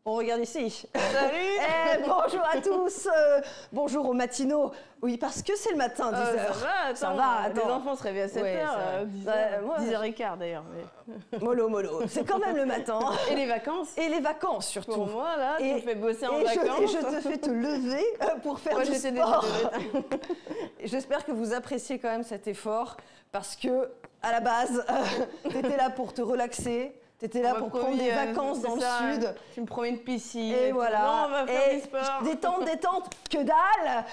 On regarde ici. Salut. Bonjour à tous. Bonjour aux matinaux. Oui, parce que c'est le matin, 10h. Ça va, attends. Les enfants se réveillent à 7h, ouais, 10h15 d'ailleurs. Mais... Mollo. C'est quand même le matin. Et les vacances. Et les vacances surtout. Pour moi, là, tu me fais bosser en vacances. Et je te fais te lever pour faire du sport. J'espère que vous appréciez quand même cet effort parce que, à la base, t'étais là pour te relaxer. T'étais là pour prendre des vacances dans le sud. Tu me promets une piscine. Et voilà. Non, on va faire du sport. Détente. Que dalle.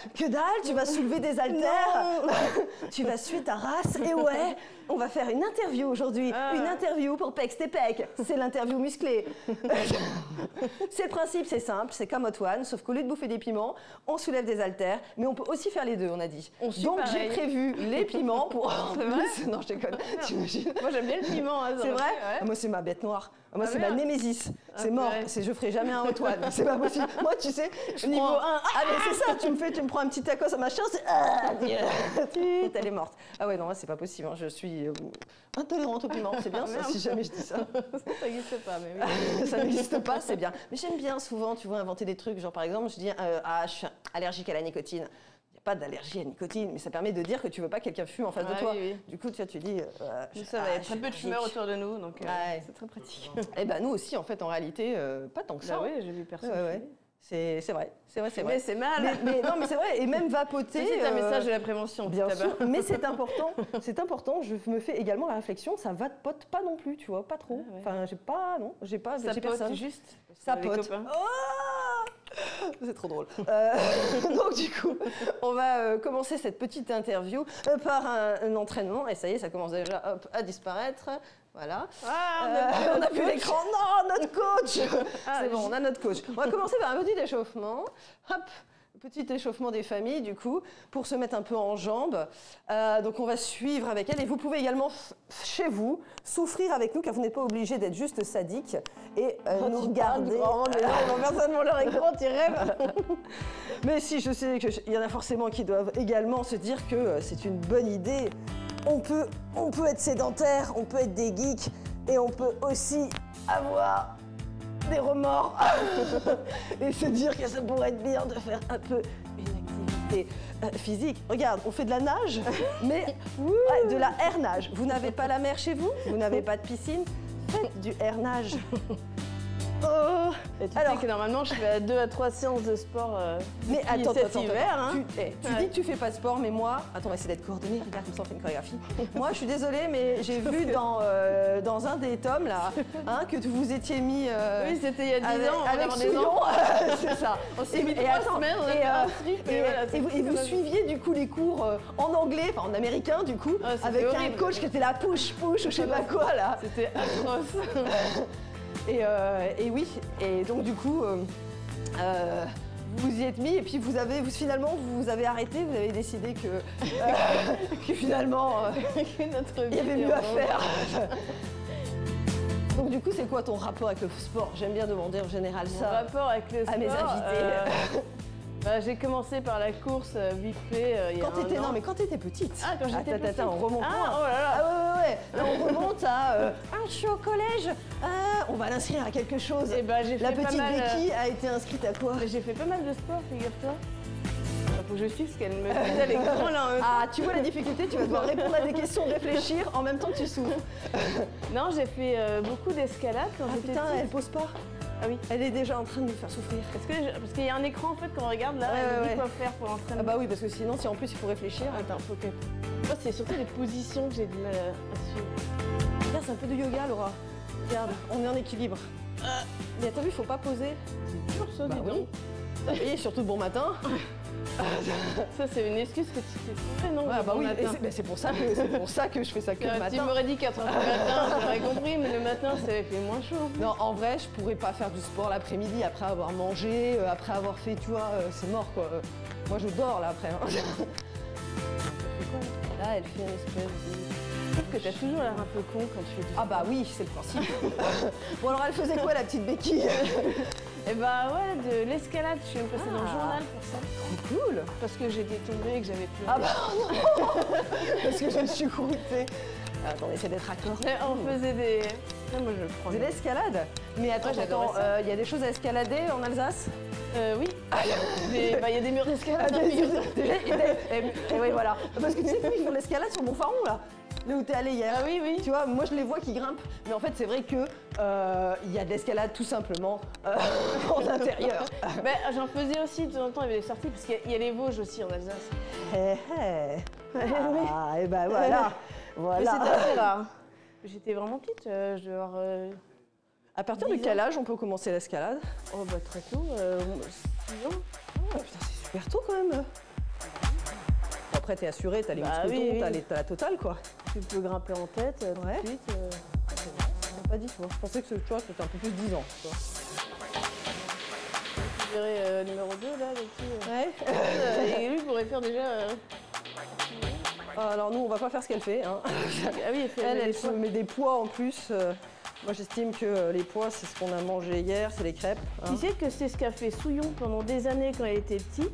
Tu vas soulever des haltères. Tu vas suer ta race. Et ouais, on va faire une interview aujourd'hui. Une interview pour Pex tes Pecs. C'est l'interview musclée. C'est le principe, c'est simple. C'est comme Hot One, sauf qu'au lieu de bouffer des piments, on soulève des haltères. Mais on peut aussi faire les deux, on a dit. Donc j'ai prévu les piments pour... C'est vrai? Non, je déconne. Moi, j'aime bien le piment. Hein, c'est vrai? Ouais. Moi, c'est ma bête noire. Moi, c'est ma némésis. C'est mort. Je ferai jamais un Hot One. C'est pas possible. Moi, tu sais, niveau 1. Ah, mais c'est ça. Tu me prends un petit tacos à machin. C'est... Elle est morte. Ah ouais, non, c'est pas possible. Hein. Je suis intolérante au piment. C'est bien ça, si jamais je dis ça. Ça n'existe pas, mais oui. Ça n'existe pas, c'est bien. Mais j'aime bien souvent, tu vois, inventer des trucs. Genre, par exemple, je dis, je suis allergique à la nicotine. Il n'y a pas d'allergie à la nicotine, mais ça permet de dire que tu veux pas que quelqu'un fume en face de toi. Oui. Du coup, tu dis... ça va, il y a très peu de fumeurs autour de nous, donc c'est très pratique. Et ben nous aussi, en fait, en réalité, pas tant que ça. Bah oui, j'ai vu personne. Ouais. C'est vrai. Mais c'est mal. Non, mais c'est vrai. Et même vapoter. C'est un message de la prévention. Bien sûr. Mais c'est important. C'est important. Je me fais également la réflexion. Ça vapote pas non plus, tu vois, pas trop. Ouais. Enfin, j'ai pas. Ça pote personne. Juste. Ça pote. C'est trop drôle. Donc du coup, on va commencer cette petite interview par un entraînement. Et ça y est, ça commence déjà à disparaître. Voilà. On n'a plus l'écran. Non, notre coach. C'est bon, on a notre coach. On va commencer par un petit échauffement. Hop. Petit échauffement des familles, du coup, pour se mettre un peu en jambes. Donc, on va suivre avec elle. Et vous pouvez également, chez vous, souffrir avec nous, car vous n'êtes pas obligé d'être juste sadique et nous regarder. Personne ne leur écran, tu rêves. Mais si, je sais qu'il y en a forcément qui doivent également se dire que c'est une bonne idée. On peut être sédentaire, on peut être des geeks, et on peut aussi avoir des remords et se dire que ça pourrait être bien de faire un peu une activité physique. Regarde, on fait de la nage, mais de la air nage. Vous n'avez pas la mer chez vous? Vous n'avez pas de piscine? Faites du air nage. Et tu sais que normalement je fais 2 à 3 séances de sport mais attends, cet hiver. Hein. Tu dis que tu fais pas de sport, mais moi... Attends, on va essayer d'être coordonnés. Regarde, comme ça on fait une chorégraphie. Moi, je suis désolée, mais j'ai vu dans un des tomes, là, que vous étiez mis... oui, c'était il y a 10 ans, avec Souillon. C'est ça. On s'est mis 3 semaines, on a fait un strip. Et vous suiviez, du coup, les cours en anglais, enfin en américain, du coup, avec horrible. Un coach qui était là, push, ou je sais pas quoi, là. C'était atroce. Et oui, et donc du coup, vous y êtes mis et puis finalement vous avez arrêté, vous avez décidé que finalement il y avait mieux à faire. Donc du coup, c'est quoi ton rapport avec le sport? J'aime bien demander en général ça. Mon rapport avec le sport, à mes invités. J'ai commencé par la course vite fait il y a un an. Non, mais quand t'étais petite. Ah, quand j'étais petite. On remonte. Oh là là. Ouais. Là, on remonte à... je suis au collège. On va l'inscrire à quelque chose. Et j'ai fait la petite Becky a été inscrite à quoi? J'ai fait pas mal de sport, figure-toi. Faut que je suive ce qu'elle me disait à l'écran là. Ah, tu vois la difficulté, tu vas devoir répondre à des questions, réfléchir en même temps que tu souffres. Non, j'ai fait beaucoup d'escalade quand j'étais petite. Elle pose pas. Ah oui, elle est déjà en train de nous faire souffrir. Parce qu'il y a un écran en fait quand on regarde là, elle dit quoi faire pour l'entraînement. Ah bah oui, parce que sinon si en plus il faut réfléchir. Attends, faut que... Moi c'est surtout les positions que j'ai du mal à suivre. Regarde, c'est un peu de yoga Laura. Regarde, on est en équilibre. Mais t'as vu, il faut pas poser. C'est dur ça, dis donc. Et surtout bon matin. Ça c'est une excuse que tu t'es trouvée, non? Ah bah oui, c'est pour ça que je fais ça que le matin. Tu m'aurais dit 4h du matin, j'aurais compris, mais le matin ça fait moins chaud. Non, en vrai, je pourrais pas faire du sport l'après-midi après avoir mangé, après avoir fait, tu vois, c'est mort quoi. Moi je dors là après. Hein. Là, elle fait une espèce de... Je trouve que t'as toujours l'air un peu con quand tu fais du sport. Ah bah oui, c'est le principe. Bon alors elle faisait quoi la petite Becky? Eh bah ouais, de l'escalade, je suis même passée dans le journal pour ça. Trop cool. Parce que j'étais tombée et que j'avais plus. Ah bah non. Parce que je me suis croûtée. Attends, on essaie d'être raccord. On faisait des... Non, moi je le prends. De l'escalade. Mais attends, il y a des choses à escalader en Alsace? Oui. Il y a des murs d'escalade. Et oui, voilà. Parce que tu sais qu'ils font l'escalade sur Montfaron, là. Là où t'es allé hier. Ah oui, oui. Tu vois, moi je les vois qui grimpent. Mais en fait, c'est vrai que il y a de l'escalade tout simplement en intérieur. J'en faisais aussi de temps en temps, il y avait des sorties, parce qu'il y a les Vosges aussi en Alsace. Ah, et ben voilà. Mais c'était assez rare. J'étais vraiment petite, genre... À partir de quel âge on peut commencer l'escalade? Oh bah très tôt, 6 ans. Oh, putain, c'est super tôt quand même. Bon, après, t'es assuré, t'as les muscles, t'as la totale, quoi. Tu peux grimper en tête tout de suite. T'as pas dit, toi. Je pensais que c'était un peu plus de 10 ans. Je dirais numéro 2, là, avec Ouais. et lui pourrait faire déjà... Alors nous, on va pas faire ce qu'elle fait. Hein. Ah oui, Elle se met des poids en plus. Moi, j'estime que les poids, c'est ce qu'on a mangé hier, c'est les crêpes. Hein. Tu sais que c'est ce qu'a fait Souillon pendant des années quand il était petit.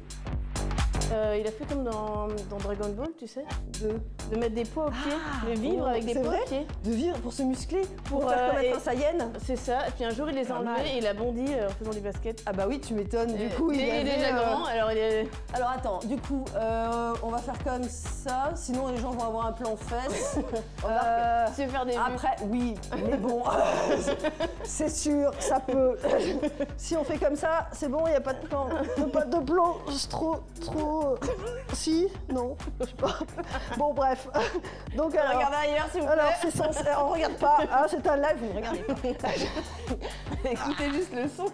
Il a fait comme dans Dragon Ball, tu sais, de mettre des poids aux pieds, de vivre avec des poids aux pieds. De vivre pour se muscler, pour faire comme un Saiyan. C'est ça, et puis un jour il les a enlevés et il a bondi en faisant du basket. Ah bah oui, tu m'étonnes, du coup il est déjà grand, alors il est... Alors attends, du coup, on va faire comme ça, sinon les gens vont avoir un plan fesses. Tu veux faire des vues. Après, oui, mais bon, c'est sûr, ça peut. Si on fait comme ça, c'est bon, il n'y a pas de plan. Pas de plan, c'est trop... Si, non, je sais pas. Bon, bref. Donc, alors, regardez ailleurs, s'il vous plaît. Alors, c'est censé. On regarde pas. Ah, c'est un live, vous ne regardez pas. Écoutez juste le son.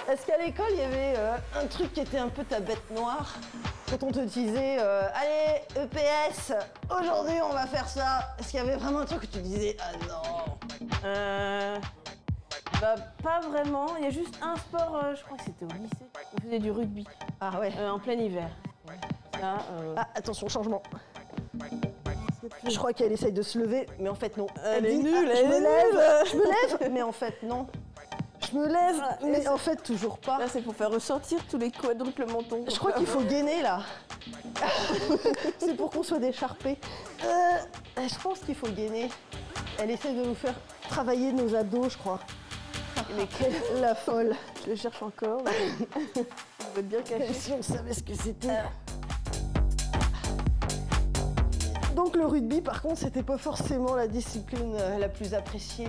Est-ce qu'à l'école, il y avait un truc qui était un peu ta bête noire? Quand on te disait, allez, EPS, aujourd'hui, on va faire ça. Est-ce qu'il y avait vraiment un truc où tu disais, ah non? Bah, pas vraiment. Il y a juste un sport, je crois que c'était au lycée. On faisait du rugby. Ah ouais. En plein hiver. Ça, Ah, attention, changement. Je crois qu'elle essaye de se lever, mais en fait non. Elle est nulle, je me lève, mais en fait non. Je me lève, mais en fait toujours pas. Là, c'est pour faire ressortir tous les quadruples mentons. Je crois qu'il faut gainer là. C'est pour qu'on soit décharpés. Je pense qu'il faut gainer. Elle essaie de nous faire travailler nos ados, je crois. Mais quelle la folle. Je le cherche encore. Je vais bien cacher. Si on savait ce que c'était. Donc le rugby, par contre, c'était pas forcément la discipline la plus appréciée.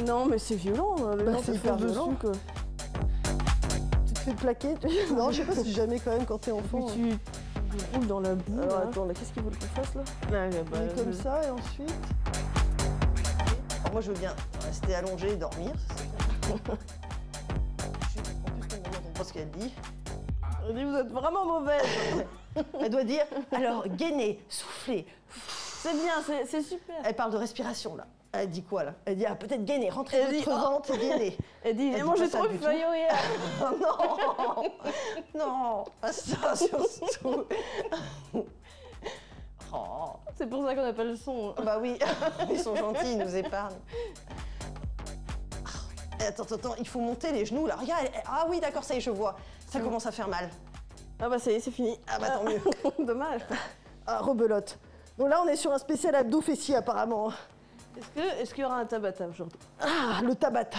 Non, mais c'est violent. C'est hyper violent. Dessus, quoi. Tu te fais plaquer. Non, je sais pas si jamais quand même quand t'es enfant. Tu roules dans la boue. Alors attends, qu'est-ce qu'ils veulent qu'on fasse là? Comme ça et ensuite. Alors, moi, je veux bien rester allongé et dormir. En plus, on n'entend pas ce qu'elle dit. Elle dit, vous êtes vraiment mauvaise. Elle doit dire, alors, gainer, souffler. C'est bien, c'est super. Elle parle de respiration, là. Elle dit quoi, là? Elle dit, ah, peut-être gainer, rentrer votre ventre et gainer. Elle dit, j'ai mangé trop de feuilles hier. Oh non. Non, pas ça, surtout. Oh. C'est pour ça qu'on n'a pas le son. Bah oui, ils sont gentils, ils nous épargnent. Attends, il faut monter les genoux, là. Regarde, ah oui, d'accord, ça y est, je vois. Ça commence à faire mal. Ah bah ça y est, c'est fini. Ah bah tant mieux. Dommage. Ah, rebelote. Donc là, on est sur un spécial abdos fessiers, apparemment. Est-ce qu'il y aura un tabata aujourd'hui? Ah, le tabata.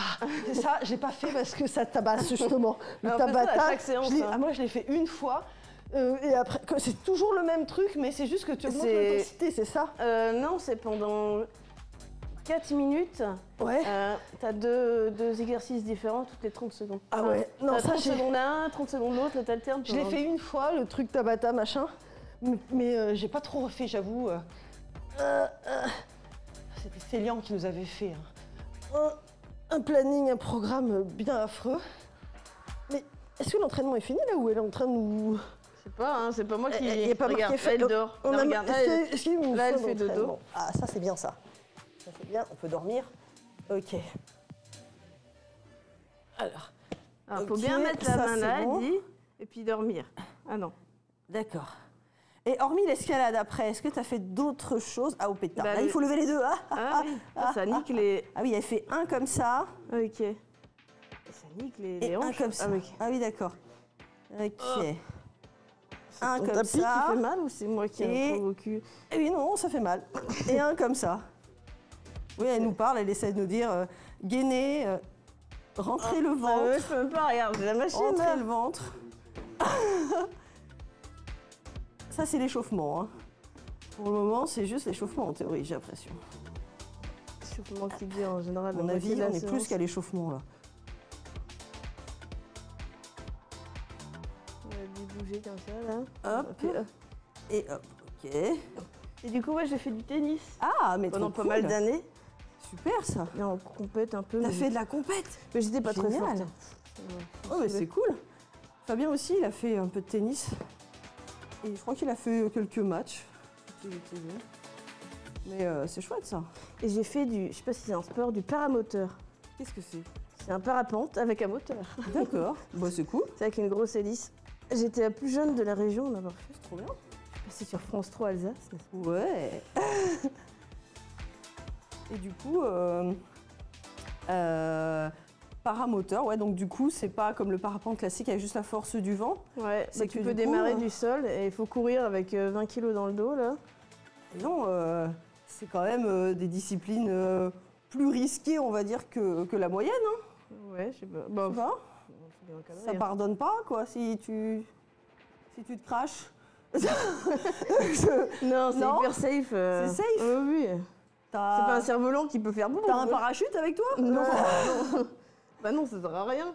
Ça, j'ai pas fait parce que ça tabasse, justement. Le tabata, moi, je l'ai fait une fois. Et après, c'est toujours le même truc, mais c'est juste que tu augmentes l'intensité, c'est ça? Non, c'est pendant 4 minutes. Ouais. T'as deux exercices différents toutes les 30 secondes. Ah ouais. Non, ça, 30 secondes à un, 30 secondes l'autre, t'alternes. Je l'ai fait une fois, le truc tabata, machin. Mais j'ai pas trop refait, j'avoue. C'était Célian qui nous avait fait un planning, un programme bien affreux. Mais est-ce que l'entraînement est fini là ou elle est en train de nous... Je sais pas, hein, c'est pas moi qui... Il n'y a pas regarde, marqué elle dort. Regarde, là, elle fait dodo. Ah, ça c'est bien ça. Ça c'est bien, on peut dormir. Ok. Alors, faut bien mettre la main là, bon. Et puis dormir. Ah non. D'accord. Et hormis l'escalade après, est-ce que tu as fait d'autres choses? Ah, au pétard. Bah, là, il faut lever les deux. Ça nique les... Ah oui, elle fait un comme ça. Ok. Ça nique les hanches. Un comme ça. Ah oui, d'accord. Ok. un Ton comme tapis ça. qui fait mal ou c'est moi qui ai un provoqué? Et oui, non, ça fait mal. Et un comme ça. Oui, elle nous parle, elle essaie de nous dire gainer, rentrer le ventre. Je peux même pas, regarde, j'ai la machine. Rentrer le ventre. Ça, c'est l'échauffement. Hein. Pour le moment, c'est juste l'échauffement en théorie, j'ai l'impression. L'échauffement qui dit en général. À mon avis, on est plus qu'à l'échauffement là. On va lui bouger comme ça, là. Hop. Et hop, ok. Et du coup, ouais, j'ai fait du tennis. Ah, mais pendant trop pas mal cool. d'années. Super ça. Et on compète un peu. T'as mais- fait de la compète. Mais j'étais pas très Génial. forte. Oh, mais c'est cool. Fabien aussi, il a fait un peu de tennis. Et je crois qu'il a fait quelques matchs. Mais c'est chouette ça. Et j'ai fait du, je sais pas si c'est un sport, du paramoteur. Qu'est-ce que c'est? C'est un parapente avec un moteur. D'accord. Bah, c'est cool. C'est avec une grosse hélice. J'étais la plus jeune de la région d'avoir fait. C'est trop bien. C'est sur France 3 Alsace. Ouais. Et du coup, paramoteur, ouais, donc du coup, c'est pas comme le parapente classique avec juste la force du vent. Ouais, C'est tu que peux du coup, démarrer du sol et il faut courir avec 20 kilos dans le dos, là. Et non, c'est quand même des disciplines plus risquées, on va dire, que la moyenne. Hein. Ouais, je sais pas. Bah, Tu vois, faut bien encadrer, ça hein. pardonne pas, quoi, si tu te craches. Non, c'est Non. hyper safe. C'est safe. Oui. C'est pas un cerf-volant qui peut faire boum. T'as un parachute avec toi? Non. Bah non, ça sert à rien.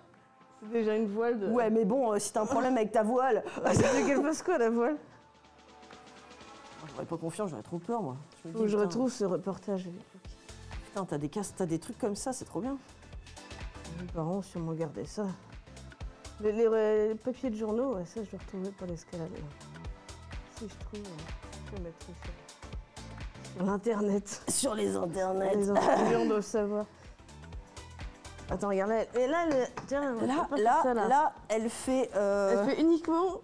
C'est déjà une voile de... Ouais, mais bon, si t'as un problème avec ta voile, Tu veux qu'elle fasse quoi, la voile? j'aurais pas confiance, j'aurais trop peur, moi. Me Faut dis, que je putain, retrouve ce reportage. Putain, t'as des trucs comme ça, c'est trop bien. Mes parents ont sûrement gardé ça. Les papiers de journaux, ouais, ça je vais retrouver pour l'escalade. Si je trouve, je vais mettre ça sur l'internet. Sur les internets. Les gens doivent savoir. Attends, regarde là. Et là, tiens, on va pas faire ça, Là, elle fait. Elle fait uniquement.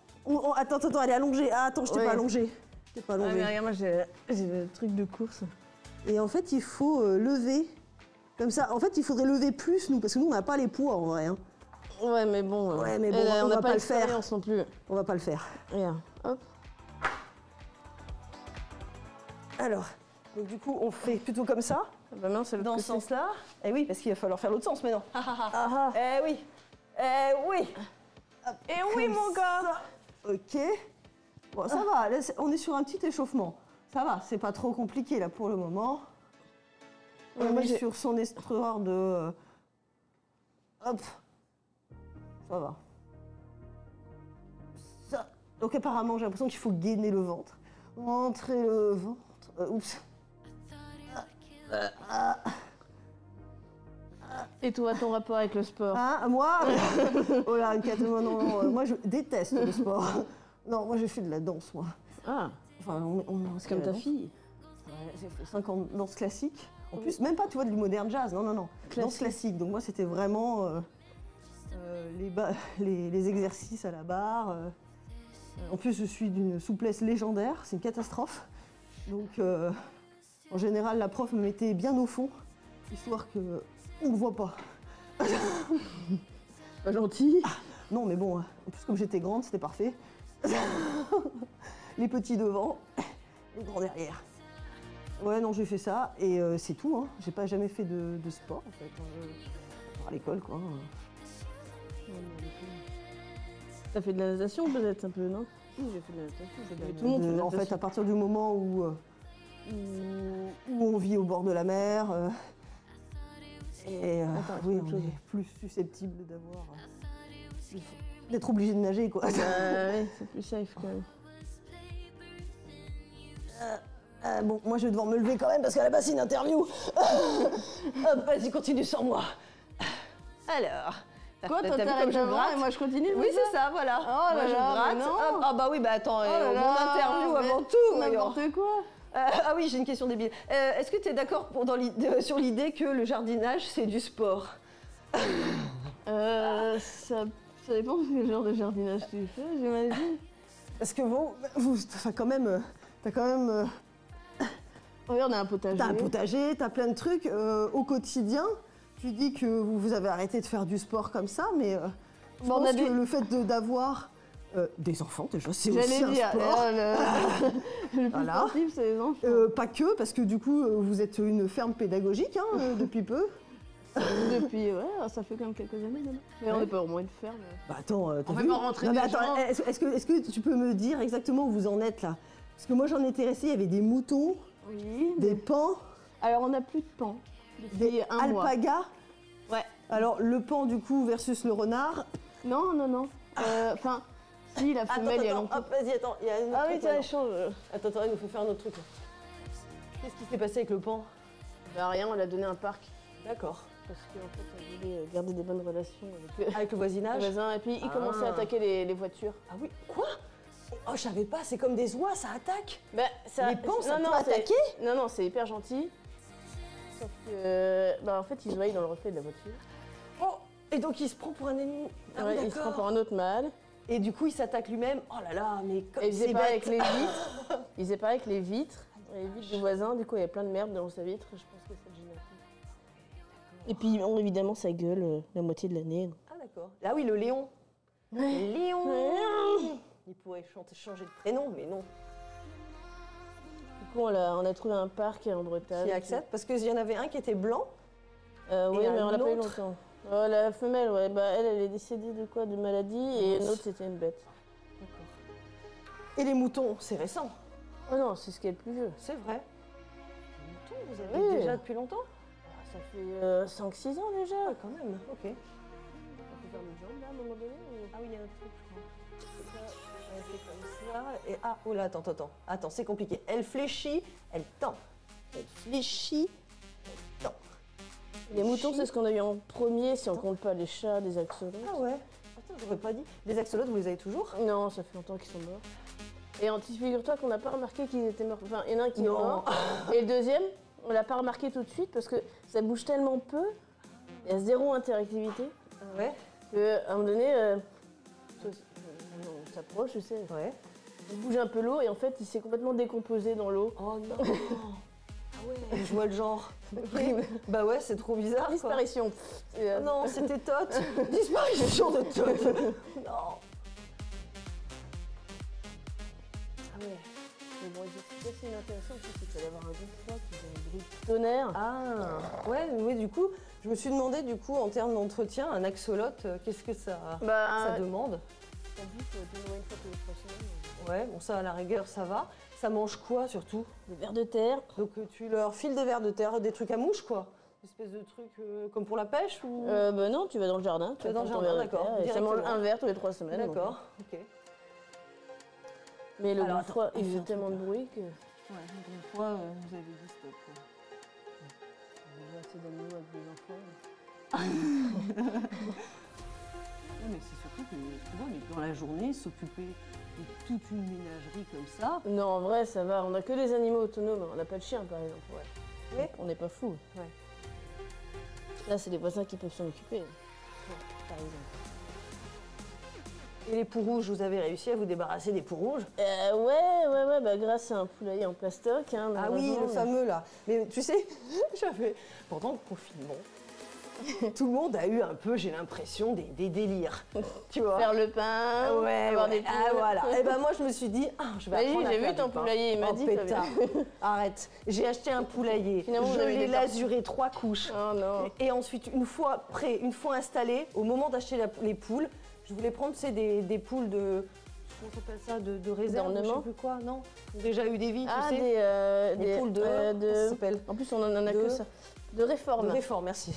Attends, elle est allongée. Ah, attends, je t'ai Ouais. pas allongée. Je t'ai pas Ah, allongée. mais regarde, moi j'ai le truc de course. Et en fait, il faut lever. Comme ça. En fait, il faudrait lever plus, nous, parce que nous, on n'a pas les poids, en vrai. Hein. Ouais, mais bon. Ouais, mais bon, on on n'a va pas pas le faire. l'expérience non plus. On va pas le faire. Regarde, hop. Alors, donc du coup, on fait plutôt comme ça, Ah bah mince, c'est dans ce sens-là. Eh oui, parce qu'il va falloir faire l'autre sens maintenant. Ah, Eh oui. Eh oui. Et oui, mon gars. Ça. Ok. Bon, ça va. Là, on est sur un petit échauffement. Ça va, c'est pas trop compliqué là pour le moment. Ouais, On moi, est j'ai- sur son estreur de. Hop. Ça va. Ça. Donc apparemment, j'ai l'impression qu'il faut gainer le ventre. Rentrer le ventre. Oups. Et toi, ton rapport avec le sport? Hein, moi Oh là, non, moi je déteste le sport. Non, moi j'ai fait de la danse, moi. Ah, Enfin, c'est comme ta fille. Ouais, j'ai fait 5 ans de danse classique. En plus, même pas, tu vois, du moderne jazz. Non. Danse Classique. classique. Donc moi, c'était vraiment les exercices à la barre. En plus, je suis d'une souplesse légendaire. C'est une catastrophe. Donc, en général, la prof me mettait bien au fond, histoire que on ne voit pas. Pas gentil. Non, mais bon, en plus, comme j'étais grande, c'était parfait. Les petits devant, les grands derrière. Ouais, non, j'ai fait ça et c'est tout. Hein. J'ai pas jamais fait de sport, en fait. À l'école, quoi. T'as fait de la natation peut-être un peu, non? Oui, j'ai fait de la natation. Tout le monde fait de la En fait, natation. à partir du moment où on vit au bord de la mer, et Attends, oui, autre on chose. est plus susceptible d'être obligé de nager, quoi. Ouais, c'est plus safe quand même. Bon, moi, je vais devoir me lever quand même parce qu'à la base, c'est une interview. Hop, vas-y, continue sans moi. Alors. Quoi, t'as toi vu comme t'arrêtes je avant gratte et moi je continue? Oui, c'est ça, voilà. Oh là Moi, je là, gratte. mais non. Hop, ah bah oui, bah attends, Oh là mon là, interview mais avant tout, voyons. N'importe quoi. Ah oui, j'ai une question débile. Est-ce que tu es d'accord sur l'idée que le jardinage, c'est du sport? Ça dépend de quel genre de jardinage tu fais, j'imagine. Parce que bon, t'as quand même... Regarde, on a un potager. T'as un potager, t'as plein de trucs. Au quotidien, tu dis que vous avez arrêté de faire du sport comme ça, mais je Bon, on pense a que des- le fait d'avoir Des enfants, déjà, c'est aussi J'allais un dire, sport. le plus Voilà. sportif, c'est les enfants. Pas que, parce que du coup, vous êtes une ferme pédagogique depuis peu. Depuis, ouais, ça fait quand même quelques années maintenant. Mais on n'est pas au moins une ferme. Bah attends, t'as On va vu? pas rentrer Non, mais des attends, gens. est-ce que tu peux me dire exactement où vous en êtes là? Parce que moi j'en étais restée, il y avait des moutons, Oui. des pans, Alors on n'a plus de pan depuis des un mois. alpagas. Ouais. Alors le pan du coup versus le renard. Non, non, non. Enfin, si, la femelle, il y a longtemps. hop, vas-y, attends, il y a une autre Ah oui, truc, tiens, là, elle change. Attends, il nous faut faire un autre truc. Là. Qu'est-ce qui s'est passé avec le pan? Bah rien, on l'a donné un parc. D'accord. Parce qu'en fait, on voulait garder des bonnes relations avec Avec le les voisinage? voisins. Et puis, ils commençaient à attaquer les voitures. Ah oui, quoi? Oh, je savais pas, c'est comme des oies, ça attaque. Bah, ça, Les pans, ça non, peut non, c'est- attaquer? Non, non, c'est hyper gentil. Sauf que, bah, en fait, ils se voient dans le reflet de la voiture. Oh, et donc il se prend pour un ennemi. Ah oui, Ouais, il se prend d'accord. pour un autre mâle. Et du coup, il s'attaque lui-même. Oh là là, mais comme Et il faisait c'est pareil bête. avec les vitres. Il faisait pareil avec les vitres. Les vitres du voisin, du coup, il y a plein de merde dans sa vitre. Je pense que ça le gêne un peu. Et puis, bon, évidemment, ça gueule la moitié de l'année. Ah d'accord. Ah oui, le Léon. Le Léon. Il pourrait changer de prénom, mais non. Du coup, on a trouvé un parc en Bretagne. Qui accepte parce qu'il y en avait un qui était blanc. Oui, Et mais un on l'a pas eu autre longtemps. La femelle, ouais, bah, elle est décédée de quoi? De maladie. Et l'autre, c'était une bête. Et les moutons, c'est récent. Oh non, c'est ce qui est le plus vieux. C'est vrai. Les moutons, vous avez Oui. déjà depuis longtemps? Ça fait 5-6 ans déjà. Ah, quand même, ok. On peut faire une jambe là à un moment donné Ah oui, il y a un truc, je crois. C'est comme ça. Et oh là, attends, c'est compliqué. Elle fléchit, elle tend. Elle fléchit, elle tend. Les moutons, c'est ce qu'on a eu en premier, si on compte pas les chats, les axolotes. Ah ouais. Attends, j'aurais pas dit. Les axolotes, vous les avez toujours? Non, ça fait longtemps qu'ils sont morts. Et figure-toi qu'on n'a pas remarqué qu'ils étaient morts. Enfin, il y en a un qui est Non. mort. Et le deuxième, on l'a pas remarqué tout de suite parce que ça bouge tellement peu, il y a zéro interactivité, Ah ouais. qu'à un moment donné, on s'approche, tu sais, Ouais. on bouge un peu l'eau et en fait, il s'est complètement décomposé dans l'eau. Oh non. Ah ouais. Je vois le genre. Bah ouais, c'est trop bizarre. Quoi. Disparition. Non, c'était Tot. Disparition de Tot. Non. Ah ouais. Mais bon, ce qui est intéressant aussi, c'est qu'il va y avoir un gros froid qui fait un bruit de tonnerre. Ah. Ouais, du coup, je me suis demandé, du coup, en termes d'entretien, un axolote, qu'est-ce que ça demande? Ça dit que tu le vois une fois tous les 3 semaines. Ouais, bon ça à la rigueur ça va. Ça mange quoi surtout? Des vers de terre. Donc tu leur files des vers de terre, des trucs à mouche quoi? Une espèce de truc comme pour la pêche ou? Bah non, tu vas dans le jardin. Tu vas dans le prends ton jardin, ver de d'accord, terre, Et ça mange directement. un verre tous les 3 semaines. donc. D'accord, ok. Mais le Alors, gros froid, attends, il il fait fait un tellement de bruit que. Ouais, une fois vous avez dit stop. Déjà assez d'animaux avec des enfants. Non, mais c'est surtout que souvent, dans la journée, s'occuper de toute une ménagerie comme ça. Non, en vrai, ça va. On a que des animaux autonomes. On n'a pas de chien, par exemple. Ouais. Ouais. On n'est pas fous. Ouais. Là, c'est les voisins qui peuvent s'en occuper. Par exemple. Et les poux rouges, vous avez réussi à vous débarrasser des poux rouges? Ouais, bah grâce à un poulailler en plastoc. Hein, Ah oui, malheureusement, le fameux là. Mais tu sais, j'avais. Pendant le confinement, tout le monde a eu un peu, j'ai l'impression, des délires. Tu vois? Faire le pain, Ouais, avoir ouais. des Ah poules. voilà. Et ben moi je me suis dit, je vais Bah oui, apprendre à j'ai faire vu ton du pain. poulailler, il m'a Oh, dit, pétard. Arrête. J'ai acheté un poulailler. Finalement, vous je avez l'ai des tortues. lasuré 3 couches. Oh non. Et ensuite, une fois prêt, une fois installé, au moment d'acheter les poules, je voulais prendre des poules de. Comment ça s'appelle ça? De réserve, je sais D'ornement. plus quoi, non? Qui ont déjà eu des vies, Ah, tu sais. des poules de. Comment ça s'appelle? En plus, on en a De- que ça. De réforme. De réforme, merci.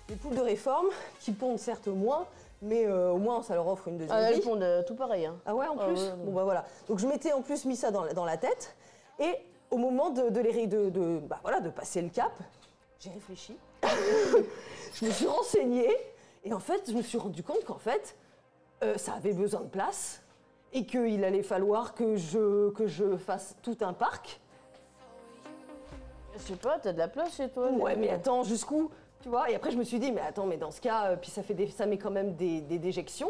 Des poules de réforme qui pondent certes moins, mais au moins ça leur offre une deuxième Ah, vie. elles pondent tout pareil. Hein. Ah ouais, en Ah plus. ouais. Bon bah voilà. Donc je m'étais en plus mis ça dans la tête, et au moment de passer le cap, j'ai réfléchi. Je me suis renseignée, et en fait, je me suis rendu compte qu'en fait, ça avait besoin de place, et qu'il allait falloir que je fasse tout un parc. Je sais pas, t'as de la place chez toi? Ouais, mais attends, jusqu'où? Tu vois? Et après, je me suis dit, mais attends, mais dans ce cas, puis ça met quand même des déjections.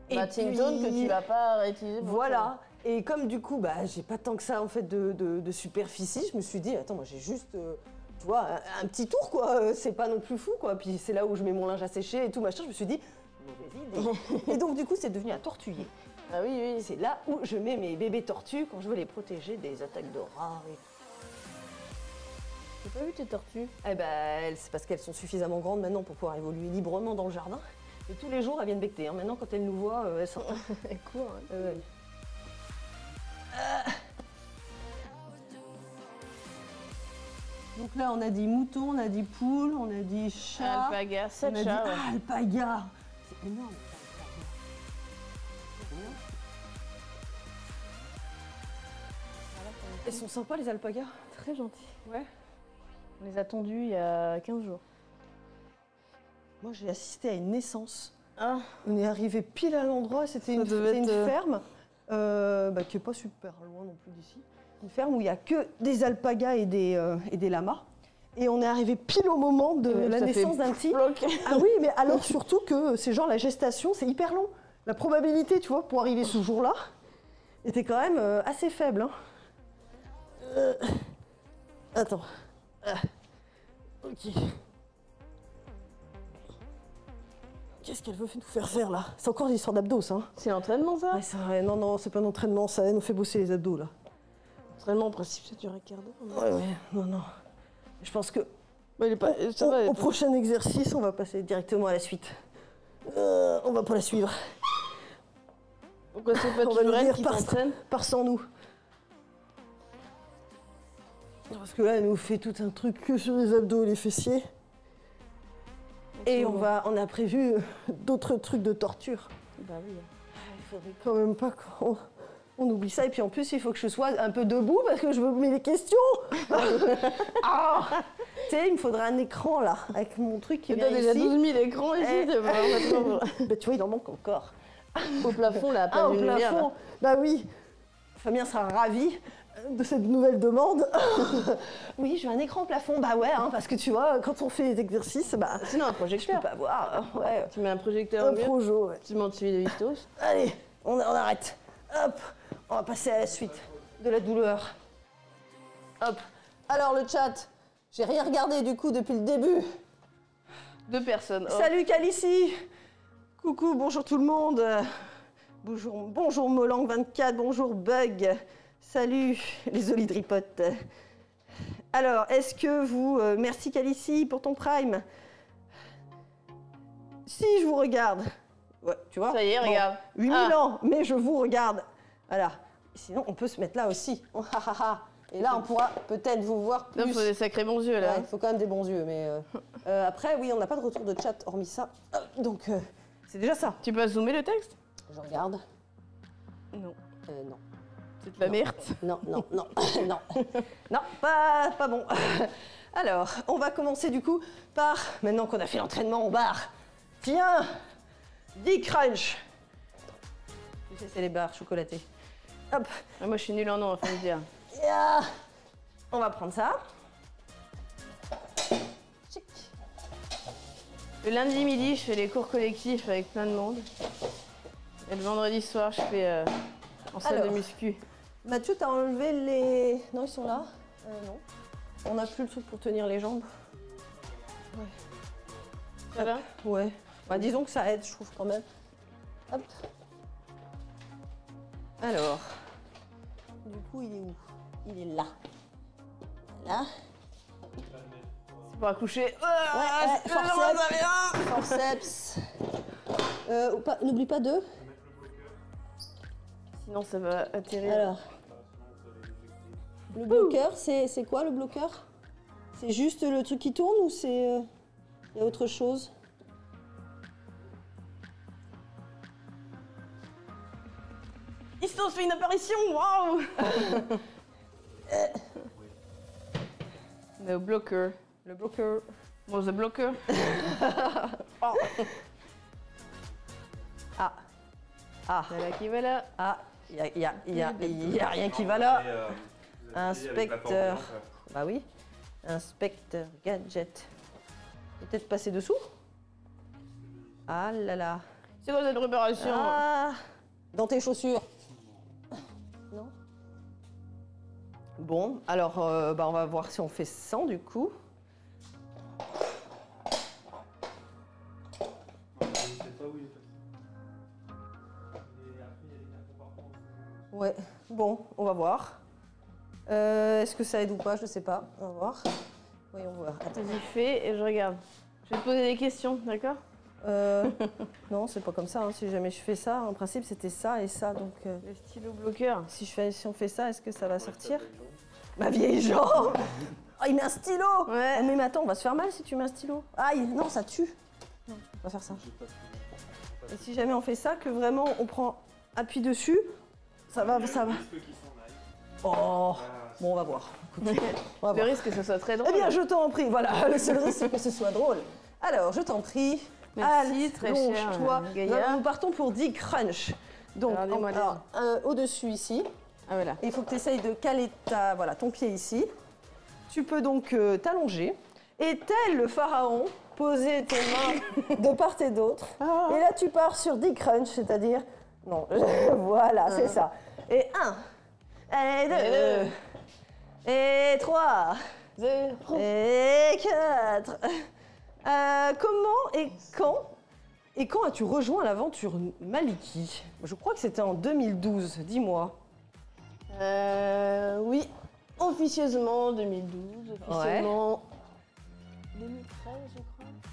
Bah, c'est une zone que tu vas pas réutiliser. pour Voilà. Et comme du coup, j'ai pas tant que ça en fait de superficie, je me suis dit, attends, moi j'ai juste, tu vois, un petit tour quoi. C'est pas non plus fou quoi. Puis c'est là où je mets mon linge à sécher et tout machin. Je me suis dit, mauvaise idée. Et donc du coup, c'est devenu un tortuier. Ah oui, oui. C'est là où je mets mes bébés tortues quand je veux les protéger des attaques de rats. J'ai pas vu tes tortues. Eh ben, c'est parce qu'elles sont suffisamment grandes maintenant pour pouvoir évoluer librement dans le jardin. Et tous les jours, elles viennent becter. Hein. Maintenant, quand elles nous voient, elles sortent. Elles courent. Ouais. Donc là, on a dit mouton, on a dit poule, on a dit chat. Alpaga, 7 on a chats. dit Ouais. alpaga. C'est énorme. Elles sont sympas, les alpagas. Très gentils. Ouais. On les a tondus il y a 15 jours. Moi, j'ai assisté à une naissance. Ah. On est arrivé pile à l'endroit. C'était une ferme qui n'est pas super loin non plus d'ici. Une ferme où il n'y a que des alpagas et des lamas. Et on est arrivé pile au moment de la naissance d'un petit. Ah oui, mais alors surtout que c'est genre la gestation, c'est hyper long. La probabilité, tu vois, pour arriver ce jour-là, était quand même assez faible. Hein. Attends. Ok. Qu'est-ce qu'elle veut nous faire faire là? C'est encore des histoires d'abdos, ça. Hein. C'est l'entraînement, ça? Ouais, non, c'est pas un entraînement, ça nous fait bosser les abdos là. L'entraînement, en principe, ça dure un quart d'heure. Ouais, non. Je pense que Bah, il est pas, ça va, au prochain exercice, on va passer directement à la suite. On va pas la suivre. Pourquoi c'est pas On va toujours nous elle dire qui par t'entraîne? sans nous. Parce que là, elle nous fait tout un truc que sur les abdos et les fessiers. Et on a prévu d'autres trucs de torture. Bah oui. Il faudrait quand même pas qu'on oublie ça. Et puis en plus, il faut que je sois un peu debout parce que je me mets les questions. Ah, tu sais, il me faudrait un écran là, avec mon truc qui vient ici. T'as déjà 12 000 écrans ici, Bah, tu vois, il en manque encore. Au plafond, là, pas Au de lumière. plafond. Là. Bah oui. Fabien sera ravi de cette nouvelle demande. Oui, je veux un écran plafond. Bah ouais, hein, parce que tu vois, quand on fait les exercices, bah... Sinon, un Je peux projecteur. pas voir. Ouais. Tu mets un projecteur Un au mur, projo, ouais. tu montes celui de Vistos. Allez, on arrête. Hop, on va passer à la suite de la douleur. Hop. Alors le chat, j'ai rien regardé du coup depuis le début. 2 personnes. Oh. Salut Calici. Coucou, bonjour tout le monde. Bonjour Molang24, bonjour Bug. Salut les olidripotes. Alors, est-ce que vous... merci Calici pour ton prime. Si je vous regarde. Ouais, tu vois. Ça y est, bon, regarde. 8000 ans, mais je vous regarde. Voilà. Sinon, on peut se mettre là aussi. Oh, ha, ha, ha. Et là, on pourra peut-être vous voir plus. Il faut des sacrés bons yeux, là. Ouais, il faut quand même des bons yeux. Mais après, oui, on n'a pas de retour de chat hormis ça. Donc, c'est déjà ça. Tu peux zoomer le texte? Je regarde. Non. Non. C'est de la merde. Non. Non, pas bon. Alors, on va commencer du coup par, maintenant qu'on a fait l'entraînement, on barre. Tiens, 10 crunch. Tu sais, c'est les barres chocolatées. Hop. Ah, moi, je suis nulle en nom, faut me dire. Yeah. On va prendre ça. Chic. Le lundi midi, je fais les cours collectifs avec plein de monde. Et le vendredi soir, je fais en salle de Alors. muscu. Mathieu, t'as enlevé les... Non, ils sont là. Non. On n'a plus le truc pour tenir les jambes. Ouais. Ça va? Ouais. Bah, disons que ça aide, je trouve, quand même. Hop. Alors. Du coup, il est où? Il est là. Là. C'est pour accoucher. Ouais, forceps. N'oublie pas deux. Sinon, ça va atterrir. Alors. Le bloqueur, c'est quoi le bloqueur? C'est juste le truc qui tourne ou c'est... Il y a autre chose? Vistos fait une apparition, waouh. Le bloqueur. Le bloqueur. Bon, the bloqueur. Oh. Ah. Ah. Voilà qui va là. Ah. Il y a rien qui va là. Inspecteur. Bah oui. Inspecteur gadget. Peut-être passer dessous? Ah là là. C'est quoi cette préparation? Ah. Dans tes chaussures. Non? Bon, alors bah on va voir si on fait 100 du coup. Ouais, bon, on va voir. Est-ce que ça aide ou pas? Je ne sais pas. On va voir. Voyons voir. Vas-y, fais et je regarde. Je vais te poser des questions, d'accord? Non, c'est pas comme ça. Hein. Si jamais je fais ça, en principe, c'était ça et ça. Donc, le stylo bloqueur. Si on fait ça, est-ce que ça va sortir? Ma vieille jambe. Oh, il met un stylo. Ouais. Oh, mais attends, on va se faire mal si tu mets un stylo. Aïe, non, ça tue. Non, on va faire ça. Et si jamais on fait ça, que vraiment on prend appui dessus, ça va. Oh, bon, on va voir. Écoute, on va Le voir. risque que ce soit très drôle. Eh bien, je t'en prie. Voilà, le seul risque, c'est que ce soit drôle. Alors, je t'en prie. Merci, très cher toi. Gaïa. Nous partons pour 10 crunch. Donc, au-dessus ici. Ah voilà. Il faut que tu essayes de caler ton pied ici. Tu peux donc t'allonger. Et tel le pharaon, poser tes mains de part et d'autre. Et là, tu pars sur 10 crunch, c'est-à-dire... Non, voilà, c'est ça. Et 1, et 2, et 3, et 4. Comment et quand as-tu rejoint l'aventure Maliki? Je crois que c'était en 2012, dis-moi. Oui, officieusement 2012, officieusement 2013 je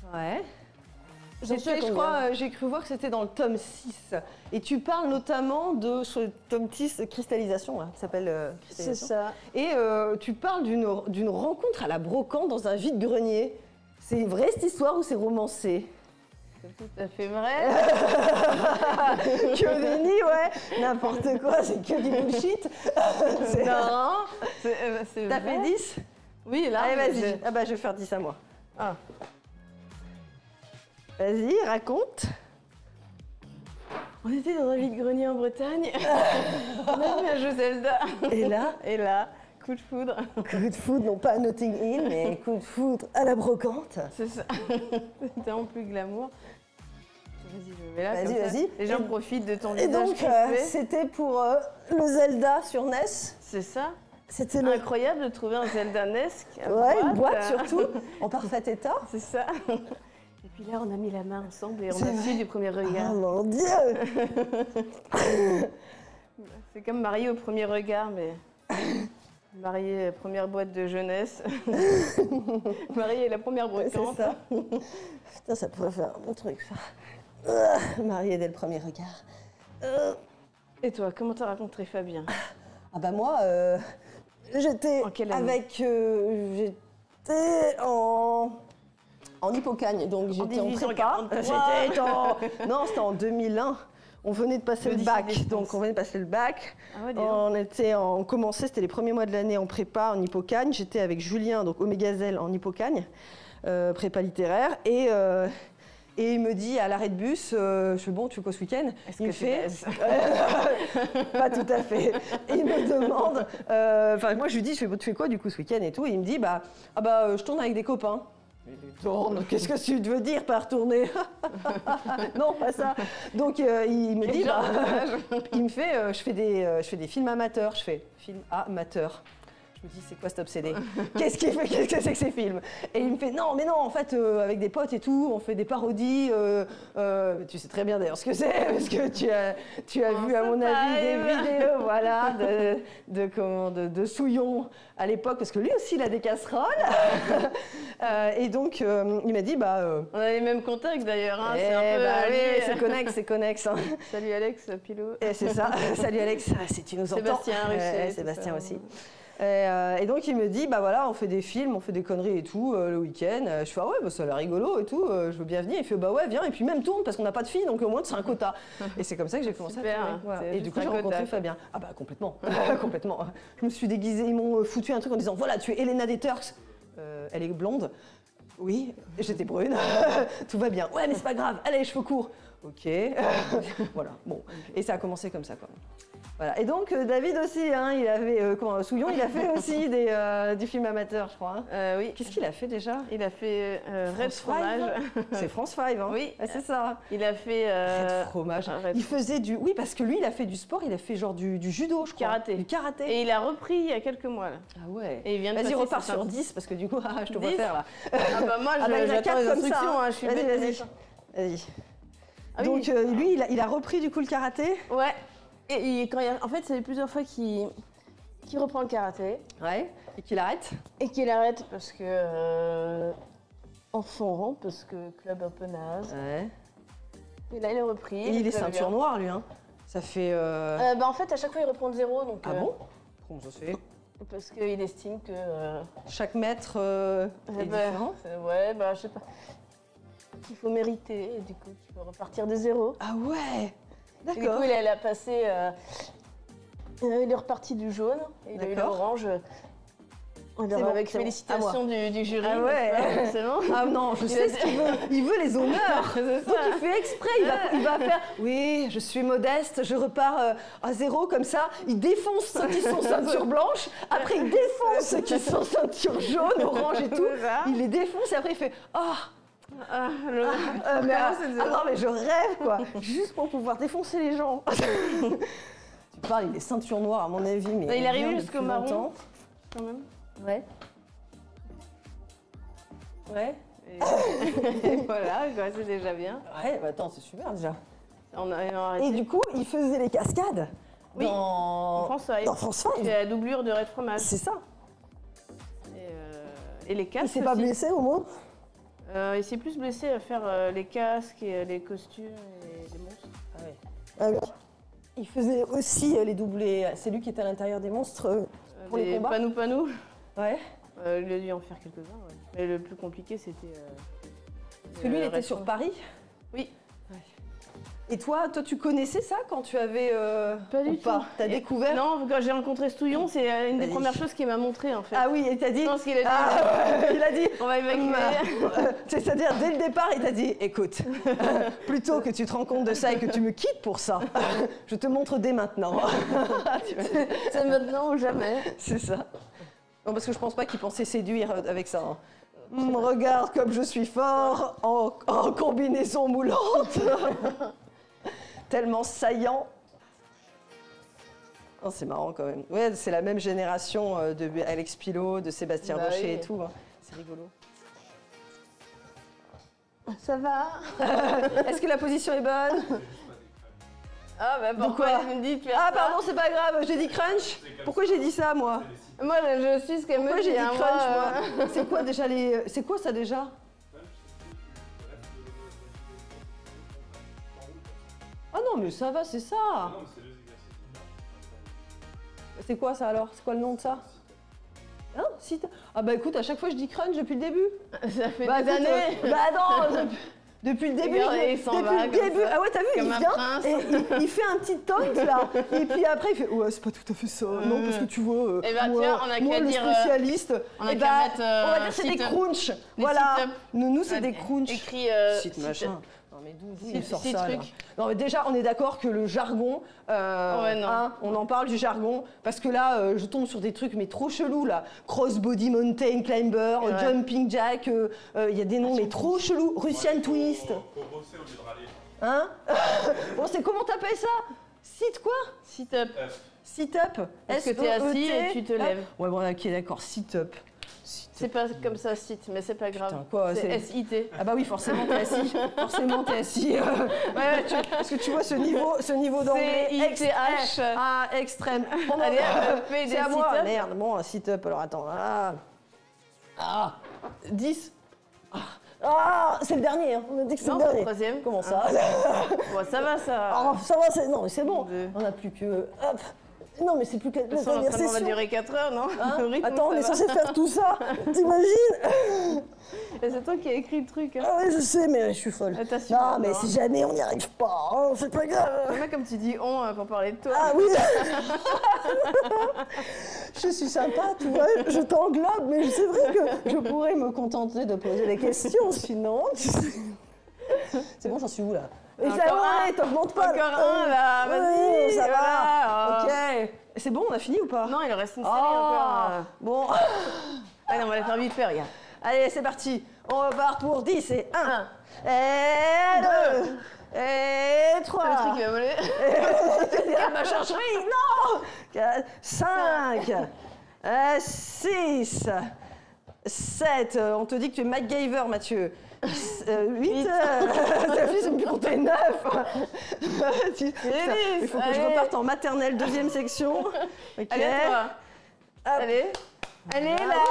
crois. Ouais. Je crois, j'ai cru voir que c'était dans le tome 6. Et tu parles notamment de ce tome 6 Cristallisation, là, qui s'appelle Cristallisation. C'est ça. Et tu parles d'une rencontre à la brocante dans un vide-grenier. C'est vrai cette histoire ou c'est romancé? C'est tout à fait vrai. Que nenni, ouais. N'importe quoi, c'est que du bullshit. Non, c'est T'as vrai. fait 10? Oui, là. Allez, vas-y. Ah bah, je vais faire 10 à moi. Ah. Vas-y, raconte. On était dans un vide-grenier en Bretagne. On a vu un jeu Zelda. Et là, coup de foudre. coup de foudre, non pas à Notting Hill, mais coup de foudre à la brocante. C'est ça. C'était en plus glamour. Vas-y, je vais là. Vas-y, comme ça. vas-y. Les gens profitent de ton Et visage donc, crispé. c'était pour le Zelda sur NES. C'est ça. C'était Incroyable de trouver un Zelda-nesque. Ouais, une boîte surtout, en parfait état. C'est ça. Et puis là, on a mis la main ensemble et on C'est a vrai. su du premier regard. Oh mon Dieu. C'est comme marié au premier regard, mais marié première boîte de jeunesse. Marié la première Ouais, brocante. c'est ça. Putain, ça pourrait faire un bon truc, ça. Marié dès le premier regard. Et toi, comment t'as rencontré Fabien? Ah bah moi, j'étais En quelle année? avec... j'étais en Hippocagne, donc j'étais en prépa. 1843. Non, c'était en 2001. On venait de passer le bac, donc on venait de passer le bac. Ah ouais, dis donc. On commençait, c'était les premiers mois de l'année en prépa en Hippocagne. J'étais avec Julien, donc au Mégazelle en Hippocagne, prépa littéraire. Et il me dit à l'arrêt de bus, je fais bon, tu fais quoi ce week-end? Est-ce Il me que tu fait, baises? pas tout à fait. Et il me demande, enfin moi je lui dis, tu fais quoi du coup ce week-end et tout. Et il me dit, je tourne avec des copains. Tourne, qu'est-ce que tu veux dire par tourner? Non, pas ça. Donc il me dit, il me fait, je fais des films amateurs. Je fais film amateur. Je me dis, c'est quoi cet obsédé? Qu'est-ce qu'il fait? Qu'est-ce que c'est que ces films? Et il me fait, non, mais non, en fait, avec des potes et tout, on fait des parodies. Tu sais très bien d'ailleurs ce que c'est, parce que tu as vu, à mon avis, des vidéos, voilà, de Souillon à l'époque, parce que lui aussi, il a des casseroles. Et donc, il m'a dit, On a les mêmes contacts d'ailleurs. Hein, c'est un peu oui, c'est connexe. Hein. Salut Alex, Pilot. Et c'est ça. Salut Alex, si tu nous entends. Sébastien Ruchet. Sébastien aussi. Et donc il me dit, voilà, on fait des films, on fait des conneries et tout le week-end. Je fais, ah ouais, ça a l'air rigolo et tout, je veux bien venir. Il fait, bah ouais, viens, et puis même tourne parce qu'on n'a pas de filles, donc au moins c'est un quota. Et c'est comme ça que j'ai commencé à tourner. Voilà. Et du coup, j'ai rencontré Fabien. Ah bah complètement, complètement. Je me suis déguisée, ils m'ont foutu un truc en disant, voilà, tu es Elena des Turks. Elle est blonde. Oui, j'étais brune. Tout va bien. Ouais, mais c'est pas grave. Allez, cheveux courts. Ok. Voilà, bon. Et ça a commencé comme ça, quoi. Voilà. Et donc, David aussi, hein, il avait, Souillon, il a fait aussi du film amateur, je crois. Hein. Oui. Qu'est-ce qu'il a fait déjà? Il a fait Red Fromage. C'est France 5, hein? Oui. C'est ça. Il a fait Red Fromage. Il faisait du... Oui, parce que lui, il a fait du sport, il a fait genre du judo, je crois. Karaté. Du karaté. Et il a repris il y y a quelques mois, là. Ah ouais. Et il vient de Vas-y, passer repars ses sur 10, parce que du coup, je te vois 10. faire, là. Ah bah moi, il y en a j'attends 4 les comme instructions, ça. hein, je suis Vas-y, bête. vas-y. Ah oui. Donc, lui, il a repris du coup le karaté. Ouais. Et quand en fait, c'est plusieurs fois qu'il reprend le karaté. Ouais. Et qu'il arrête. Et qu'il arrête parce que... enfant, parce que club un peu naze. Ouais. Et là, il a repris. Et il est ceinture noire, lui, hein. Ça fait... en fait, à chaque fois, il reprend de 0. Donc, ah bon? Comment ça se fait? Parce qu'il estime que... chaque maître est différent. Ouais, je sais pas. Qu'il faut mériter, et du coup, tu peux repartir de 0. Ah ouais. D'accord. Du coup, il a passé... il est reparti du jaune, et il a eu l'orange. Avec félicitations du jury. Ah ouais. Ah non, je sais ce qu'il veut. Il veut les honneurs. Donc il fait exprès. Il va faire. Oui, je suis modeste. Je repars à 0 comme ça. Il défonce ceux qui sont ceinture blanche. Après il défonce ceux qui sont ceinture jaune, orange et tout. Il les défonce et après il fait non mais je rêve quoi. Juste pour pouvoir défoncer les gens. Tu parles, il est ceinture noire à mon avis, mais il est arrivé jusqu'au marron quand même. Ouais. Ouais. Et voilà, c'est déjà bien. Ouais, bah attends, c'est super déjà. On a arrêté. Et du coup, il faisait les cascades dans France 5. Dans France 5. Il fait la doublure de Red Fromage. C'est ça. Et les casques. Il s'est pas blessé au moins? Il s'est plus blessé à faire les casques et les costumes et les monstres. Ah ouais. Ah oui. Il faisait aussi les doublés. C'est lui qui était à l'intérieur des monstres pour les combats. Panou. Ouais. Il a dû en faire quelques-uns, ouais. Mais le plus compliqué, c'était... Parce que lui, il était sur Paris? Oui. Ouais. Et toi, tu connaissais ça quand tu avais... Pas du tout. T'as découvert? Non, quand j'ai rencontré Stouillon, c'est une des premières choses qu'il m'a montré, en fait. Ah oui, et t'as dit... Je pense qu'il a dit... il a dit... On va évacuer. C'est-à-dire, dès le départ, il t'a dit, écoute, plutôt que tu te rends compte de ça et que tu me quittes pour ça, je te montre dès maintenant. C'est maintenant ou jamais. C'est ça. Non, parce que je pense pas qu'il pensait séduire avec ça. Hein. Regarde comme je suis fort en combinaison moulante. Tellement saillant. Oh, c'est marrant quand même. Ouais, c'est la même génération de Alex Pilot, de Sébastien Rocher et tout. Hein. C'est rigolo. Ça va? Est-ce que la position est bonne? Ah bah pourquoi vous me dites faire ça? Pardon, c'est pas grave, j'ai dit crunch. Pourquoi j'ai dit ça moi? Moi je suis ce qu'elle me dit. Pourquoi j'ai dit crunch moi? C'est quoi déjà les... C'est quoi ça déjà? Ah non mais ça va, c'est ça. C'est quoi ça alors? C'est quoi le nom de ça? Hein? Ah bah écoute, à chaque fois je dis crunch depuis le début. Ça fait des années. Non, depuis le début. Ah ouais, t'as vu, il vient et il fait un petit taunt là. Et puis après il fait ouais, c'est pas tout à fait ça. Non, parce que tu vois, moi le spécialiste, on va dire c'est des crunch. Voilà. Nous c'est des crunch. Écrit site machin. Non mais d'où il sort ça là? Non mais déjà on est d'accord que le jargon, on en parle du jargon parce que là je tombe sur des trucs mais trop chelous là. Crossbody mountain climber, jumping jack, il y a des noms mais trop chelous. Russian twist. Hein? Bon c'est comment t'appelles ça? Sit quoi? Sit up. Sit up. Est-ce que t'es assis et tu te lèves? Ouais bon ok d'accord, sit up. C'est pas comme ça, sit, mais c'est pas grave. C'est S-I-T. Ah bah oui, forcément t'es assis. Forcément t'es assis. Parce que tu vois ce niveau d'anglais C-I-T-H. Ah, extrême. Allez, fais des c'est à moi. sit-up. Merde, bon, un sit-up, alors attends. 10. C'est le dernier. Hein. On a dit que c'est le dernier. C'est le troisième. Comment ça? Bon, ça va, ça. Ça va, non, mais c'est bon. On n'a plus que... Hop. Non, mais c'est plus que... L'entraînement va durer 4 heures, non? Attends, on est censé faire tout ça. T'imagines? Et c'est toi qui as écrit le truc. Hein. Ah oui, je sais, mais je suis folle. Non, mais si jamais on n'y arrive pas, hein, c'est pas grave. C'est pas comme tu dis on pour parler de toi. Ah oui. Je suis sympa, tu vois, je t'englobe, mais c'est vrai que je pourrais me contenter de poser des questions, sinon... C'est bon, j'en suis où là? T'augmentes pas. Encore un là, vas-y. Ça va. Ok. C'est bon, on a fini ou pas? Non, il en reste une série encore. Bon. Allez, on va la faire vite fait, regarde. Allez, c'est parti. On repart pour 10 et 1. Et 2. Et 3. C'est le truc qui va voler. Ma chercherie, non. 4, 5. 6. 7. On te dit que tu es MacGyver, Mathieu. 8. Sophie, c'est me compter 9. Il faut que je reparte en maternelle, deuxième section. Okay. Allez, toi. Allez. Allez, là.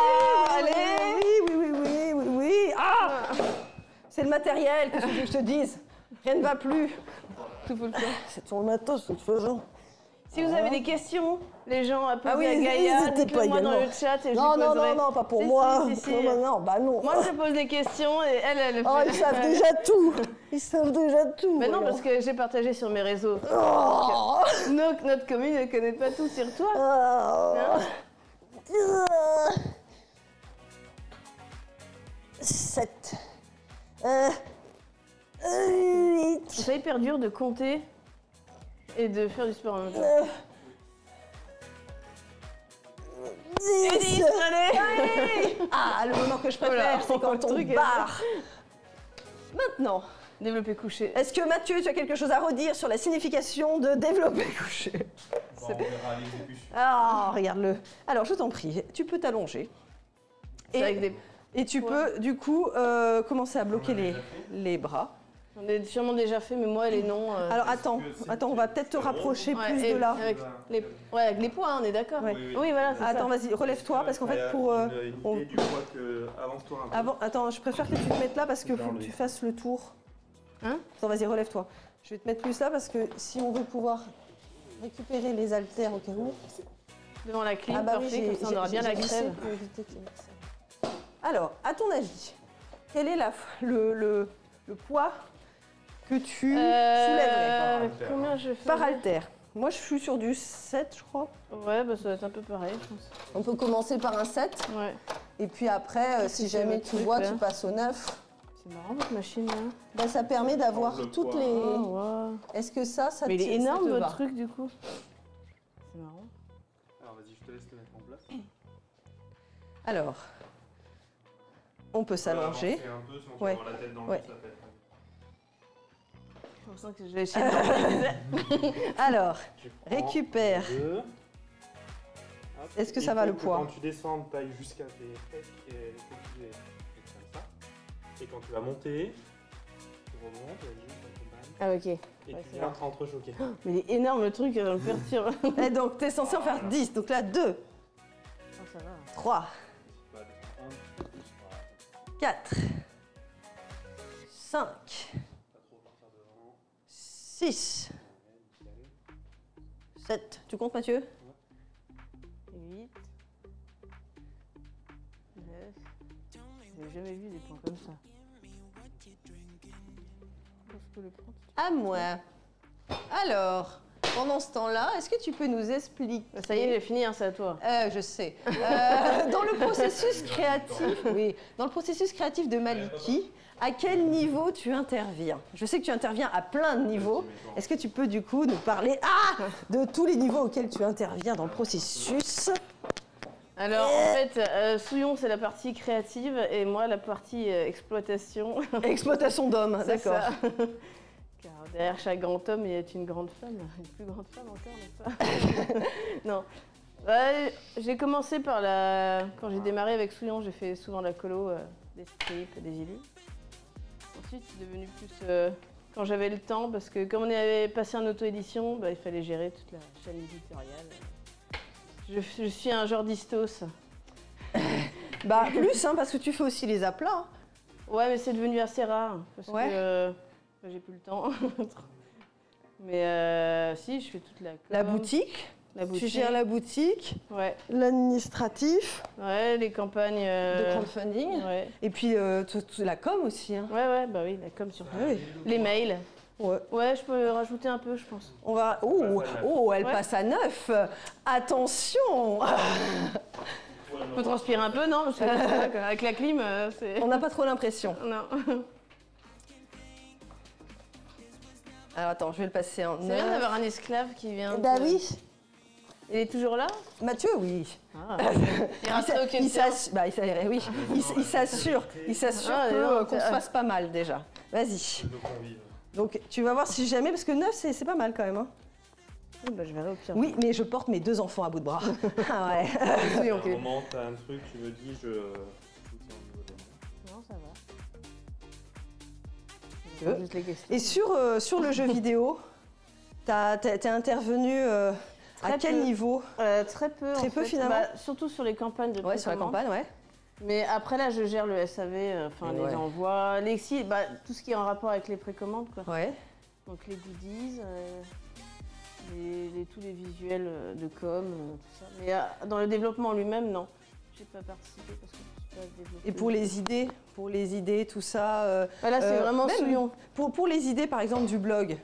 Allez. Oui. Ah, c'est le matériel, qu'est-ce que tu veux que je te dise? Rien ne va plus. C'est ton matos, de toute façon. Si vous avez des questions, les gens à poser à Gaïa, dites-le-moi dans le chat et je les poserai. Non, pas pour moi. Non. Moi, je pose des questions et elle Oh, ils savent déjà tout. Ils savent déjà tout. Mais non, parce que j'ai partagé sur mes réseaux. Oh. Donc, notre commune ne connaît pas tout sur toi. Oh. 7. 8. C'est hyper dur de compter et de faire du sport en même temps. 10. Allez. Ah, le moment que je préfère, c'est quand on barre. Maintenant, développer couché. Est-ce que Mathieu, tu as quelque chose à redire sur la signification de développer couché? Bon, on verra l'exécution. Ah, regarde-le. Alors, je t'en prie, tu peux t'allonger. Et tu peux, du coup, commencer à bloquer les bras. On est sûrement déjà fait, mais moi, les noms... Alors, attends, on va peut-être te rapprocher plus de là. Avec les poids, on est d'accord. Ouais. Oui, voilà, c'est ça. Attends, vas-y, relève-toi, parce qu'en fait, pour... Une idée du poids que... Avance-toi un peu. Attends, je préfère que tu te mettes là, parce qu'il faut que tu fasses le tour. Hein? Attends, vas-y, relève-toi. Je vais te mettre plus là, parce que si on veut pouvoir récupérer les haltères au cas où... Devant la clim, bah parfait, comme ça on aura bien la crève. Alors, à ton avis, quel est le poids que tu soulèverais combien je fais par haltère? Moi, je suis sur du 7, je crois. Ouais, bah ça va être un peu pareil, je pense. On peut commencer par un 7. Ouais. Et puis après, si jamais tu vois, tu passes au 9. C'est marrant, votre machine, là. Bah, ça permet d'avoir toutes les... Oh, wow. Est-ce que ça Mais il est énorme, votre truc, du coup. C'est marrant. Alors, vas-y, je te laisse te mettre en place. Alors, on peut s'allonger. Un peu, sinon tu vas avoir la tête dans le ça fait. Je sens que je vais essayer de... Alors, récupère. Est-ce que ça va le poids? Quand tu descends de taille jusqu'à tes fesses et comme ça. Et quand tu vas monter, tu remontes, Ah, ok. et tu viens entrechoquer. Mais il est énorme le truc, on le perturbe. Et donc, tu es censé en faire 10. Donc là, 2, Oh, ça va. 3, 4, 5, 6, 7. Tu comptes, Mathieu? 8, 9. J'ai jamais vu des points comme ça. Je peux le prendre. À moi. Alors, pendant ce temps-là, est-ce que tu peux nous expliquer... Ça y est, j'ai fini, hein, c'est à toi. Je sais. Dans le processus créatif, dans le processus créatif de Maliki, à quel niveau tu interviens? Je sais que tu interviens à plein de niveaux. Est-ce que tu peux du coup nous parler de tous les niveaux auxquels tu interviens dans le processus? Alors, en fait, Souillon, c'est la partie créative et moi, la partie exploitation. Exploitation d'hommes, d'accord. Car derrière chaque grand homme, il y a une grande femme, une plus grande femme encore, n'est-ce pas? Non. J'ai commencé par Quand j'ai démarré avec Souillon, j'ai fait souvent la colo, des strips, des illusions. Ensuite, c'est devenu plus quand j'avais le temps, parce que comme on avait passé en auto-édition, il fallait gérer toute la chaîne éditoriale. Je suis un genre d'istos. Plus, parce que tu fais aussi les aplats. Ouais, mais c'est devenu assez rare, parce que j'ai plus le temps. Mais si, je fais toute la boutique. Tu gères la boutique, l'administratif, les campagnes de crowdfunding, et puis la com aussi. Hein. Ouais, bah oui, la com surtout. Les mails. Ouais, je peux rajouter un peu, je pense. On va. Elle passe à 9. Attention. On peut transpirer un peu, non? Parce que avec la clim, c'est... On n'a pas trop l'impression. Non. Alors attends, je vais le passer en 9. C'est bien d'avoir un esclave qui vient... Bah oui. Il est toujours là? Mathieu, oui. Il s'assure qu'on se fasse pas mal déjà. Vas-y. Donc tu vas voir si jamais, parce que 9 c'est pas mal quand même. Hein. Oui, je verrai au pire. Oui, mais je porte mes 2 enfants à bout de bras. Ah ouais. Oui, okay. À un moment, t'as un truc, tu me dis, je soutiens au niveau des mains. Non, ça va. Juste les questions. Et sur le jeu vidéo, t'es intervenu à quel niveau? Très peu. Très en peu, fait. finalement. Surtout sur les campagnes de Ouais, sur la précommande. campagne, ouais. Mais après, là, je gère le SAV, les envois, Lexi, tout ce qui est en rapport avec les précommandes, quoi. Ouais. Donc les goodies, tous les visuels de com, tout ça. Mais dans le développement lui-même, non. J'ai pas participé parce que je suis pas développée. Et pour les idées, tout ça. Là, c'est vraiment même souillon. Pour les idées, par exemple, du blog,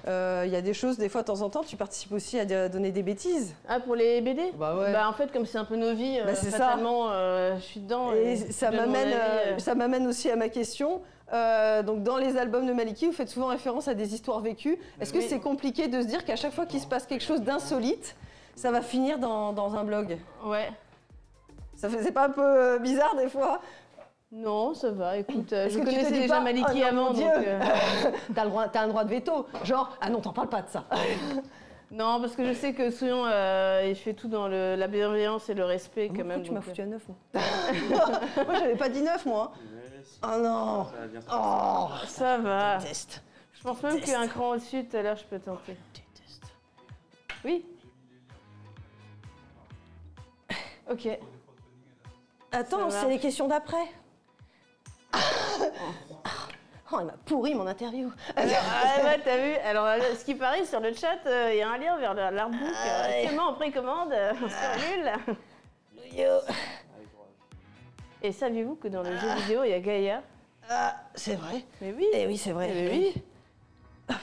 il y a des choses, des fois, de temps en temps, tu participes aussi à donner des bêtises. Ah, pour les BD? Bah ouais. En fait, comme c'est un peu nos vies, c'est fatalement, je suis dedans. Et je ça donne mon avis, ça m'amène aussi à ma question. Donc dans les albums de Maliki, vous faites souvent référence à des histoires vécues. Est-ce que c'est compliqué de se dire qu'à chaque fois qu'il se passe quelque chose d'insolite, ça va finir dans un blog? Ouais. C'est pas un peu bizarre des fois? Non, ça va, écoute, je que tu te connaissais dis déjà pas, Maliki oh non, avant, mon Dieu. donc... T'as un droit de veto. Genre, ah non, t'en parles pas de ça. Non, parce que je sais que Souillon, il fait tout dans la bienveillance et le respect quand même. Tu m'as foutu à 9, moi. Moi, j'avais pas dit 9, moi. Oh non. Oh, ça va. je déteste. Je pense même qu'un cran au-dessus, tout à l'heure, je peux tenter. Déteste. Oui. Ok. Attends, c'est les questions d'après. Oh, il m'a pourri mon interview. Ouais, t'as vu. Alors, ce qui paraît, sur le chat, il y a un lien vers l'artbook. Actuellement en précommande, sur Ulule. Et saviez-vous que dans le jeu vidéo, il y a Gaïa? Ah, c'est vrai. Mais oui. Eh oui, c'est vrai. Mais oui.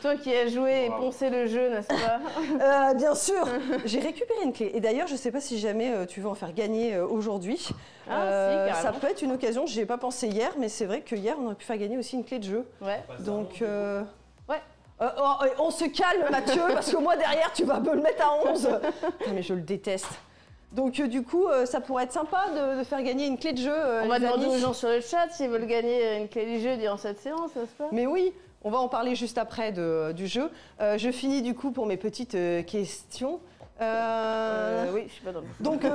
Toi qui as joué et poncé le jeu, n'est-ce pas? Bien sûr. J'ai récupéré une clé. Et d'ailleurs, je ne sais pas si jamais tu veux en faire gagner aujourd'hui. Si, carrément. Ça peut être une occasion. J'y ai pas pensé hier, mais c'est vrai que hier, on aurait pu faire gagner aussi une clé de jeu. Ouais. Donc, ouais. On se calme, Mathieu, parce que moi, derrière, tu vas me le mettre à 11. Putain, mais je le déteste. Donc, du coup, ça pourrait être sympa de faire gagner une clé de jeu. On va demander aux gens sur le chat s'ils veulent gagner une clé du jeu durant cette séance, n'est-ce pas? Mais oui. On va en parler juste après du jeu. Je finis du coup pour mes petites questions. Oui, je suis pas dans le... Donc,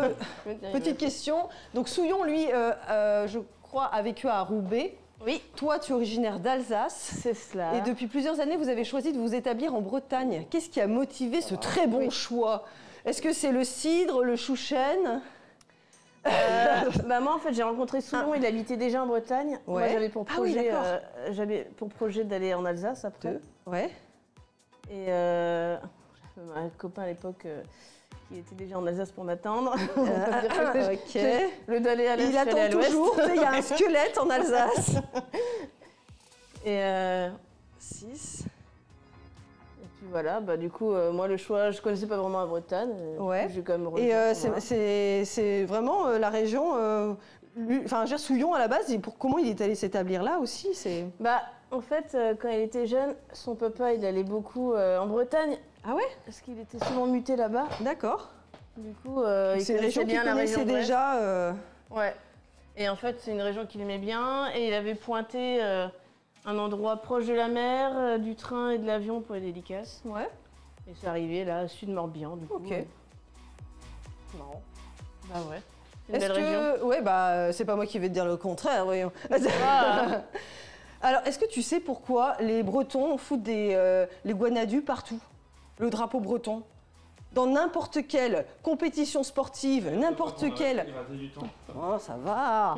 petite question. Donc, Souillon, lui, je crois, a vécu à Roubaix. Oui. Toi, tu es originaire d'Alsace. C'est cela. Et depuis plusieurs années, vous avez choisi de vous établir en Bretagne. Qu'est-ce qui a motivé ce très bon choix? Est-ce que c'est le cidre, le chouchen? Moi en fait j'ai rencontré Souillon, il habitait déjà en Bretagne. Ouais. Moi j'avais pour projet d'aller en Alsace après. Ouais. Et j'avais un copain à l'époque qui était déjà en Alsace pour m'attendre. Ok. Le d'aller à l'est, il attend toujours, il y a un squelette en Alsace. Et 6. Et puis voilà, du coup, moi le choix, je connaissais pas vraiment la Bretagne. Ouais. J'ai quand même Et voilà. c'est vraiment la région. Enfin, je veux dire, Souillon à la base, comment il est allé s'établir là aussi? En fait, quand il était jeune, son papa, il allait beaucoup en Bretagne. Ah ouais? Parce qu'il était souvent muté là-bas. D'accord. Du coup, il c'est une région connaissait bien la région de Brest. déjà. Ouais. Et en fait, c'est une région qu'il aimait bien. Et il avait pointé un endroit proche de la mer, du train et de l'avion pour les dédicaces. Ouais. Et c'est arrivé là, sud Morbihan, du coup. Ok. Marrant. Bah ouais. C'est une belle région. Ouais, c'est pas moi qui vais te dire le contraire, voyons. Alors, est-ce que tu sais pourquoi les Bretons foutent les guanadus partout? Le drapeau breton? Dans n'importe quelle compétition sportive, n'importe quelle... Oh, ça va.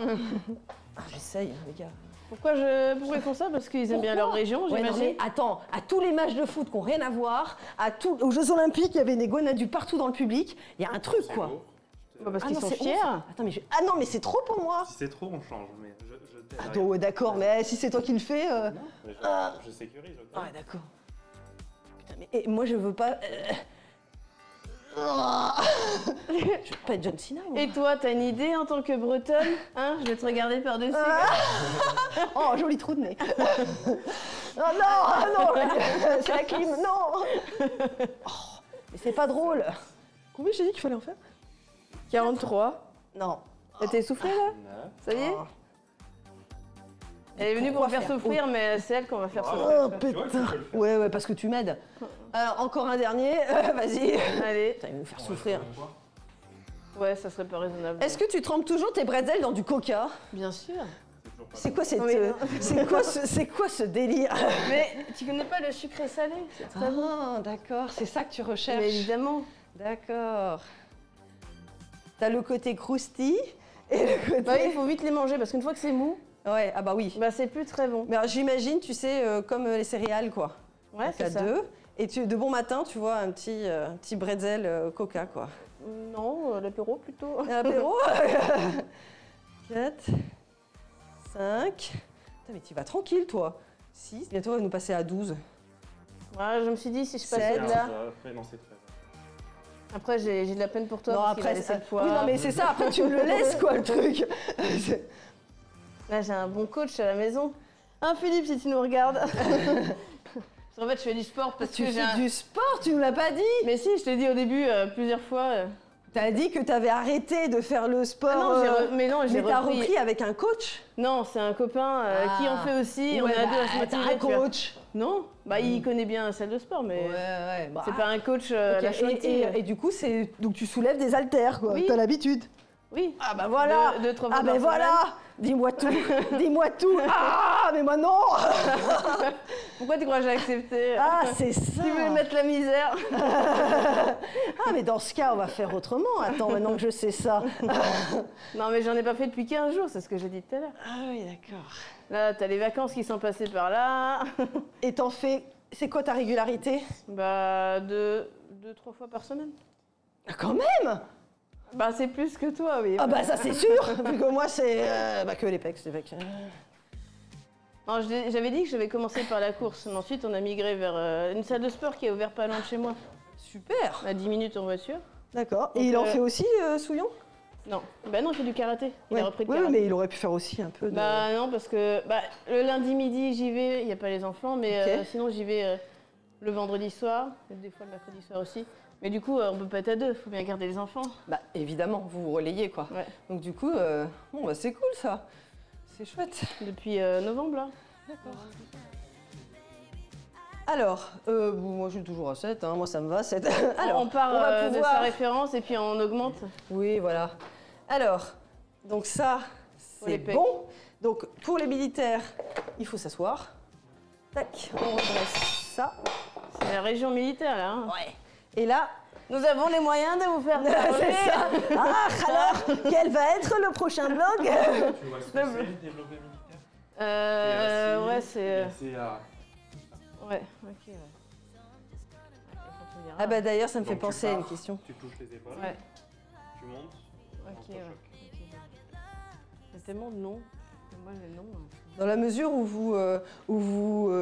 J'essaye, les gars. Pourquoi ils font ça? Parce qu'ils aiment bien leur région, j'imagine. Mais attends, à tous les matchs de foot qui n'ont rien à voir, aux Jeux Olympiques, il y avait des guanadus partout dans le public. Il y a un truc, quoi. Parce qu'ils sont fiers. Attends, ah non, mais c'est trop pour moi. Si c'est trop, on change. Mais je t'aide. Attends, ouais, d'accord, mais si c'est toi qui le fais... Non, mais je sécurise. Okay. Ah ouais, d'accord. Putain, mais moi, je veux pas... Je veux pas être John Cena, moi. Et toi, t'as une idée en tant que Bretonne? Hein? Je vais te regarder par-dessus. Oh, joli trou de nez. Oh non, c'est la clim, non. Oh, mais c'est pas drôle. Combien j'ai dit qu'il fallait en faire? 43. Non. T'es essoufflée là? Ça y est? Elle est venue pour me faire souffrir, mais c'est elle qu'on va faire souffrir. Oh putain. Ouais, parce que tu m'aides. Alors, encore un dernier. Vas-y. Allez. Putain, il va nous faire souffrir. Ouais, ça serait pas raisonnable. Est-ce que tu trempes toujours tes bretzels dans du coca? Bien sûr. toujours pas C'est bien. quoi cette, Oui. c'est quoi ce délire? Mais tu connais pas le sucré salé? C'est très bon. Ah, d'accord, c'est ça que tu recherches. Mais évidemment. D'accord. T'as le côté croustille et le côté... Bah oui, il faut vite les manger parce qu'une fois que c'est mou, Ouais, ah bah oui. bah c'est plus très bon. Mais alors, j'imagine, tu sais, comme les céréales, quoi. Ouais, T'as c'est ça. deux. Et de bon matin, tu vois, un petit bretzel Coca, quoi. Non, l'apéro plutôt. Un apéro. 4, 5. Putain, mais tu vas tranquille, toi. 6. Bientôt, on va nous passer à 12. Ouais, je me suis dit, si je passais Sept. de là. Après, non, c'est 13. Après, j'ai de la peine pour toi. Non, parce qu'il a après, laissé le poids. oui, non, mais c'est ça, après, tu me le laisses, quoi, le truc. Là, j'ai un bon coach à la maison. Hein, Philippe, si tu nous regardes. En fait, je fais du sport parce Tu que j'ai fais un... du sport, tu nous l'as pas dit. Mais si, je t'ai dit au début plusieurs fois. T'as dit que t'avais arrêté de faire le sport. Ah non, mais non, j'ai mais t'as repris. repris avec un coach. Non, c'est un copain qui en fait aussi. Ouais, on est à deux à se t'as motiver un de faire. coach. Non, bah il connaît bien la salle de sport, mais ouais. Bah, c'est pas un coach ok, la chantier. et du coup, c'est donc tu soulèves des haltères, quoi. Oui. T'as l'habitude. Oui. Ah bah voilà. Deux, trois fois Ah par ben semaine. voilà. Dis-moi tout. Dis-moi tout. Ah mais moi non. Pourquoi tu crois que j'ai accepté? Ah c'est ça. Tu veux mettre la misère? Ah mais dans ce cas, on va faire autrement. Attends, maintenant que je sais ça. Non, mais j'en ai pas fait depuis 15 jours, c'est ce que j'ai dit tout à l'heure. Ah oui, d'accord. Là, t'as les vacances qui sont passées par là. Et t'en fais. C'est quoi ta régularité? Bah, deux, trois fois par semaine. Ah, quand même. Bah, c'est plus que toi, oui. Ah bah ça c'est sûr. Vu que moi c'est que les pecs, c'est vrai. Non, j'avais dit que j'avais commencé par la course, mais ensuite on a migré vers une salle de sport qui est ouverte pas loin de chez moi, Super. à 10 minutes en voiture. D'accord. Et Donc, il en fait aussi, Souillon? Non, bah non, il fait du karaté. Il Ouais. a repris le Oui, karaté. mais il aurait pu faire aussi un peu de... Bah non, parce que le lundi midi j'y vais, il n'y a pas les enfants, mais Ok. sinon j'y vais le vendredi soir, et des fois le mercredi soir aussi. Mais du coup, on peut pas être à deux, il faut bien garder les enfants. Bah évidemment, vous vous relayez quoi. Ouais. Donc du coup, bon bah c'est cool ça. C'est chouette. Depuis novembre là. D'accord. Alors, bon, moi je suis toujours à 7, hein, moi ça me va, 7. Alors, on part va de pouvoir- sa référence et puis on augmente. Oui, voilà. Alors, donc ça, Pour les c'est pecs. bon. Donc pour les militaires, il faut s'asseoir. Tac, on redresse ça. C'est la région militaire là. Hein. Ouais. Et là, Nous avons les moyens de vous faire c'est parler. ça. Ah, alors, quel va être le prochain blog? Tu vois ce que c'est, le développé militaire? Ouais, c'est. CA. Ouais, ok. Ouais. Ah bah d'ailleurs, ça me fait Donc, tu penser à une pars, question. Tu touches les épaules, Ouais, tu montes, ok, on ouais. te choque. C'est tellement de noms. Moi, les noms. Dans la mesure où vous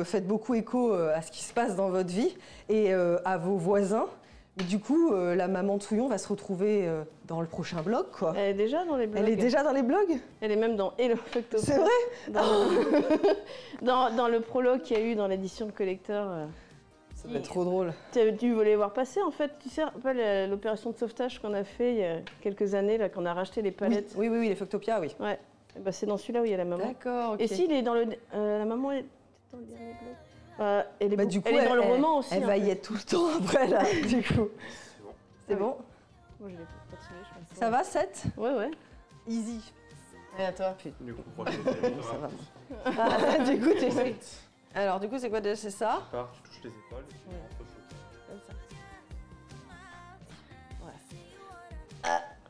faites beaucoup écho à ce qui se passe dans votre vie et à vos voisins, mais du coup, la maman de Souillon va se retrouver dans le prochain blog, quoi. Elle est déjà dans les blogs. Elle est déjà dans les blogs? Elle est même dans Hello Facto. C'est vrai? Dans le prologue qu'il y a eu dans l'édition de collector. Ça va être trop drôle. Tu voulais voir passer en fait, tu sais, pas l'opération de sauvetage qu'on a fait il y a quelques années, là, qu'on a racheté les palettes. Oui, les Factopia, oui. Ouais. Et bah, c'est dans celui-là où il y a la maman. D'accord, ok. Et s'il est dans le. La maman est dans le dernier blog. Elle est, Bah, du coup, elle est dans le roman aussi. Elle en va fait. y être tout le temps après, là, du coup. C'est bon. C'est bon? Moi, je vais continuer, je pense. Ça va, 7? Ouais, ouais. Easy. Et à toi. Du coup, prochaine série, Ça va. grave. Du coup, tu sais. Alors, du coup, c'est quoi déjà? C'est ça? Tu pars, tu touches les épaules et tu rentres au choc. Comme ça.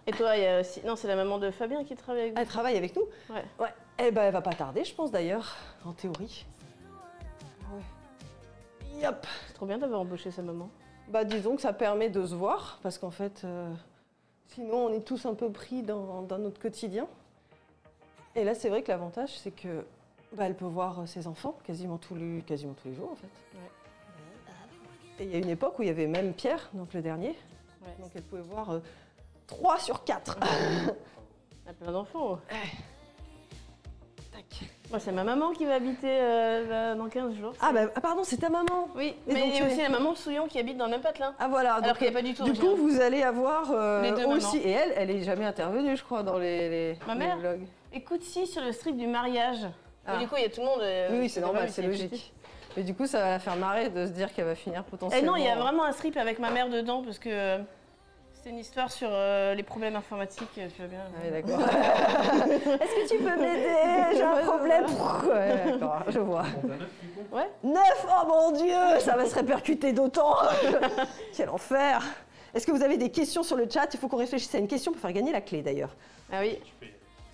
Et toi, il y a aussi. Non, c'est la maman de Fabien qui travaille avec vous. Elle travaille avec nous? Ouais. Ouais. Eh ben, elle va pas tarder, je pense d'ailleurs, en théorie. Ouais. Yop. C'est trop bien d'avoir embauché sa maman. Bah, disons que ça permet de se voir, parce qu'en fait, sinon, on est tous un peu pris dans notre quotidien. Et là, c'est vrai que l'avantage, c'est que bah, elle peut voir ses enfants quasiment tous les jours, en fait. Ouais. Et il y a une époque où il y avait même Pierre, donc le dernier. Ouais. Donc elle pouvait voir 3 sur 4. Elle a plein d'enfants. Tac. Moi, c'est ma maman qui va habiter là, dans 15 jours. Ah, bah, pardon, c'est ta maman. Oui, Et mais donc, il y tu a es- aussi la maman de Souillon qui habite dans le même patelin. Ah, voilà. Alors qu'elle n'est pas du tout Du coup, originaire. vous allez avoir Les deux aussi. mamans. Et elle est jamais intervenue, je crois, dans les Ma mère vlogs. Écoute, si, sur le strip du mariage. Ah. Mais du coup, il y a tout le monde. Oui, c'est pas normal, mal, c'est petit. logique. Mais du coup, ça va la faire marrer de se dire qu'elle va finir Eh potentiellement. non, il y a vraiment un strip avec ma mère dedans parce que C'est une histoire sur les problèmes informatiques, tu vas bien. Oui, d'accord. Est-ce que tu peux m'aider? J'ai un problème. Ouais, d'accord, je vois. Ouais. 9, oh mon Dieu, ça va se répercuter d'autant. Quel enfer. Est-ce que vous avez des questions sur le chat? Il faut qu'on réfléchisse à une question pour faire gagner la clé d'ailleurs. Ah oui.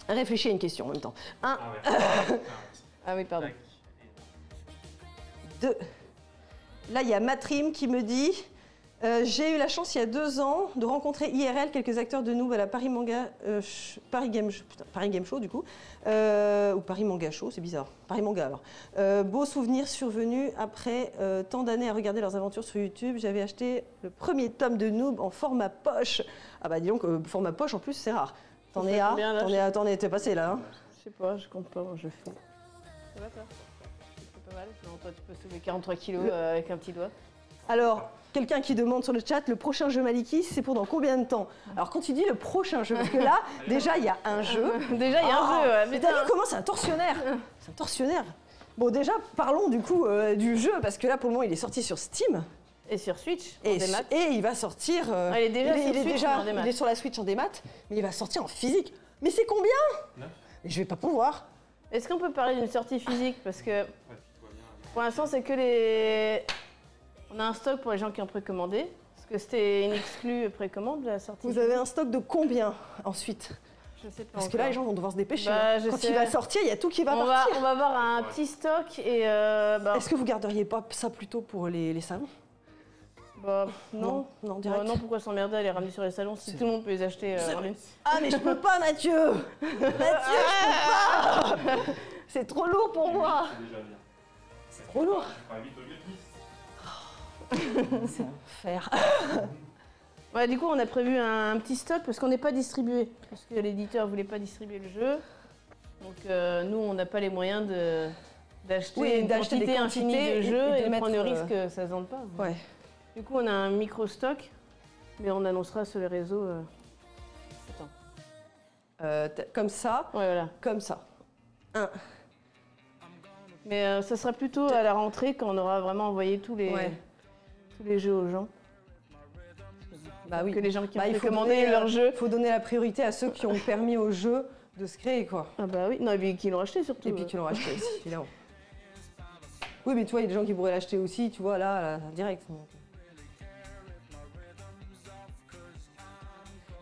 Réfléchis à une question en même temps. 1, Ah oui, pardon. 2. Là, il y a Matrim qui me dit j'ai eu la chance il y a 2 ans de rencontrer IRL quelques acteurs de Noob à la Paris Game Show du coup, ou Paris Manga Show, c'est bizarre. Paris Manga alors. Beau souvenir survenu après tant d'années à regarder leurs aventures sur YouTube. J'avais acheté le premier tome de Noob en format poche. Ah bah dis donc, format poche en plus c'est rare. T'en es à, t'en es passé là. Hein. Je sais pas, je compte pas, moi je fais. Ça va toi? C'est pas mal. Non, toi tu peux soulever 43 kilos avec un petit doigt. Alors, quelqu'un qui demande sur le chat, le prochain jeu Maliki, c'est pour dans combien de temps? Alors quand tu dis le prochain jeu, parce que là, déjà il y a un jeu. Déjà il y a un jeu, ouais. Mais t'as vu comment c'est un tortionnaire? C'est un tortionnaire. Bon déjà, parlons du coup du jeu, parce que là pour le moment il est sorti sur Steam. Et sur Switch, et il va sortir... il est déjà sur Switch en démat. Il est sur la Switch en démat, mais il va sortir en physique. Mais c'est combien? 9. Et je vais pas pouvoir. Est-ce qu'on peut parler d'une sortie physique? Parce que pour l'instant c'est que les... On a un stock pour les gens qui ont précommandé. Parce que c'était une exclue précommande la sortie. Vous avez un stock de combien ensuite? Je sais pas. Parce que là, les gens vont devoir se dépêcher. Bah, Quand il va sortir, il y a tout qui va partir. On va avoir un petit stock et... Est-ce que vous garderiez pas ça plutôt pour les salons? Bah non. Non, direct. Non, pourquoi s'emmerder à les ramener sur les salons si tout le monde peut les acheter en ligne? Ah mais je peux pas, Mathieu. Mathieu, je peux pas. C'est trop lourd pour moi. C'est déjà bien. C'est trop lourd. C'est enfer. Ouais, du coup, on a prévu un petit stock parce qu'on n'est pas distribué. Parce que l'éditeur voulait pas distribuer le jeu. Donc nous, on n'a pas les moyens d'acheter une quantité infinie de jeux et de prendre le risque que ça se vende pas. Ouais. Du coup, on a un micro-stock, mais on annoncera sur les réseaux. Comme ça. Ouais, voilà. Comme ça. Mais ça sera plutôt à la rentrée quand on aura vraiment envoyé tous les jeux aux gens. Bah oui. Que les gens qui ont précommandé leurs jeux. Il faut donner la priorité à ceux qui ont permis au jeu de se créer, quoi. Ah bah oui, non, et puis qui l'ont acheté surtout. Et puis qui l'ont acheté aussi, évidemment. Oui, mais tu vois, il y a des gens qui pourraient l'acheter aussi, tu vois, là direct.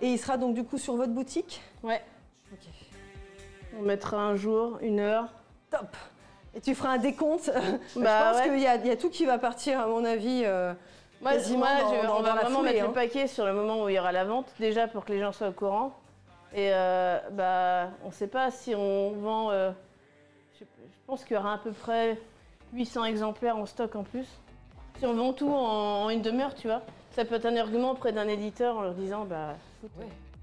Et il sera donc du coup sur votre boutique? Ouais. Ok. On mettra un jour, une heure. Top. Et tu feras un décompte. Je Bah, pense qu'il y a tout qui va partir, à mon avis. On va vraiment mettre le hein. paquet sur le moment où il y aura la vente, déjà pour que les gens soient au courant. Et on ne sait pas si on vend... je pense qu'il y aura à peu près 800 exemplaires en stock en plus. Si on vend tout en une demi-heure, tu vois, ça peut être un argument auprès d'un éditeur en leur disant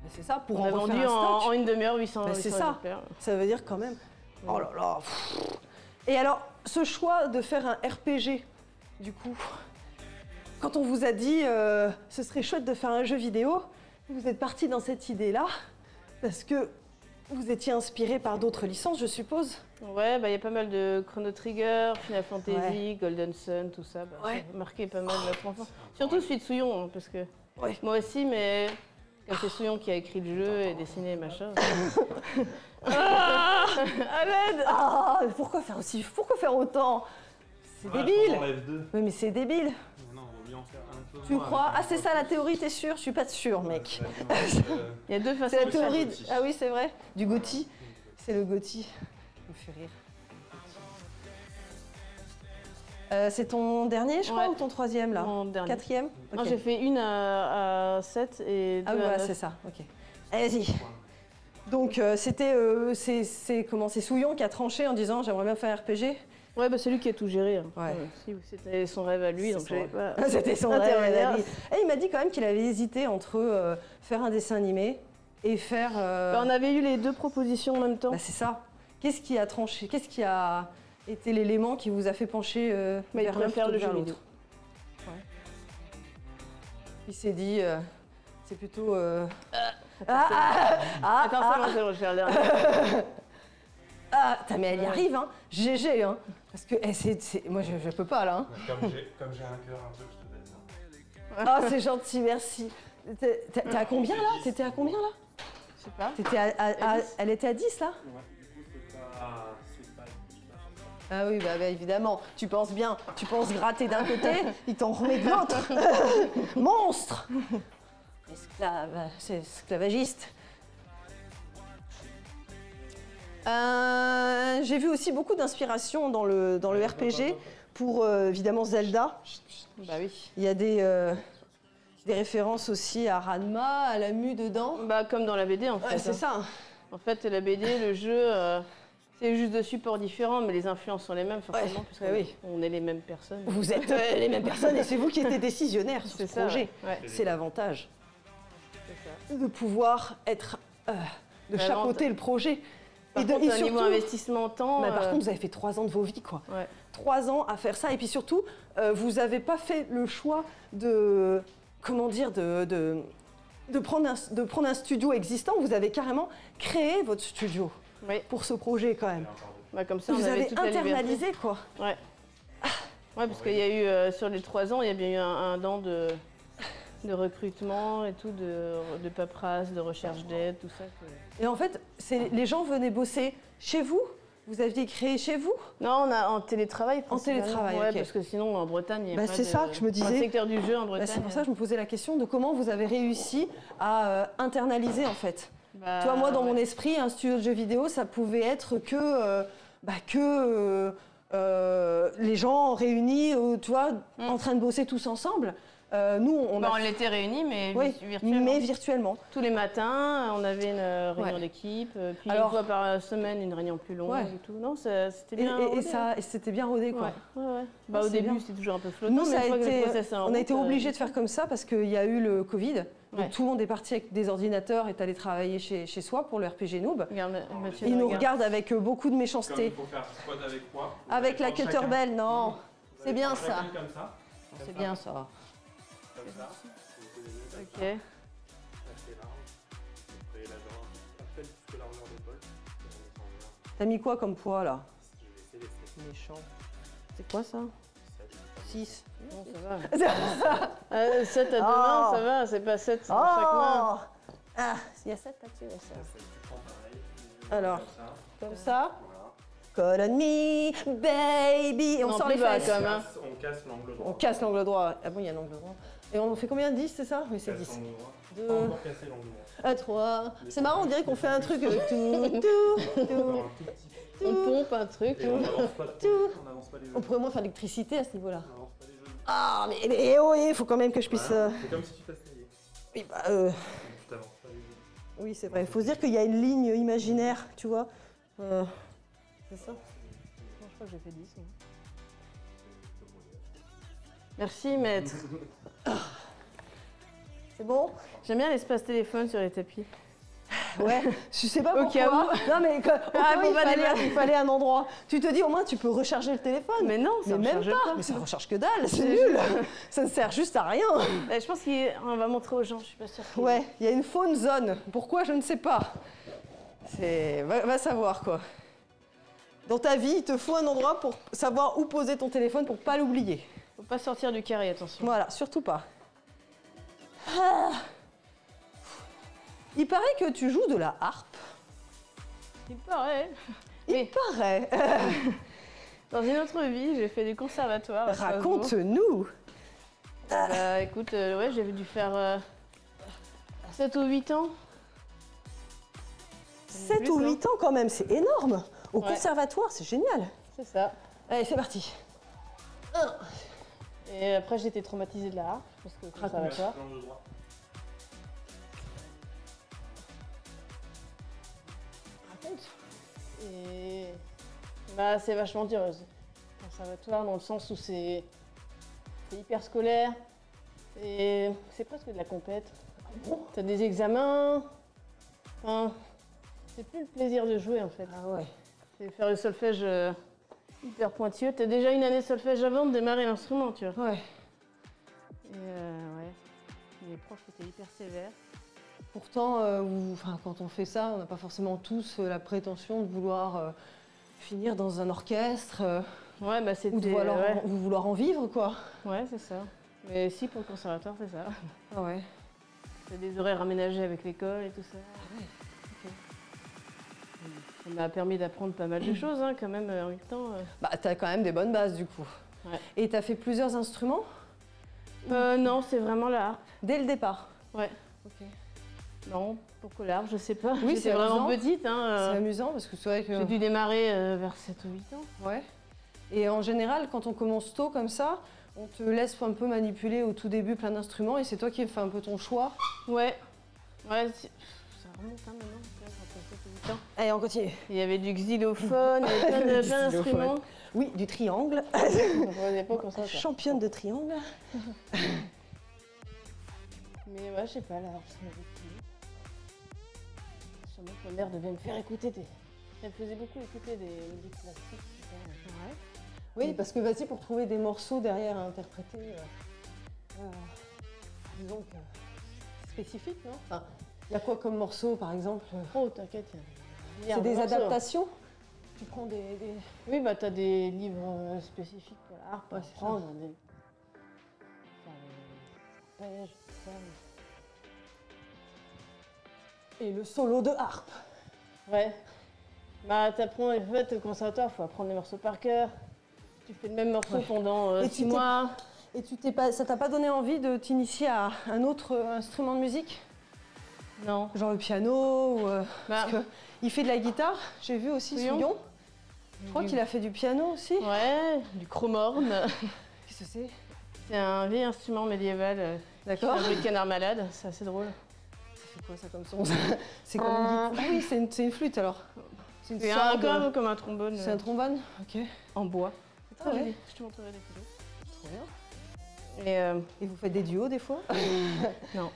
c'est ça, pour on a vendu en une demi-heure 800 c'est ça. exemplaires. Ça veut dire quand même... Oh là là. Et alors, ce choix de faire un RPG, du coup, quand on vous a dit ce serait chouette de faire un jeu vidéo, vous êtes parti dans cette idée-là parce que vous étiez inspiré par d'autres licences, je suppose? Ouais, il y a pas mal de Chrono Trigger, Final Fantasy, Golden Sun, tout ça. Ça a marqué pas mal notre enfance. Surtout celui de Souillon, hein, parce que moi aussi, mais comme c'est Souillon qui a écrit le jeu et dessiné machin. À l'aide! Pourquoi faire aussi? Pourquoi faire autant? C'est débile! Oui, mais c'est débile! Tu crois? Ah, c'est ça la théorie, t'es sûr? Je suis pas sûre, mec. Il y a deux façons de faire. Ah oui, c'est vrai. Du Gotti. C'est le Gotti. Ça me fait rire. C'est ton dernier, je crois, ou ton troisième, là? Mon dernier. Quatrième? Non, j'ai fait une à 7 et deux à 9. Voilà, c'est ça. Ok. Allez, vas-y. Donc, c'est Souillon qui a tranché en disant j'aimerais bien faire un RPG. Ouais, c'est lui qui a tout géré. Hein. C'était son rêve à lui, donc j'avais pas... C'était son rêve à lui. Et il m'a dit quand même qu'il avait hésité entre faire un dessin animé et faire... on avait eu les deux propositions en même temps. C'est ça. Qu'est-ce qui a tranché? Qu'est-ce qui a été l'élément qui vous a fait pencher vers l'un plutôt que vers l'autre? Il s'est dit, c'est plutôt... Attends, c'est bon, je vais regarder. Mais elle y arrive, hein. GG, hein. Parce que moi, je peux pas, là. Hein. Comme j'ai un cœur un peu, je te donne ça. C'est gentil, merci. T'es à combien là? T'étais à combien là? Je sais pas. Elle était à 10 là? Ouais, du coup, c'est pas Ah oui, bah évidemment, tu penses bien, tu penses gratter d'un côté, il t'en remet de l'autre. Monstre! C'est esclavagiste. J'ai vu aussi beaucoup d'inspiration dans le RPG pour évidemment Zelda. Bah oui. Il y a des références aussi à Ranma, à Lamu dedans. Bah comme dans la BD en fait. Ouais, c'est ça. En fait, la BD, le jeu, c'est juste de supports différents, mais les influences sont les mêmes forcément, Ouais, puisqu'on oui. on est les mêmes personnes. Vous êtes les mêmes personnes et c'est vous qui êtes décisionnaire sur ce C'est ça, projet. ouais. C'est l'avantage C'est ça. de pouvoir être, de chapeauter le projet. Par contre, et un niveau investissement temps. Par contre, vous avez fait 3 ans de vos vies, quoi. Ouais. 3 ans à faire ça. Et puis surtout, vous n'avez pas fait le choix de, comment dire, de prendre un studio existant. Vous avez carrément créé votre studio Oui. pour ce projet, quand même. Bah, comme ça, Vous on avait avez toute la liberté. internalisé, quoi. Ouais. Ouais, parce qu'il y a eu, sur les 3 ans, il y a bien eu un an de recrutement et tout, de paperasse, de recherche d'aide, tout ça. Et en fait, les gens venaient bosser chez vous? Vous aviez créé chez vous? Non, on a en télétravail. En télétravail, ouais, ok. parce que sinon, en Bretagne, il y a pas C'est ça que je me disais. Dans le secteur du jeu, en Bretagne. C'est pour ça que je me posais la question de comment vous avez réussi à internaliser, en fait. Bah, Tu vois, moi, dans ouais. mon esprit, un studio de jeux vidéo, ça pouvait être que les gens réunis, tu vois, en train de bosser tous ensemble. Nous, on l'était réunis, mais oui, virtuellement. mais virtuellement. Tous les matins, on avait une réunion Ouais. d'équipe, puis Alors- une fois par semaine, une réunion plus longue Ouais. et tout. Non, c'était bien. rodé, Et c'était bien rodé, quoi. Ouais. Bah, au c'est début, bien. c'était toujours un peu flottant. Nous, mais ça a une fois que le été, process est en on a été route, obligé de faire comme ça parce qu'il y a eu le Covid. Ouais. Donc tout le monde est parti avec des ordinateurs et est allé travailler chez soi pour le RPG Noob. Regarde, Mathieu, Ils nous regarde. regardent avec beaucoup de Comme méchanceté. il faut faire squat avec quoi? Avec la Chacun. Cutterbell, non. Vous C'est allez bien prendre ça. chacun Comme ça. C'est bien ça. Comme ça. Vous posez les deux comme Ok. ça. Assez large. Vous prenez la jambe à peine plus que largeur d'épaule. Et on descend bien. T'as mis quoi comme poids là? Je vais essayer d'essayer. Méchant. C'est quoi ça? 6. Bon, ça va. 7 à deux mains, ça va. C'est pas 7 dans chaque main. Ah, il y a 7 là-dessus. il y a sept. Tu prends pareil. Alors, Comme ça. comme ça. Voilà. Call on me, baby. Et on Non, sort plus les bas, fesses. quand même. On casse l'angle droit. On casse l'angle droit. Ah bon, il y a l'angle droit. Et on fait combien? 10, c'est ça? Oui, c'est Casse 10. l'angle droit. Deux. Pas encore casser l'angle droit. 3. C'est marrant, on dirait qu'on fait un truc tout. On peut avoir un tout petit. On pompe un truc. Et on n'avance pas trop. On n'avance pas les On genoux. pourrait moins faire l'électricité à ce niveau-là. On n'avance pas les genoux. Ah, mais oh, il faut quand même que je puisse. Voilà. C'est comme si tu t'asseyais. Oui, bah, Tu t'avances pas les genoux. oui, c'est vrai. Il faut se dire qu'il y a une ligne imaginaire, tu vois. C'est ça? Non, je crois que j'ai fait 10. moi. Merci, maître. C'est bon? J'aime bien l'espace téléphone sur les tapis. Ouais, je sais pas Au pourquoi. cas où. Non, mais faut pas il fallait un endroit. Tu te dis, au moins, tu peux recharger le téléphone. Mais non, ça Mais même recharge pas. pas. Mais ça recharge que dalle, c'est nul. Ça ne sert juste à rien. Je pense qu'on va montrer aux gens, je suis pas sûre. Ouais, il y a une faune zone. Pourquoi, je ne sais pas. Va savoir, quoi. Dans ta vie, il te faut un endroit pour savoir où poser ton téléphone pour pas l'oublier. Faut pas sortir du carré, attention. Voilà, surtout pas. Ah. Il paraît que tu joues de la harpe. Il paraît. Il Oui. paraît. Dans une autre vie, j'ai fait du conservatoire. à Strasbourg. Raconte-nous. Bah écoute, ouais, j'ai dû faire 7 ou 8 ans. 7 Plus, ou non 8 ans quand même, c'est énorme. Au Ouais. conservatoire, c'est génial. C'est ça. Allez, c'est parti. Et après, j'ai été traumatisée de la harpe, parce que au conservatoire. L'angle droit. Raconte. Et bah, c'est vachement dur, le conservatoire, dans le sens où c'est hyper scolaire. Et c'est presque de la compète. T'as des examens. Enfin, c'est plus le plaisir de jouer en fait. Ah ouais. C'est faire le solfège hyper pointilleux. T'as déjà une année de solfège avant de démarrer l'instrument, tu vois. Ouais. Et ouais, les profs étaient hyper sévères. Pourtant, quand on fait ça, on n'a pas forcément tous la prétention de vouloir finir dans un orchestre Ouais, bah c'était. ou de vouloir en vivre, quoi. Ouais, c'est ça. Mais si, pour le conservatoire, c'est ça. Ah ouais. T'as des horaires aménagés avec l'école et tout ça. Ah ouais. Ça m'a permis d'apprendre pas mal de choses hein, quand même en même temps. Bah, t'as quand même des bonnes bases du coup. Ouais. Et t'as fait plusieurs instruments Non, c'est vraiment la harpe. dès le départ. Ouais. Ok. Non, pourquoi l'harpe, je sais pas. Oui, J'étais c'est vraiment amusant. petite. C'est Hein, amusant parce que c'est vrai que. J'ai dû démarrer vers 7 ou 8 ans. Ouais. Et en général, quand on commence tôt comme ça, on te laisse un peu manipuler au tout début plein d'instruments et c'est toi qui fais un peu ton choix. Ouais. Ouais, ça remonte hein, maintenant, quand on a 7 ou 8 ans. Allez, on continue. Il y avait du xylophone, il y avait plein Xylophone. d'instruments. Oui, du triangle. On n'est pas comme ça. Quoi. Championne de triangle. Mais ouais, je sais pas, la harpe, ça m'avait plu. Sûrement que ma mère devait me faire écouter des... Elle faisait beaucoup écouter des musiques classiques. Ouais. Oui, parce que vas-y, pour trouver des morceaux derrière à interpréter, disons que spécifiques, non? Enfin, il y a quoi comme morceaux, par exemple? Oh, t'inquiète, il y a C'est des morceaux. adaptations? Tu prends des... Oui, bah t'as des livres spécifiques pour la harpe, Ouais, à c'est prendre, des... Faire des arpèges, tout ça. Et le solo de harpe. Ouais. Bah t'apprends, en fait, au conservatoire, faut apprendre les morceaux par cœur. Tu fais le même morceau pendant Et 6 tu t'es- mois. Et ça t'a pas donné envie de t'initier à un autre instrument de musique? Non. Genre le piano ou... Bah, Parce que il fait de la guitare, j'ai vu aussi Souillon. Souillon. Je crois qu'il a fait du piano aussi. Ouais, du chromorne. Qu'est-ce que c'est? C'est un vieil instrument médiéval. D'accord. Un bruit de canard malade, c'est assez drôle. Ça fait quoi ça comme son? C'est comme une guitare. Ah oui, c'est une flûte alors. C'est une C'est sorte de- comme un trombone C'est un trombone? Ok. en bois. C'est très Ah ouais. joli. Je te montrerai des photos. Trop bien. Et Et vous faites des duos des fois? non.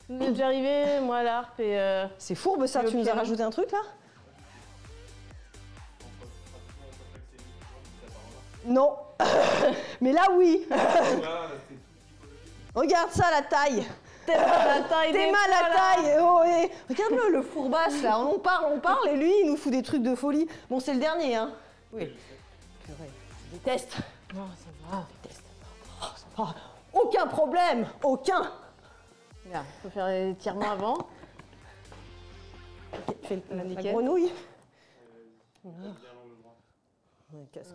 Vous êtes déjà arrivé, moi, à l'harpe et... C'est fourbe ça, Le tu nous as piano. rajouté un truc là? Non. Mais là oui. Regarde ça la taille. T'es mal la taille T'es des mal fois, la là. taille. Oh, et... Regarde-le, le fourbasse là. On parle et lui il nous fout des trucs de folie. Bon c'est le dernier hein. Oui. Purée. Je déteste. Non, ça va. Je déteste. Oh, ça va. Aucun problème. Aucun. Regarde, faut faire les étirements avant. Ok, fais la nickel. grenouille. Ouais, casse.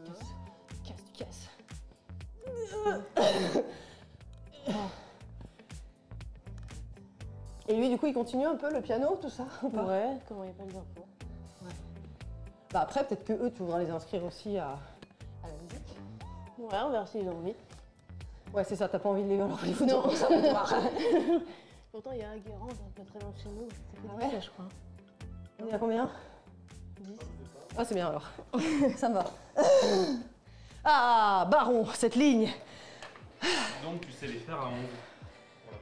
Casse. Et lui, du coup, il continue un peu le piano, tout ça ou pas? Ouais, comment il y a pas de enfants. Bah après, peut-être que eux, tu voudras les inscrire aussi à la musique. Ouais, on verra s'ils ont envie. Ouais, c'est ça, t'as pas envie de les voir les photos au conservatoire. Pourtant, il y a un Guérande, pas très loin de chez nous. C'est Ah que ouais 10, je crois. On est à combien? 10. Ah, c'est bien alors. Ça me va. Ah, Baron, cette ligne. Donc tu sais les faire à 11 pour la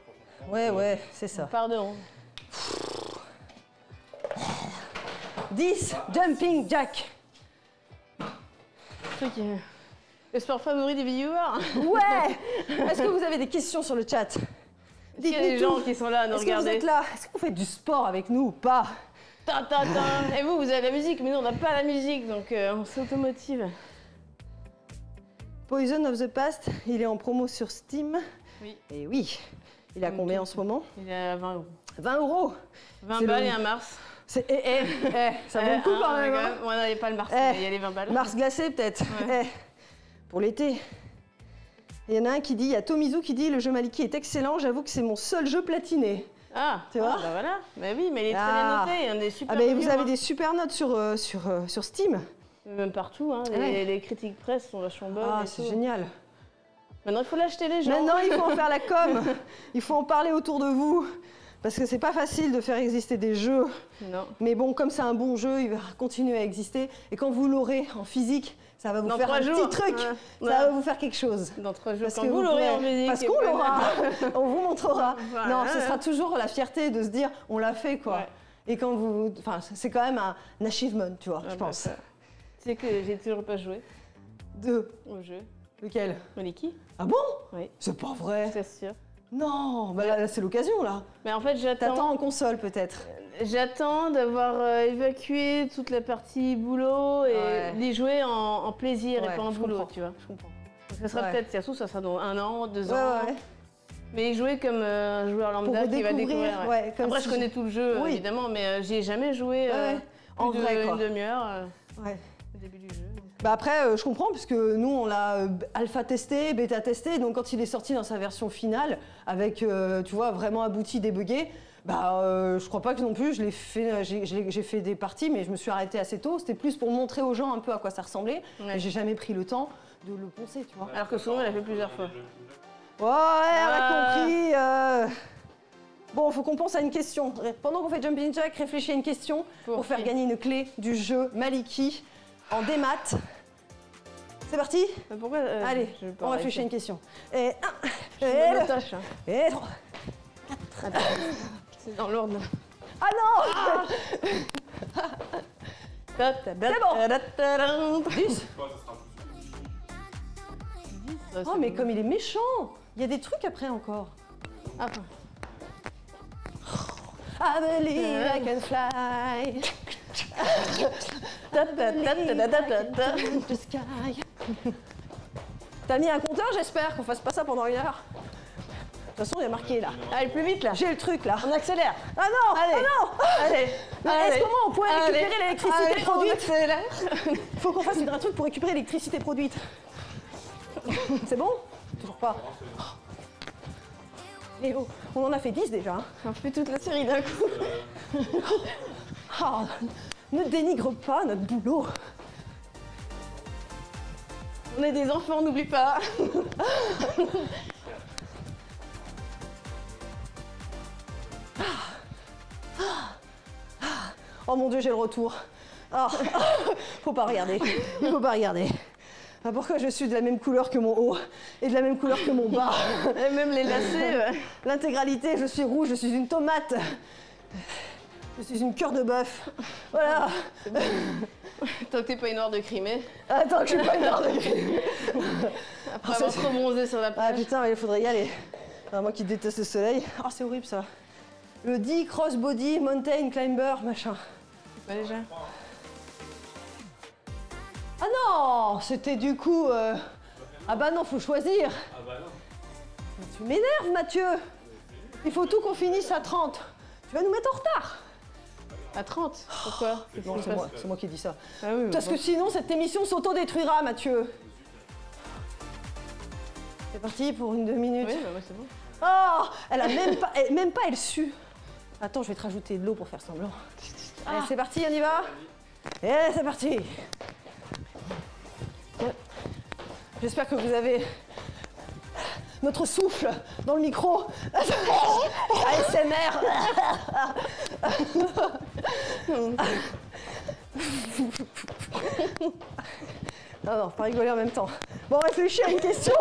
prochaine fois. Ouais, c'est ça. Pardon. 10, jumping jack. Truc, le sport favori des viewers. Ouais. Est-ce que vous avez des questions sur le chat? Il y a des gens qui sont là à nous Est-ce que vous regarder. êtes là? Est-ce que vous faites du sport avec nous ou pas? Ta, ta, ta. Et vous, vous avez la musique, mais nous, on n'a pas la musique, donc on s'automotive. Poison of the Past, il est en promo sur Steam. Oui. Et oui, il est à combien en ce moment? Il est à 20 euros. 20 euros. 20 C'est balles le- et un Mars. Ça vaut le coup quand même. Hein. Ouais, non, il n'y a pas le Mars, Eh, mais il y a les 20 balles. Mars glacé peut-être. Ouais. Pour l'été. Il y en a un qui dit, il y a Tomizu qui dit, le jeu Maliki est excellent, j'avoue que c'est mon seul jeu platiné. Ah, Tu vois bah voilà. Bah oui, mais il est très Ah. bien noté, il y en a des super Ah ben vous reviews, avez hein. des super notes sur Steam. Même partout, hein. Ouais. Les critiques presse sont vachement bonnes. Ah et c'est tout. génial. Maintenant, il faut l'acheter les gens. Maintenant il faut en faire la com. Il faut en parler autour de vous. Parce que c'est pas facile de faire exister des jeux. Non. Mais bon, comme c'est un bon jeu, il va continuer à exister. Et quand vous l'aurez en physique, ça va vous Dans faire 3 un jours. petit truc. Ouais. Ça va vous faire quelque chose. Dans 3 jours, Parce quand que vous l'aurez pourrez- en physique. Parce et qu'on vous- l'aura. On vous montrera. Voilà. Non, ce sera toujours la fierté de se dire, on l'a fait quoi. Ouais. Et quand vous... Enfin, c'est quand même un achievement, tu vois, Ah je bah pense. ça. Tu sais que j'ai toujours pas joué au jeu. Lequel? Maliki. Ah bon? Oui. C'est pas vrai. C'est sûr. Non, bah là, c'est l'occasion là. Mais en fait, T'attends en console peut-être. J'attends d'avoir évacué toute la partie boulot et Ouais. d'y jouer en plaisir Ouais, et pas en je boulot, comprends. tu vois. Je comprends. Donc ça sera Ouais. peut-être, ça ça sera dans 1 an, 2 Ouais, ans. ouais. Mais jouer comme un joueur lambda qui va découvrir. Ouais, comme Après, si je connais tout le jeu, Oui. évidemment, mais j'y ai jamais joué en plus vrai, quoi. une demi-heure Ouais. au début du jeu. Bah après, je comprends, puisque nous, on l'a alpha testé, bêta testé, donc quand il est sorti dans sa version finale, avec, tu vois, vraiment abouti, débugué, bah, je crois pas que non plus, j'ai fait des parties, mais je me suis arrêtée assez tôt. C'était plus pour montrer aux gens un peu à quoi ça ressemblait, Ouais. et j'ai jamais pris le temps de le poncer, tu vois. Alors que souvent, elle a fait plusieurs fois. Ouais, on a Ah. compris. Bon, faut qu'on pense à une question. Pendant qu'on fait Jumping Jack, réfléchis à une question pour faire qui gagner une clé du jeu Maliki en démat. C'est parti? Mais pourquoi Allez, je vais pas on réfléchit à arrêter. une question. Et un, et Bonne deux, tâche, hein. et trois. C'est dans l'ordre. Ah non! C'est bon. 10. Oh, mais comme il est méchant! Il y a des trucs après encore. Attends. I believe I can fly. The sky. T'as mis un compteur, j'espère qu'on fasse pas ça pendant 1 heure. De toute façon, il y a marqué là. Allez, plus vite là. J'ai le truc là. On accélère. Ah non! Allez. Ah non! Allez. Est-ce comment on pourrait récupérer l'électricité Allez, produite? Il faut qu'on fasse un truc pour récupérer l'électricité produite. C'est bon? Toujours pas. Et oh, on en a fait 10 déjà. Hein. On fait toute la série d'un coup. Ah, ne dénigre pas notre boulot. On est des enfants, n'oublie pas. Oh mon Dieu, j'ai le retour. Ah, faut pas regarder. Il faut pas regarder. Ah, pourquoi je suis de la même couleur que mon haut et de la même couleur que mon bas? Et même les lacets. L'intégralité, je suis rouge, je suis une tomate. Je suis une cœur de bœuf. Voilà. Tant que t'es pas une noire de Crimée. Attends, que je suis pas une noire de Crimée. Après avoir trop bronzé sur la Ah plage. putain, il faudrait y aller. Ah, moi qui déteste le soleil. Ah, c'est horrible ça. Le D Crossbody Mountain Climber, machin. Pas déjà. Ah non, c'était du coup... Ah bah non, faut choisir. Ah bah non. Mais tu m'énerves, Mathieu. Il faut tout qu'on finisse à 30. Tu vas nous mettre en retard. À 30. Pourquoi? Non, c'est moi qui dis ça. Ah oui, Parce que sinon, cette émission s'auto-détruira, Mathieu. C'est parti pour une 2 minutes. Oui, bah moi c'est bon. Oh, elle a même pas elle su. Attends, je vais te rajouter de l'eau pour faire semblant. Allez, c'est parti, on y va. Et c'est parti. J'espère que vous avez notre souffle dans le micro. ASMR. Non, pas rigoler en même temps. Bon, réfléchis à une question.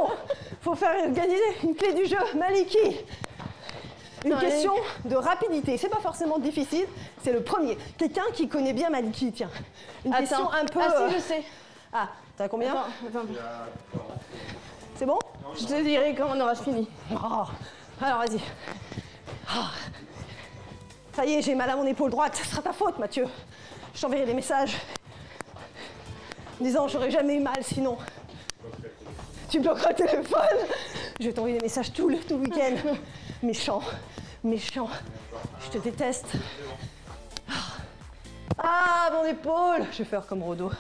Faut faire gagner une clé du jeu. Maliki. Une question de rapidité. C'est pas forcément difficile. C'est le premier. Quelqu'un qui connaît bien Maliki, tiens. Une question un peu... Ah si, je sais. Ah, t'as combien? Attends. C'est bon? Je te dirai quand on aura fini. Oh. Alors, vas-y. Ah. Ça y est, j'ai mal à mon épaule droite. Ce sera ta faute, Mathieu. Je t'enverrai des messages. En disant, j'aurais jamais eu mal sinon. Tu bloqueras le téléphone. Je vais t'envoyer des messages tout le week-end. Méchant. Méchant. Je te déteste. Ah, mon épaule. Je vais faire comme Rodo.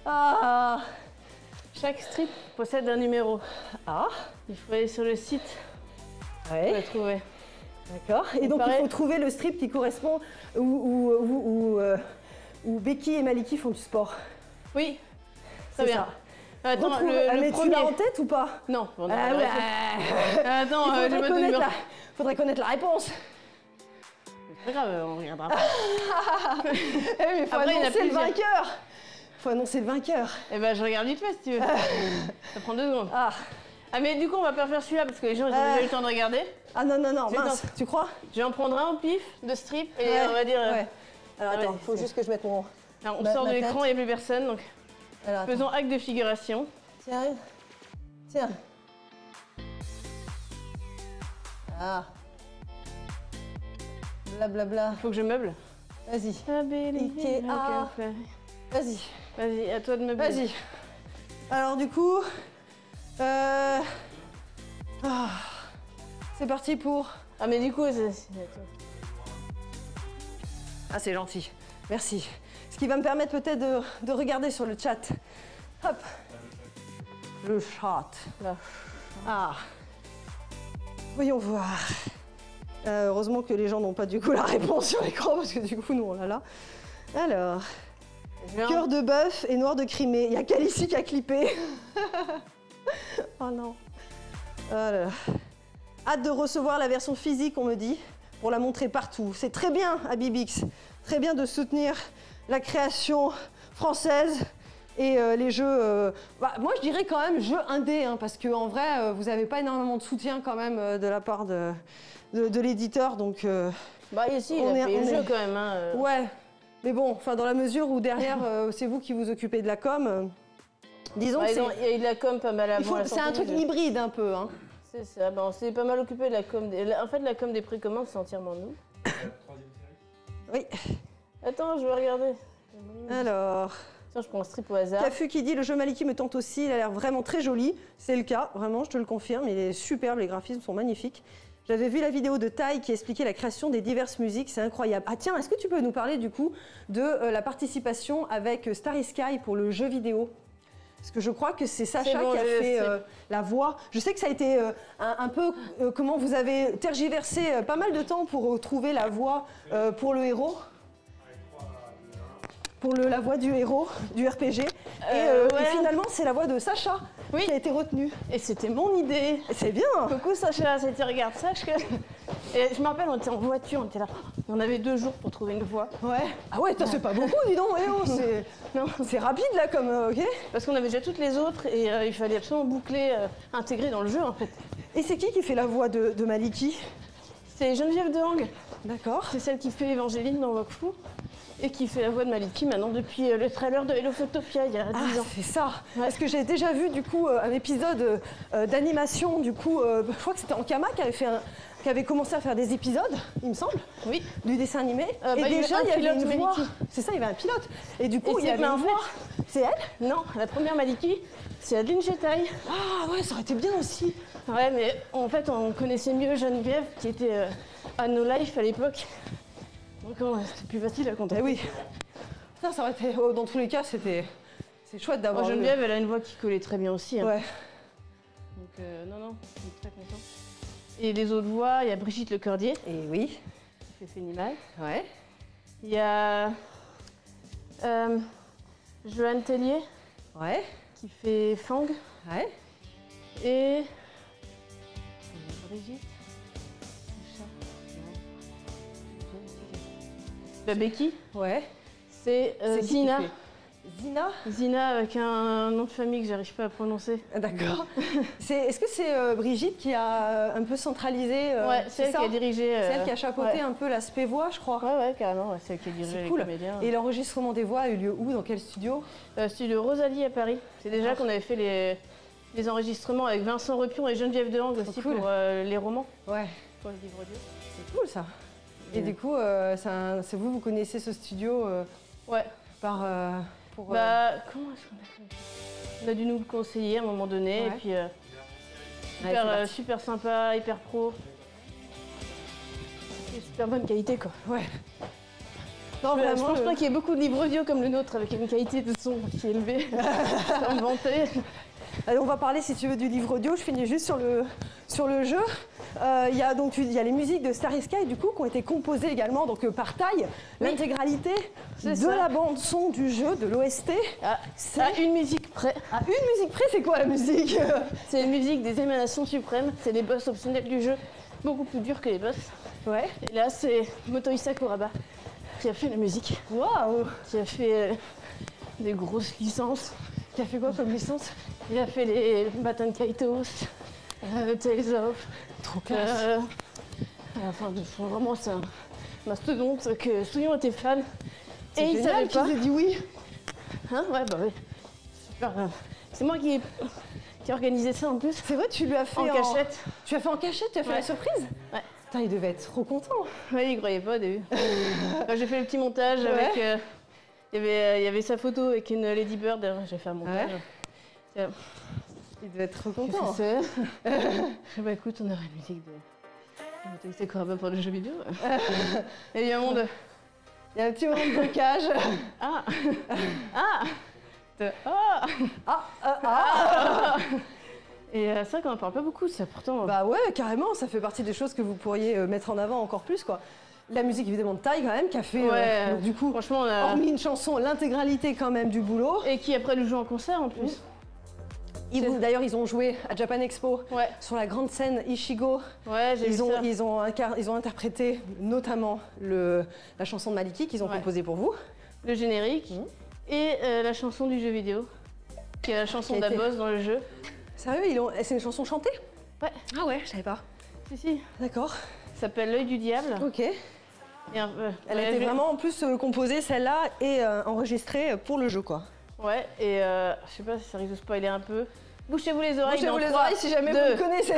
Ah. Chaque strip possède un numéro. Ah. Il faut aller sur le site pour Ouais. le trouver. D'accord. Et donc, il faut trouver le strip qui correspond où Becky et Maliki font du sport. Oui, très C'est bien. ça. Attends, Retrouve- le mais tu premier. l'as en tête ou pas? Non, on a Ah pas ouais. réussi. Attends, je vais mettre le numéro. Faudrait connaître la réponse. C'est pas grave, on regardera pas. Eh oui, mais il faut Après, il y en a annoncer le plusieurs. vainqueur. Faut annoncer le vainqueur. Eh ben, je regarde vite fait si tu veux. Ça prend 2 secondes. Ah, Ah, mais du coup, on va pas faire celui-là parce que les gens, ils ont déjà eu le temps de regarder. ah non, non, non, Tu mince. Tu crois? Je vais en prendre un au pif de strip et Ouais, on va dire. Ouais. Alors attends, ouais, faut juste que je mette mon... Alors, on Ma- sort ma de tête. l'écran, il n'y a plus personne. Donc, Alors, attends. faisons acte de figuration. Tiens. Tiens. Ah. Blablabla. Faut que je meuble. Vas-y. Ikea. Vas-y. Vas-y, à toi de meubler. Vas-y. Alors du coup, c'est C'est parti pour... Ah mais du coup, Ah, c'est gentil. Merci. Ce qui va me permettre peut-être de regarder sur le chat. Hop. Le chat. Là. Ah. Voyons voir. Heureusement que les gens n'ont pas du coup la réponse sur l'écran parce que du coup, nous, on l'a là. Alors. Cœur de bœuf et noir de Crimée. Il y a qu'elle ici qui a clippé. Oh non. Voilà. Hâte de recevoir la version physique, on me dit, pour la montrer partout. C'est très bien, Abibix. Très bien de soutenir la création française et les jeux... moi, je dirais quand même jeux indés, hein, parce qu'en vrai, vous n'avez pas énormément de soutien quand même de la part de l'éditeur. Donc, bah ici, il a fait le jeu quand même. Hein, Ouais, mais bon, enfin, dans la mesure où derrière, c'est vous qui vous occupez de la com, disons que il y a eu de la com pas mal avant. c'est un truc hybride un peu. Hein. C'est ça, on s'est pas mal occupé de la com. En fait, la com des précommandes, c'est entièrement nous. Oui. Attends, je vais regarder. Alors... Tiens, je prends un strip au hasard. Cafu qui dit « Le jeu Maliki me tente aussi, il a l'air vraiment très joli ». C'est le cas, vraiment, je te le confirme, il est superbe, les graphismes sont magnifiques. J'avais vu la vidéo de Tai qui expliquait la création des diverses musiques, c'est incroyable. Ah tiens, est-ce que tu peux nous parler du coup de la participation avec Starry Sky pour le jeu vidéo ? Parce que je crois que c'est Sacha qui a fait la voix. Je sais que ça a été un peu comment vous avez tergiversé pas mal de temps pour trouver la voix pour le héros. Pour la voix du héros du RPG. Et finalement, c'est la voix de Sacha qui a été retenue. Et c'était mon idée. C'est bien. Coucou Sacha, c'était regarde, sache que... Et je me rappelle, on était en voiture, on était là. On avait 2 jours pour trouver une voix. Ouais. Ah ouais, c'est pas beaucoup, dis donc. C'est rapide là comme... ok. Parce qu'on avait déjà toutes les autres et il fallait absolument boucler, intégrer dans le jeu en fait. Et c'est qui fait la voix de Maliki ? C'est Geneviève Dehang. D'accord. C'est celle qui fait Évangéline dans Wakfu. Et qui fait la voix de Maliki maintenant depuis le trailer de Hello Photopia il y a 10 ans. C'est ça. Ouais. Parce que j'ai déjà vu du coup un épisode d'animation, du coup, je crois que c'était Ankama qui avait commencé à faire des épisodes, il me semble, du dessin animé. Et déjà il y avait une voix. C'est ça, il y avait un pilote. Et du coup, il y avait une voix. C'est elle ? Non, la première Maliki, c'est Adeline Jetaï. Ah ouais, ça aurait été bien aussi. Ouais, mais en fait, on connaissait mieux Geneviève qui était à No Life à l'époque. Donc c'était plus facile à compter. Eh oui. Ça aurait été... dans tous les cas, c'est chouette d'avoir... Geneviève, elle a une voix qui collait très bien aussi. Hein. Ouais. Donc non, je suis très contente. Et les autres voix, il y a Brigitte Lecordier. Et oui. Qui fait Fénimal. Ouais. Il y a Joanne Tellier. Ouais. Qui fait Fang. Ouais. Et... Brigitte. Bah, Becky, ouais. C'est Zina. Zina avec un nom de famille que j'arrive pas à prononcer. D'accord. Est-ce que c'est Brigitte qui a un peu centralisé ouais, c'est elle qui a dirigé. C'est elle qui a chapeauté un peu l'aspect voix, je crois. Ouais, carrément. Ouais, c'est elle qui a dirigé les comédiens. Et l'enregistrement des voix a eu lieu où ? Dans quel studio ? Studio Rosalie à Paris. C'est déjà qu'on avait fait les enregistrements avec Vincent Repion et Geneviève Dehang aussi pour les romans. Ouais. Pour le livre audio. C'est cool ça. Et du coup, c'est vous connaissez ce studio ouais. Comment est-ce qu'on a fait ? On a dû nous le conseiller à un moment donné, et puis super sympa, hyper pro. Et super bonne qualité quoi. Ouais. Non, vraiment, je pense pas qu'il y ait beaucoup de livres audio comme le nôtre avec une qualité de son qui est élevée, sans me vanter. Allez, on va parler, si tu veux, du livre audio. Je finis juste sur le jeu. Il y a les musiques de Starry Sky, du coup, qui ont été composées également par Tai. L'intégralité de la bande-son du jeu, de l'OST. À une musique près. À une musique près, c'est quoi la musique ? C'est la musique des émanations suprêmes. C'est les boss optionnels du jeu. Beaucoup plus durs que les boss. Ouais. Et là, c'est Motohisa Kuraba qui a fait la musique. Waouh ! Qui a fait des grosses licences. Qui a fait quoi comme licence ? Il a fait les Baton Kaitos, Tales of. Trop classe. Vraiment, c'est un mastodonte que Souillon était fan. Et il savait pas. Qu'il a dit oui. Hein ? Ouais, bah oui. Super. C'est moi qui ai organisé ça en plus. C'est vrai, tu lui as fait en cachette. Tu as fait en cachette, tu as fait la surprise ? Ouais. Putain, il devait être trop content. Ouais, il croyait pas au début. J'ai fait le petit montage avec... Il y avait sa photo avec une Lady Bird, j'ai fait un montage. Il devait être trop content. Bah écoute, on aurait une musique C'est quoi pas pour le jeu vidéo? Il y a un monde. Il y a un petit moment de blocage. Ah ah ah Ah. Et c'est vrai qu'on en parle pas beaucoup, ça pourtant. Bah ouais, carrément, ça fait partie des choses que vous pourriez mettre en avant encore plus, quoi. La musique, évidemment, de taille, quand même, qui a fait, donc, du coup, franchement, on a... hormis une chanson, l'intégralité, quand même, du boulot. Et qui, après, le joue en concert, en plus. D'ailleurs, ils ont joué à Japan Expo, sur la grande scène Ichigo. Ouais, j'ai vu ça. Ils ont interprété, notamment, la chanson de Maliki qu'ils ont composée pour vous. Le générique. Et la chanson du jeu vidéo, qui est la chanson d'Abos dans le jeu. Sérieux, c'est une chanson chantée? Ouais. Ah ouais, je savais pas. Si. D'accord. Ça s'appelle L'œil du diable. Ok. Et elle a été vraiment en plus composée, celle-là, et enregistrée pour le jeu, quoi. Ouais, et je sais pas si ça risque de spoiler un peu. Bouchez-vous les oreilles. Bouchez-vous les oreilles si jamais vous le connaissez.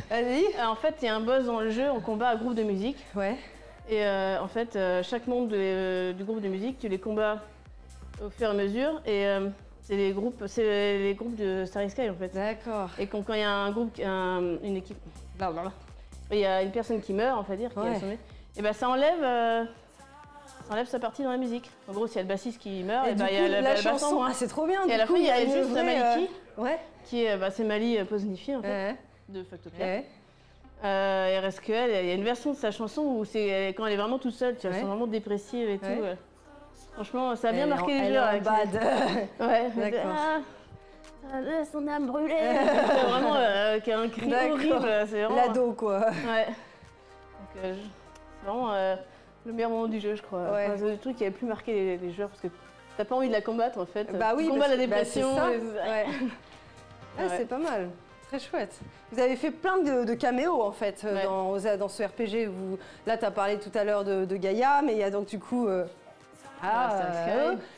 Vas-y. En fait, il y a un boss dans le jeu en combat à groupe de musique. Ouais. Et en fait, chaque membre du groupe de musique, tu les combats au fur et à mesure. Et c'est les groupes de Starry Sky en fait. D'accord. Et quand il y a un groupe, une équipe, il y a une personne qui meurt, on va dire, qui est assommée, et ben ça enlève sa partie dans la musique. En gros, s'il y a le bassiste qui meurt, et ben il y a la chanson. Ah, c'est trop bien. Et à la fin, il y a juste Maliki, qui est, c'est Mali posnifiée en fait, de Factopia. Il reste qu'elle, il y a une version de sa chanson où c'est quand elle est vraiment toute seule, tu vois, elle est vraiment dépressive et tout. Franchement, ça a bien marqué les joueurs. Bad. Ouais, d'accord. Laisse son âme brûler. Vraiment, qui a un cri horrible. C'est vraiment... L'ado, quoi. Ouais. Donc, c'est vraiment le meilleur moment du jeu, je crois. Ouais. Enfin, c'est le truc qui avait plus marqué les joueurs parce que t'as pas envie de la combattre en fait. Bah oui, tu combats la dépression. C'est ça. C'est pas mal. Très chouette. Vous avez fait plein de caméos en fait dans ce RPG. Là, tu as parlé tout à l'heure de Gaïa, mais il y a donc du coup.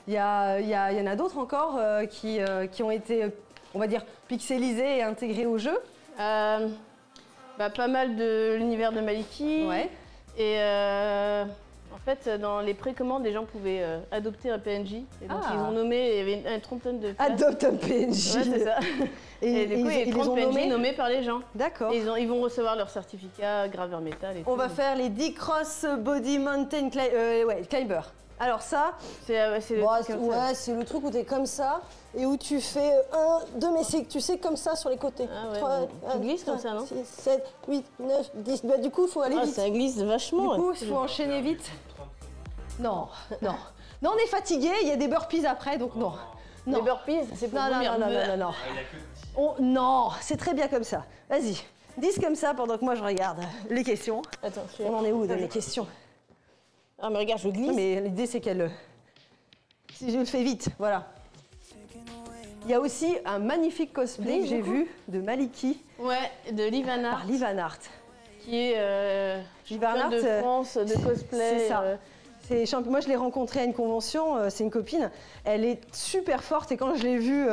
Il y en a d'autres encore qui ont été, on va dire, pixelisés et intégrés au jeu. Pas mal de l'univers de Maliki. Ouais. Et en fait, dans les précommandes, les gens pouvaient adopter un PNJ. Et donc, ils ont nommé, il y avait une trentaine de classes. Adopte un PNJ. Ouais, c'est ça. Et du coup, il y a 30 PNJ nommés par les gens. D'accord. Et ils vont recevoir leur certificat graveur métal et tout. On va faire les 10 Cross Body Mountain Climber. Alors ça, c'est le truc où tu es comme ça et où tu fais 1, 2, mais tu sais comme ça sur les côtés. Ah ouais, 3, tu glisses comme ça, non? 6, 7, 8, 9, 10. Bah, du coup, il faut aller vite. Ça glisse vachement. Du coup, il faut enchaîner vite. Non, on est fatigué, il y a des burpees après, donc non. Les burpees, c'est pour non. Non, c'est très bien comme ça. Vas-y, 10 comme ça pendant que moi je regarde les questions. Attends, on en est où dans les questions? Ah mais regarde, je glisse. Mais l'idée c'est qu'elle... Si je le fais vite, voilà. Il y a aussi un magnifique cosplay que j'ai vu de Maliki. Ouais, de Liv Van Art. Par Liv Van Art. Qui est championne de France de cosplay. C'est ça. Moi je l'ai rencontrée à une convention, c'est une copine. Elle est super forte et quand je l'ai vue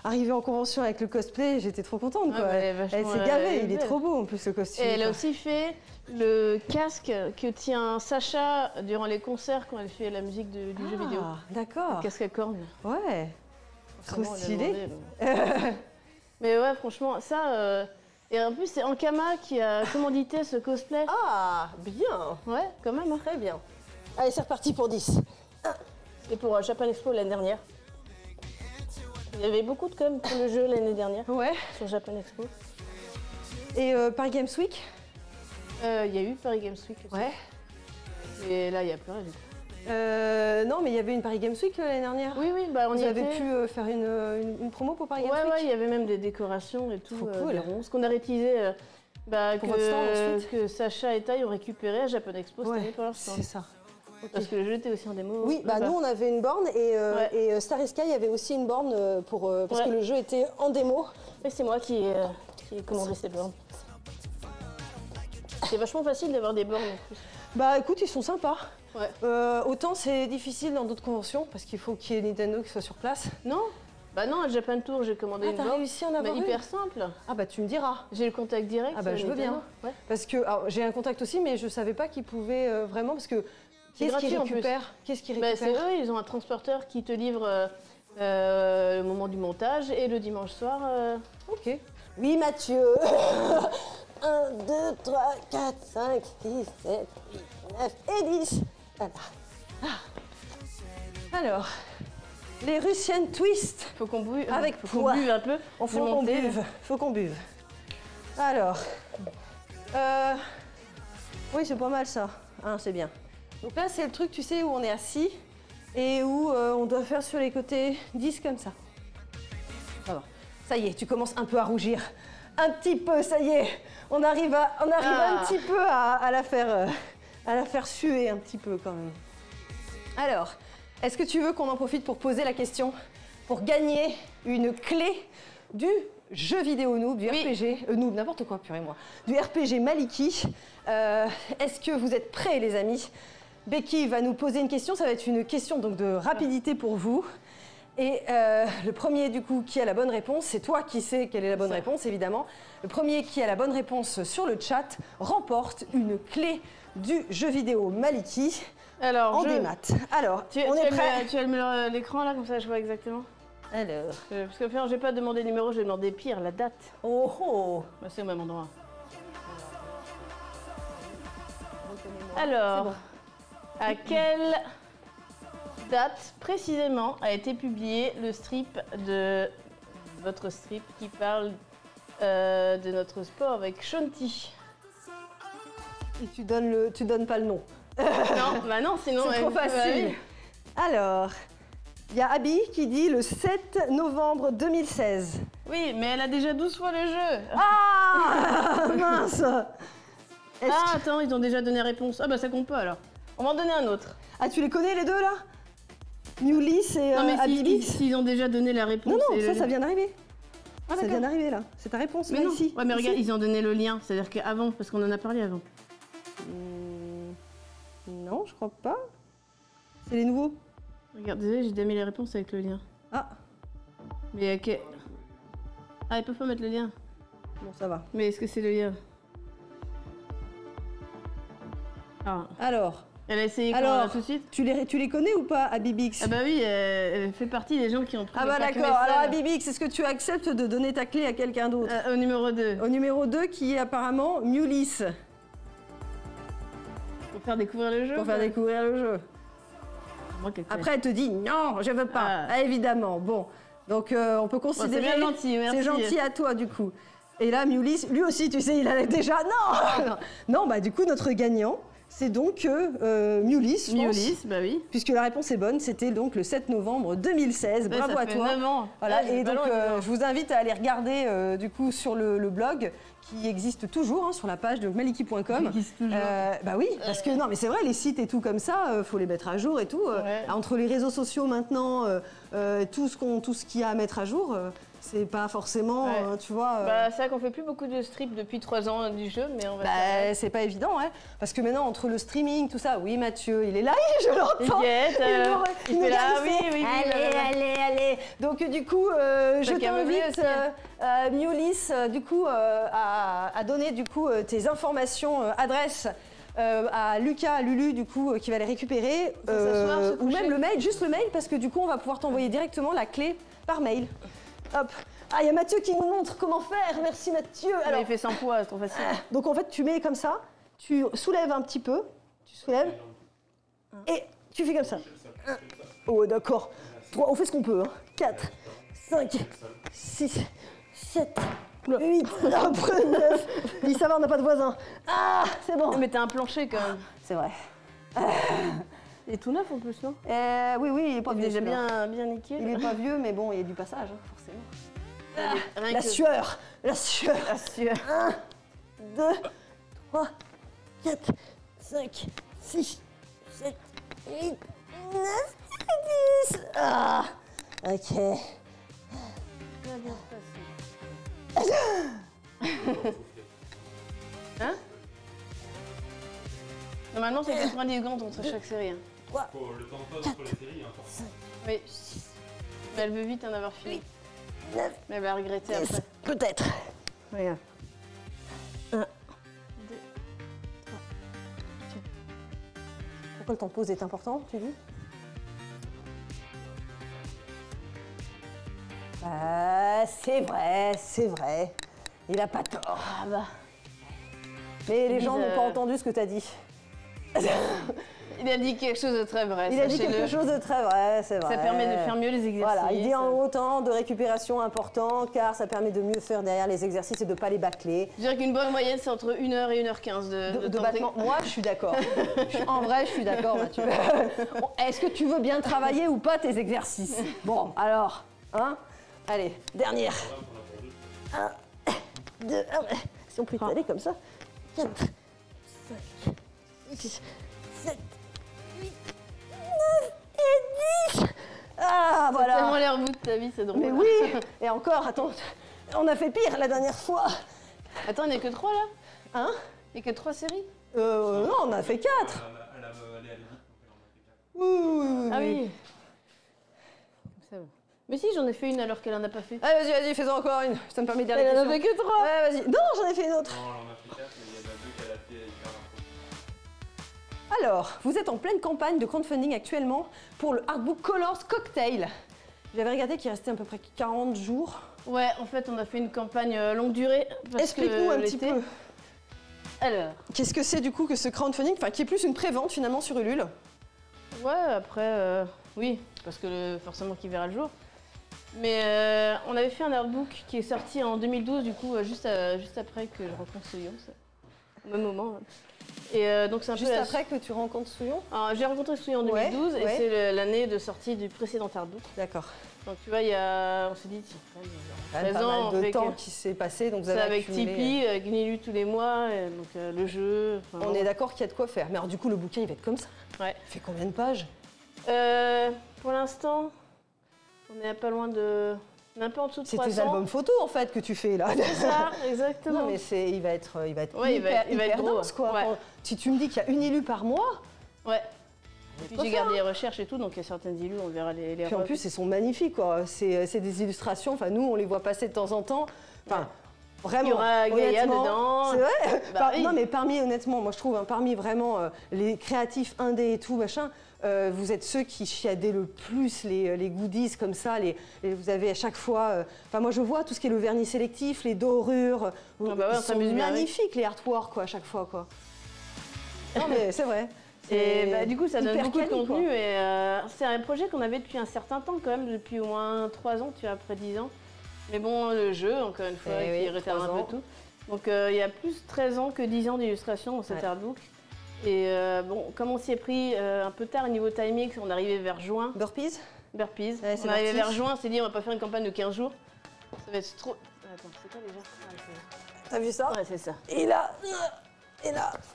arriver en convention avec le cosplay, j'étais trop contente. Quoi. Elle s'est gavée, il est trop beau en plus le costume. Et elle a aussi fait le casque que tient Sacha durant les concerts quand elle fait la musique du jeu vidéo. D'accord. Le casque à cornes. Ouais. Trop stylé. Mais ouais, franchement, ça... Et en plus, c'est Ankama qui a commandité ce cosplay. Ah, bien. Ouais, quand même. Hein. Très bien. Allez, c'est reparti pour 10. C'était pour Japan Expo l'année dernière. Il y avait beaucoup de com pour le jeu l'année dernière. Ouais. Sur Japan Expo. Et Paris Games Week? Il y a eu Paris Games Week aussi. Ouais. Et là, il n'y a plus rien du tout. Non, mais il y avait une Paris Games Week l'année dernière. Oui, on y avait pu faire une promo pour Paris Games Week. Ouais, il y avait même des décorations et tout. Trop cool. Ce qu'on a réutilisé, que Sacha et Tai ont récupéré à Japan Expo cette année pour leur stand. C'est ça. Parce que le jeu était aussi en démo. Oui, nous on avait une borne et Starry Sky avait aussi une borne parce que le jeu était en démo. Et c'est moi qui ai commandé ces bornes. C'est vachement facile d'avoir des bornes en plus. Bah écoute, ils sont sympas. Ouais. Autant c'est difficile dans d'autres conventions parce qu'il faut qu'il y ait Nintendo qui soit sur place. Non. Bah non, à Japan Tour, j'ai commandé une borne. T'as réussi à en avoir une? Hyper simple. Ah bah tu me diras. J'ai le contact direct. Ah bah je veux bien. Ouais. Parce que j'ai un contact aussi, mais je savais pas qu'ils pouvaient vraiment parce que qu'est-ce qu'ils récupèrent? C'est eux, ils ont un transporteur qui te livre le moment du montage et le dimanche soir. Ok. Oui Mathieu. 1, 2, 3, 4, 5, 6, 7, 8, 9 et 10. Voilà. Ah. Alors, les Russian Twist. Faut qu'on buve. Avec faut qu'on poids. buve un peu. Faut qu'on buve. Faut qu'on buve. Alors, oui, c'est pas mal ça. Hein, c'est bien. Donc là, c'est le truc, tu sais, où on est assis et où on doit faire sur les côtés 10 comme ça. Voilà. Ça y est, tu commences un peu à rougir. Un petit peu, ça y est. On arrive un petit peu à la faire suer un petit peu quand même. Alors, est-ce que tu veux qu'on en profite pour poser la question pour gagner une clé du jeu vidéo noob, du RPG, noob, n'importe quoi, purée moi, du RPG Maliki. Est-ce que vous êtes prêts, les amis? Becky va nous poser une question, ça va être une question donc de rapidité pour vous. Et le premier du coup qui a la bonne réponse, c'est toi qui sais quelle est la bonne réponse évidemment. Le premier qui a la bonne réponse sur le chat remporte une clé du jeu vidéo Maliki. Alors, en démat. Alors, on est prêt. Tu allumes l'écran là, comme ça je vois exactement. Alors. Parce que je vais pas demander le numéro, je vais demander pire, la date. Oh oh. Bah, c'est au même endroit. Alors, à quelle date précisément a été publié le strip de votre strip qui parle de notre sport avec Shanti? Et tu donnes pas le nom. Non, bah non, sinon c'est trop facile. Alors, il y a Abby qui dit le 7 novembre 2016. Oui, mais elle a déjà 12 fois le jeu. Ah mince. Ah, attends, ils ont déjà donné réponse. Ah bah ça compte pas alors. On va en donner un autre. Ah, tu les connais les deux là? Newlis et non, mais Abby s'ils ont déjà donné la réponse. Non, ça vient d'arriver. Ah, ça vient d'arriver là. C'est ta réponse mais là, non. ici. Ouais, mais ici. regarde, ils ont donné le lien. C'est-à-dire qu'avant, parce qu'on en a parlé avant. Non, je crois pas. C'est les nouveaux. Regarde, désolé, j'ai déjà mis les réponses avec le lien. Ah. Mais ok. Ah, ils peuvent pas mettre le lien. Bon, ça va. Mais est-ce que c'est le lien? Ah. Alors. Elle a essayé tout de suite. Tu les connais ou pas, Abibix? Ah bah oui, elle fait partie des gens qui ont pris Ah bah d'accord. Alors Abibix, est-ce que tu acceptes de donner ta clé à quelqu'un d'autre? Au numéro 2. Au numéro 2, qui est apparemment Newlis. Pour faire découvrir le jeu. Pour faire découvrir le jeu. Après, elle te dit non, je veux pas. Ah, évidemment. Bon, donc on peut considérer. Bon, c'est bien gentil, merci. C'est gentil à toi du coup. Et là, Newlis, lui aussi, tu sais, il allait déjà. Non. Non, bah du coup, notre gagnant. C'est donc Newlis, je pense. Bah oui. Puisque la réponse est bonne, c'était donc le 7 novembre 2016. Ouais, bravo ça à fait toi. 9 ans. Voilà, ouais, et donc je vous invite à aller regarder du coup sur le blog qui existe toujours hein, sur la page de maliki.com. Bah oui, parce que non, mais c'est vrai, les sites et tout comme ça, faut les mettre à jour et tout. Entre les réseaux sociaux maintenant, tout ce qu'il y a à mettre à jour. C'est pas forcément, tu vois... Bah, c'est vrai qu'on fait plus beaucoup de strips depuis 3 ans du jeu, mais on va... Bah, c'est pas évident, hein. Parce que maintenant, entre le streaming, tout ça... Oui, Mathieu, il est là, je l'entends. Il est là, oui. Allez. Donc, du coup, je t'invite, Newlis, du coup, à donner, du coup, tes informations, adresses à Lucas, à Lulu, du coup, qui va les récupérer. Ou même le mail, juste le mail, parce que du coup, on va pouvoir t'envoyer directement la clé par mail. Hop. Ah, il y a Mathieu qui nous montre comment faire. Merci Mathieu. Alors, il fait sans poids, c'est trop facile. Donc en fait, tu mets comme ça, tu soulèves un petit peu, tu soulèves, et tu fais comme ça. Oh d'accord. On fait ce qu'on peut. 4, 5, 6, 7, 8, après 9, 10, ça va, on n'a pas de voisins. Ah, c'est bon. Mais t'as un plancher quand même. C'est vrai. Il est tout neuf en plus, non? Oui, il est pas vieux. Déjà bien nickel. Il est pas vieux, mais bon, il y a du passage, hein, forcément. La sueur. 1, 2, 3, 4, 5, 6, 7, 8, 9, 10. Ah, ok. Ça va bien se passer. Hein? Normalement, c'est 90 secondes entre chaque série. Hein. Faut le temps de pause entre les séries. Hein, oui. Mais elle veut vite en avoir fini. 9, mais elle va regretter après. Peut-être. Regarde. 1, 2, 3, 4. Pourquoi le temps de pause est important, tu dis? C'est vrai. Il a pas tort. Ah bah. Mais les gens n'ont pas entendu ce que tu as dit. Il a dit quelque chose de très vrai. Il a dit quelque chose de très vrai, c'est vrai. Ça permet de faire mieux les exercices. Voilà, il dit en haut temps de récupération important car ça permet de mieux faire derrière les exercices et de ne pas les bâcler. Je dirais qu'une bonne moyenne, c'est entre 1h et 1h15 de battement. Moi, je suis d'accord. En vrai, je suis d'accord, Mathieu. Bon, est-ce que tu veux bien travailler ou pas tes exercices? Bon, alors, hein? Allez, dernière. 1, 2, si on peut étaler comme ça. 4, 5, 6, 7, 8, 9 et 10. Ah, voilà. T'as tellement l'air bout de ta vie, c'est drôle. Mais oui. Et encore, attends, on a fait pire la dernière fois. Attends, il n'y a que 3 là? Hein? Il n'y a que 3 séries? Non, on a fait 4. Elle a allé vite, donc elle en a fait 4. Oui. Ah oui. Ça va. Mais si, j'en ai fait une alors qu'elle en a pas fait. Allez, vas-y, fais-en encore une. Ça me permet de dire les Elle en questions. a fait que 3. Ouais, vas-y. Non, j'en ai fait une autre. Non, elle en a fait 4, mais il y en a 2 qu'elle a fait hyper info. Alors, vous êtes en pleine campagne de crowdfunding actuellement pour le Artbook Colors Cocktail. J'avais regardé qu'il restait à peu près 40 jours. Ouais, en fait, on a fait une campagne longue durée. Explique-nous un petit peu. Alors. Qu'est-ce que c'est du coup que ce crowdfunding, enfin qui est plus une prévente finalement sur Ulule? Ouais, après, oui, parce que forcément qu'il verra le jour. Mais on avait fait un artbook qui est sorti en 2012, du coup, juste après que je rencontre Souillon, au même moment. Et donc c'est un Juste peu après que tu rencontres Souillon? J'ai rencontré Souillon en 2012 et c'est l'année de sortie du précédent artbook. D'accord. Donc tu vois, on s'est dit, tiens, Quand même pas mal de temps qui s'est passé, donc vous avez avec accumulé... Tipeee, avec Gnilu tous les mois, et donc le jeu... On est d'accord qu'il y a de quoi faire. Mais alors du coup, le bouquin, il va être comme ça? Ouais. Il fait combien de pages? Pour l'instant, on est à pas loin de... On est un peu en dessous de 300. C'est tes albums photos en fait que tu fais là. C'est ça, exactement. Non mais il va être ouais, hyper, il va être gros, dense, quoi. ouais. Si tu me dis qu'il y a une élue par mois. Ouais. Et puis j'ai gardé les recherches et tout, donc il y a certaines illus, on verra les Puis en plus, elles sont magnifiques, quoi. C'est des illustrations. Enfin, nous, on les voit passer de temps en temps. Enfin, vraiment. Il y aura Gaïa dedans. C'est vrai. Bah, oui. Non, mais honnêtement, moi je trouve, parmi vraiment les créatifs indés et tout, machin. Vous êtes ceux qui chiadaient le plus les goodies comme ça. Vous avez à chaque fois. Enfin, moi je vois tout ce qui est le vernis sélectif, les dorures. Ah bah ouais, ils sont magnifiques les artworks quoi, à chaque fois quoi. Non mais c'est vrai. Et bah, du coup, ça donne beaucoup de quali, contenu. Et c'est un projet qu'on avait depuis un certain temps quand même, depuis au moins 3 ans, tu vois, après 10 ans. Mais bon, le jeu, encore une fois, qui retarde un peu tout. Donc il y a plus 13 ans que 10 ans d'illustration dans cet artbook. Et bon, comme on s'y est pris un peu tard au niveau timing, on arrivait vers juin. Burpees. Burpees. On arrivait vers juin, on s'est dit on va pas faire une campagne de 15 jours. Ça va être trop... Attends, c'est quoi déjà? T'as vu ça? Ouais, c'est ça. Et là,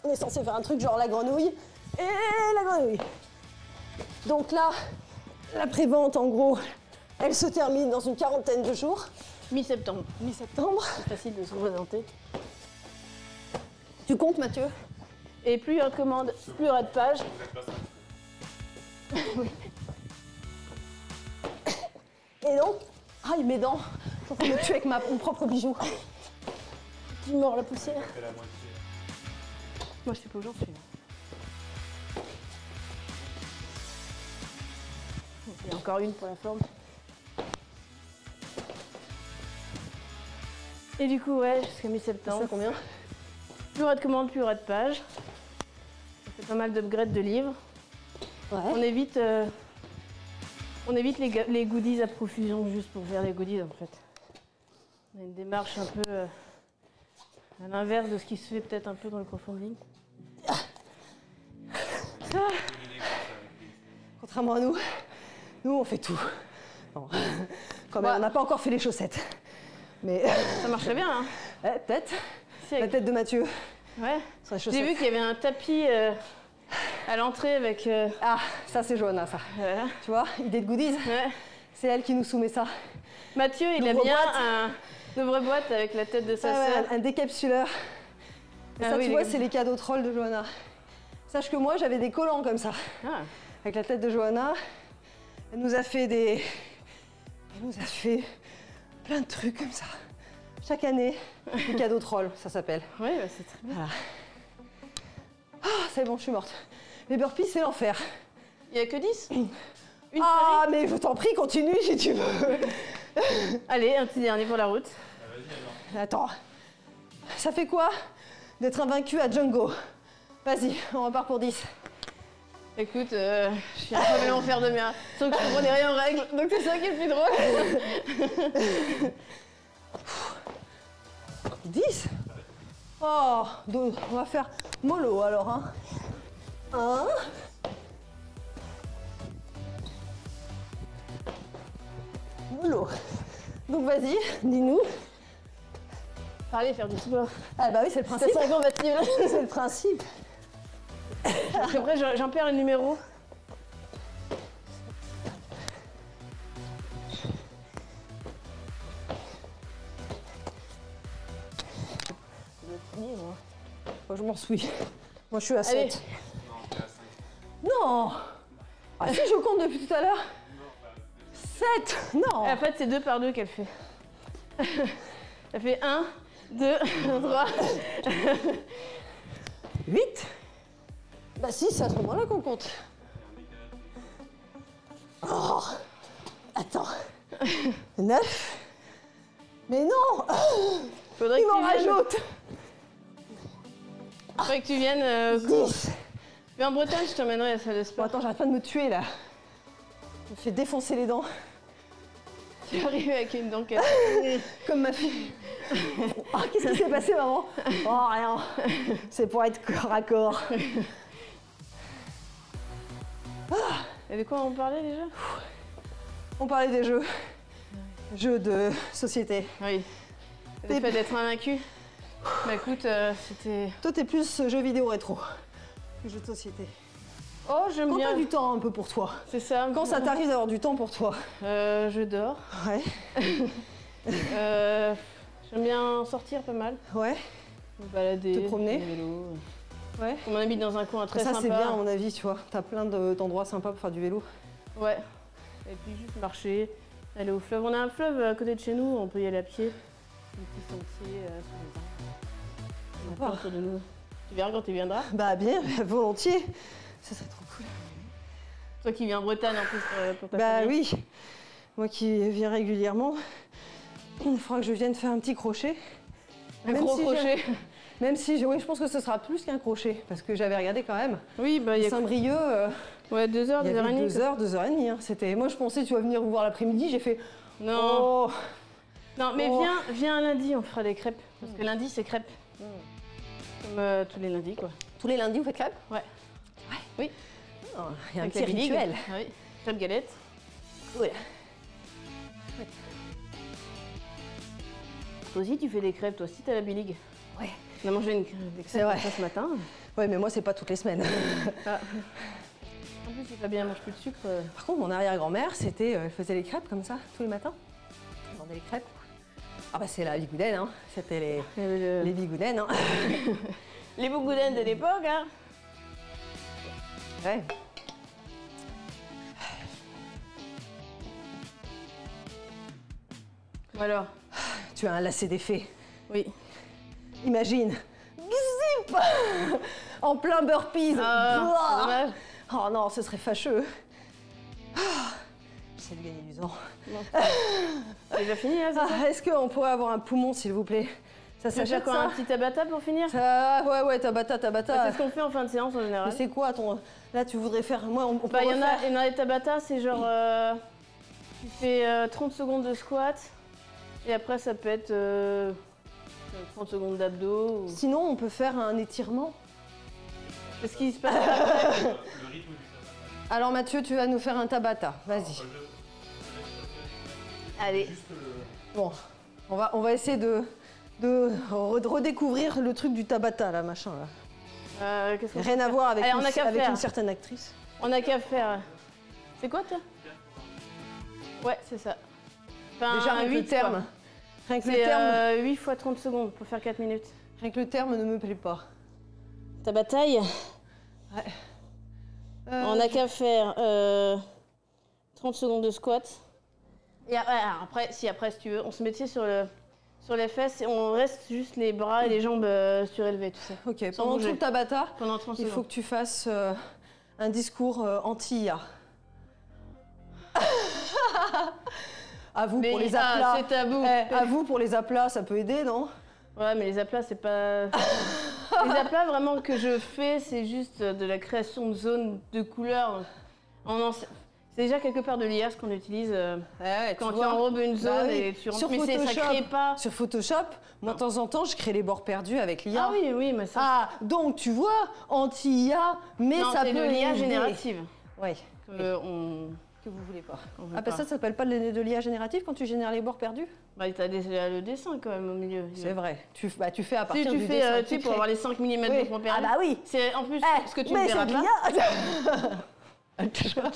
on est censé faire un truc genre la grenouille. Et la grenouille. Donc là, la prévente en gros, elle se termine dans une quarantaine de jours. Mi-septembre. Mi-septembre. C'est facile de se présenter. Tu comptes Mathieu? Et plus il y a de commandes, plus il y aura de pages. Oui. Et donc, aïe mes dents, je suis en train de me tuer avec mon propre bijou. Tu mords la poussière. Moi je sais pas où j'en suis. Il y a encore une pour la forme. Et du coup, ouais, jusqu'à mi-septembre. Ça combien? Plus il y aura de commandes, plus il y aura de pages. On fait pas mal d'upgrades de livres. Ouais. On évite les goodies à profusion juste pour faire les goodies en fait. On a une démarche un peu à l'inverse de ce qui se fait peut-être un peu dans le crowdfunding. Contrairement à nous on fait tout. Non. Quand même, on n'a pas encore fait les chaussettes. Mais ça marcherait bien, hein? Ouais, peut-être. La tête de Mathieu. Ouais. J'ai vu qu'il y avait un tapis à l'entrée avec... Ah, ça c'est Johanna, ça. Voilà. Tu vois, idée de goodies. Ouais. C'est elle qui nous soumet ça. Mathieu, il a bien une vraie boîte avec la tête de sa sœur. Un décapsuleur. Et ça, oui, tu vois, c'est les cadeaux trolls de Johanna. Sache que moi, j'avais des collants comme ça. Ah. Avec la tête de Johanna. Elle nous a fait plein de trucs comme ça. Chaque année, des cadeaux trolls, ça s'appelle. Oui, bah, c'est très bien. Voilà. Ah, c'est bon, je suis morte. Les burpees, c'est l'enfer. Il n'y a que 10? Une Ah, série. mais je t'en prie, continue si tu veux. Allez, un petit dernier pour la route. Attends. Ça fait quoi? d'être invaincu à Django. Vas-y, on repart pour 10. Écoute, je suis un peu l'enfer de mien. Sauf que je comprenais rien aux règles, donc c'est ça qui est le plus drôle. 10. Oh, on va faire mollo alors. Hein. 1. Mollo. Donc vas-y, dis-nous. Parler, faire du sport. Ah bah oui, c'est le principe. C'est incompatible. C'est le principe. Parce qu'après, j'en perds le numéro. Moi, je m'en suis. Moi, je suis à Allez. 7. Non. Ah si, je compte depuis tout à l'heure. 7. Non. En fait, c'est 2 par 2 qu'elle fait. Elle fait 1, 2, 3. 8. Bah si, c'est à ce moment-là qu'on compte. Oh. Attends. 9. Mais non. Faudrait Il que m'en tu viennes. rajoute. Faudrait que tu viennes. 10. Viens en Bretagne, je t'emmènerai à la salle de Bon, sport. attends, j'arrête pas de me tuer là. Je me fais défoncer les dents. Tu es arrivé avec une dent cassée. Comme ma fille. Oh, qu'est-ce qui s'est passé, maman? Oh, rien. C'est pour être corps à corps. Et de quoi on parlait déjà? On parlait des jeux. Jeux de société. Oui. Le fait d'être invaincu. Bah écoute, c'était. Toi, t'es plus jeux vidéo rétro que jeux de société. Oh, j'aime Quand bien. t'as du temps un peu pour toi. C'est ça. Quand ça t'arrive d'avoir du temps pour toi. Je dors. Ouais. J'aime bien sortir pas mal. Ouais. Me balader. Te promener. faire du vélo. Ouais. On habite dans un coin très ça, sympa. c'est bien, à mon avis, tu vois. T'as plein d'endroits sympas pour faire du vélo. Ouais. Et puis juste marcher, aller au fleuve. On a un fleuve à côté de chez nous, on peut y aller à pied. Un petit sentier sur les arbres. On a plein autour de nous. Tu verras quand tu viendras. Bah, bien, volontiers. Ça serait trop cool. Toi qui viens en Bretagne en plus pour ta Bah famille. oui. Moi qui viens régulièrement, il faudra que je vienne faire un petit crochet. Un Même gros si crochet. Même si, oui, je pense que ce sera plus qu'un crochet, parce que j'avais regardé quand même. Oui, bah il y a Saint-Brieuc, ouais, 2 heures, il y 2 heures et avait demie. 2 heures, 2h30. Hein. C'était, moi, je pensais, tu vas venir vous voir l'après-midi. J'ai fait, Non. oh, Non, mais Oh. viens un lundi, on fera des crêpes. Parce que lundi, c'est crêpes. Comme tous les lundis, quoi. tous les lundis, vous faites crêpes? Ouais. Oui. Oh, il y a un Avec petit la Big League. rituel. Oui. Crêpes galettes. Cool. Toi aussi, tu fais des crêpes. Toi aussi, t'as la Big-League. Ouais. On a mangé des C'est crêpes vrai. comme ça ce matin. Ouais, mais moi, c'est pas toutes les semaines. Ah. En plus, si Fabien mange plus de sucre. Par contre, mon arrière-grand-mère, c'était, elle faisait les crêpes comme ça, tous les matins. Elle vendait les crêpes. Ah bah, c'est la bigouden, hein. C'était les bigoudaines, hein. Les bougoudens de l'époque, hein. Ouais. Ou alors? Tu as un lacet d'effet. Oui. Imagine. Zip en plein burpees. Ah, Bouah. c'est dommage. Oh non, ce serait fâcheux. J'essaie de gagner du temps. C'est déjà fini, là, ça? Ah, est-ce qu'on pourrait avoir un poumon, s'il vous plaît? Ça Tu veux faire s'achète, quoi, ça un petit tabata pour finir? Ouais, Tabata. Bah, c'est ce qu'on fait en fin de séance en Mais général. c'est quoi ton... Là, tu voudrais faire... Moi, on peut Bah, il y en refaire. a des tabata, c'est genre. Tu fais 30 secondes de squat. Et après, ça peut être 30 secondes d'abdos. Ou... Sinon, on peut faire un étirement. Qu'est-ce qui se passe après? Le rythme du tabata. Alors, Mathieu, tu vas nous faire un Tabata. Vas-y. Allez. Bon, on va essayer de redécouvrir le truc du Tabata, là, machin, là. Qu'est-ce qu'on Rien peut à faire? voir avec, Allez, on a qu'à avec faire. une certaine actrice. On a qu'à faire. C'est quoi, toi? Ouais, c'est ça. Enfin, Déjà, rien que le 8 terme. Rien que le C'est terme, 8 fois 30 secondes pour faire 4 minutes. rien que le terme ne me plaît pas. Ta bataille? On a qu'à faire 30 secondes de squat. Et après, si tu veux, on se met sur les fesses et on reste juste les bras et les jambes surélevés, tout ça. Ok, Sans pendant bouger. tout le Tabata, Pendant 30 il secondes. faut que tu fasses un discours anti-IA. À vous pour les aplats. c'est tabou. À vous pour les aplats, ça peut aider, non? Ouais, mais les aplats, c'est pas... Les aplats vraiment que je fais, c'est juste de la création de zones de couleurs. C'est déjà quelque part de l'IA ce qu'on utilise quand tu enrobes une zone et tu rentres. Mais ça crée pas. Sur Photoshop, moi de temps en temps, je crée les bords perdus avec l'IA. Ah oui, mais ça. Ah, donc tu vois, anti-IA, mais non, ça peut. C'est de l'IA aider. générative. Oui. Que vous voulez pas. Ah, bah ça s'appelle pas de l'IA générative quand tu génères les bords perdus? Bah, t'as le dessin quand même au milieu. C'est vrai. Tu fais à partir tu du fais, dessin. tu sais, pour avoir les 5 mm de point perdu. Ah bah oui. C'est en plus ce que tu mais me verras c'est pas.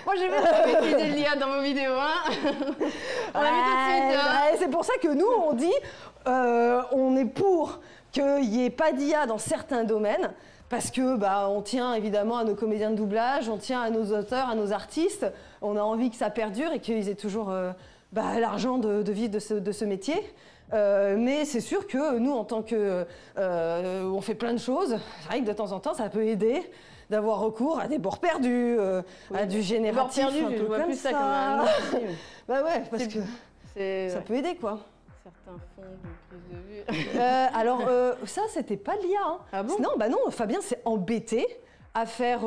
Moi, j'ai vu utiliser de l'IA dans vos vidéos. Hein. On l'a vu tout de suite. Hein. C'est pour ça que nous, on dit, on est pour qu'il n'y ait pas d'IA dans certains domaines. Parce que on tient évidemment à nos comédiens de doublage, on tient à nos auteurs, à nos artistes. On a envie que ça perdure et qu'ils aient toujours l'argent de vivre de ce métier. Mais c'est sûr que nous, en tant que... on fait plein de choses. C'est vrai que de temps en temps, ça peut aider d'avoir recours à des bords perdus, à du génératif. Bords perdus, je vois plus ça comme un outil. Bah ouais, parce que ça peut aider, quoi. Certains fonds de prise de vue. Alors, ça, c'était pas de l'IA. Hein. Ah bon? Non, non, Fabien s'est embêté à faire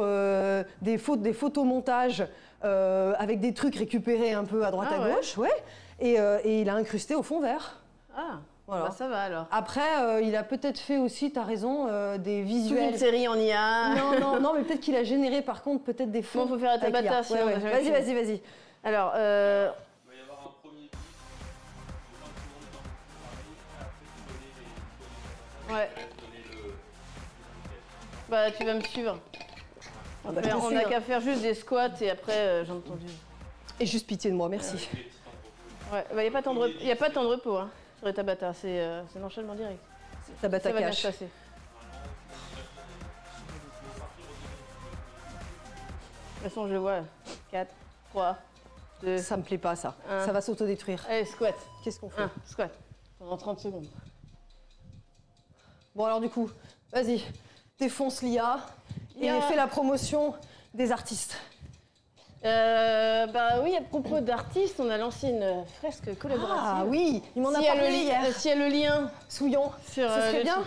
des photomontages avec des trucs récupérés un peu à droite à gauche. Ouais. Et il a incrusté au fond vert. Ah, voilà. Bah ça va alors. Après, il a peut-être fait aussi, t'as raison, des visuels. Toute une série en IA. Non, mais peut-être qu'il a généré par contre peut-être des fonds. Bon, faut faire un Tabata. Vas-y. Alors, ouais. Bah tu vas me suivre. On n'a qu'à faire juste des squats et après j'ai entendu. Et juste pitié de moi, merci. Ouais, bah y a pas tant de repos hein, sur les Tabata, c'est un enchaînement direct. Tabata ça va bien cash. se passer. De toute façon je le vois. 4, 3, 2. Ça me plaît pas ça. 1. Ça va s'autodétruire. Allez, squat. Qu'est-ce qu'on fait? Squat. Pendant 30 secondes. Bon alors du coup, vas-y, défonce l'IA et fais la promotion des artistes. Bah oui, à propos d'artistes, on a lancé une fresque collaborative. Ah oui, il m'en a parlé hier. S'il y a le lien Souillon, sur ce serait bien. site.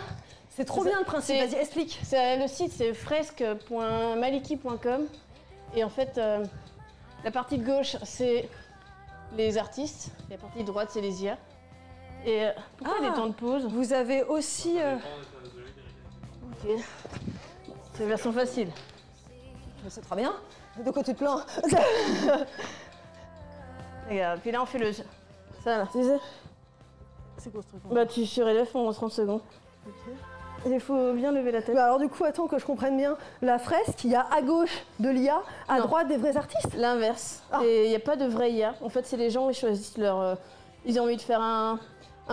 C'est trop bien le principe, vas-y explique. Le site c'est fresque.maliki.com et en fait la partie de gauche c'est les artistes, la partie de droite c'est les IA. Et pourquoi des temps de pause? Vous avez aussi... Ok, c'est la version facile. C'est très bien. De quoi tu te plains? Regarde, puis là on fait le... Ça là. Tu sais, c'est quoi ce truc? Bah tu surélèves pendant 30 secondes. Ok. Et il faut bien lever la tête. Bah alors du coup, attends que je comprenne bien. La fresque, il y a à gauche de l'IA, à droite des vrais artistes? L'inverse. Et il n'y a pas de vrai IA. En fait, c'est les gens, ils choisissent leur... ils ont envie de faire un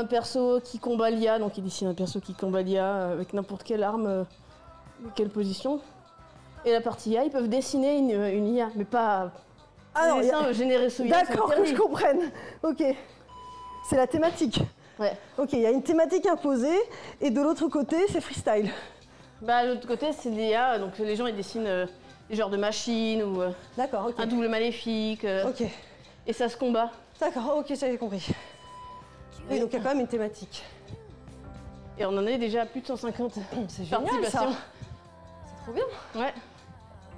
perso qui combat l'IA, donc ils dessinent un perso qui combat l'IA avec n'importe quelle arme, quelle position. Et la partie IA, ils peuvent dessiner une IA, mais pas un dessin généré sous IA. D'accord, que je comprenne. Ok. C'est la thématique. Ouais. Ok, il y a une thématique imposée, et de l'autre côté, c'est freestyle. Bah, l'autre côté, c'est l'IA, donc les gens, ils dessinent des genres de machines ou D'accord, ok. un double maléfique. Ok. Et ça se combat. D'accord, ok, ça j'ai compris. Oui, donc il y a quand même une thématique. Et on en est déjà à plus de 150 C'est génial, participations. ça. C'est trop bien. Ouais.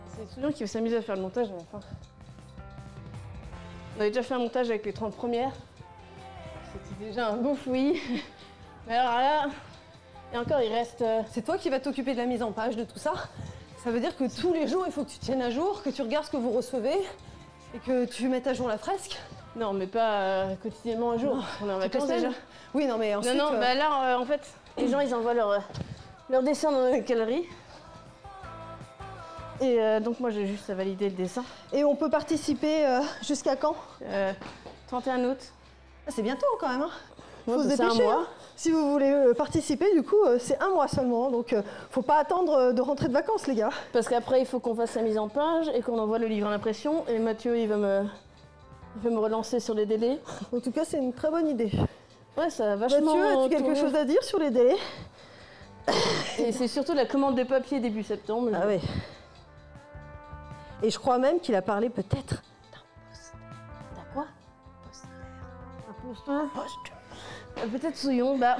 C'est Souillon qui va s'amuser à faire le montage à la fin. On avait déjà fait un montage avec les 30 premières. C'était déjà un beau fouillis. Mais alors là, et encore il reste... C'est toi qui vas t'occuper de la mise en page de tout ça. Ça veut dire que tous les jours, il faut que tu tiennes à jour, que tu regardes ce que vous recevez et que tu mettes à jour la fresque. Non, mais pas quotidiennement un jour. On est en vacances déjà. Oui, non, mais ensuite... Non, bah là, en fait, les gens, ils envoient leur dessin dans la galerie. Et donc moi, j'ai juste à valider le dessin. Et on peut participer jusqu'à quand? 31 août. Ah, c'est bientôt quand même, hein. Ouais, faut se bah, dépêcher. c'est un mois. Hein. Si vous voulez participer, du coup, c'est un mois seulement. Donc, faut pas attendre de rentrer de vacances, les gars. Parce qu'après, il faut qu'on fasse la mise en page et qu'on envoie le livre à l'impression. Et Mathieu, il va me relancer sur les délais. En tout cas, c'est une très bonne idée. Ouais, ça a vachement... Mathieu, as-tu quelque chose à dire sur les délais? Et c'est surtout la commande de papier début septembre. Ah oui. Et je crois même qu'il a parlé peut-être d'un poster. T'as quoi? Un poster. Peut-être Souillon, bah...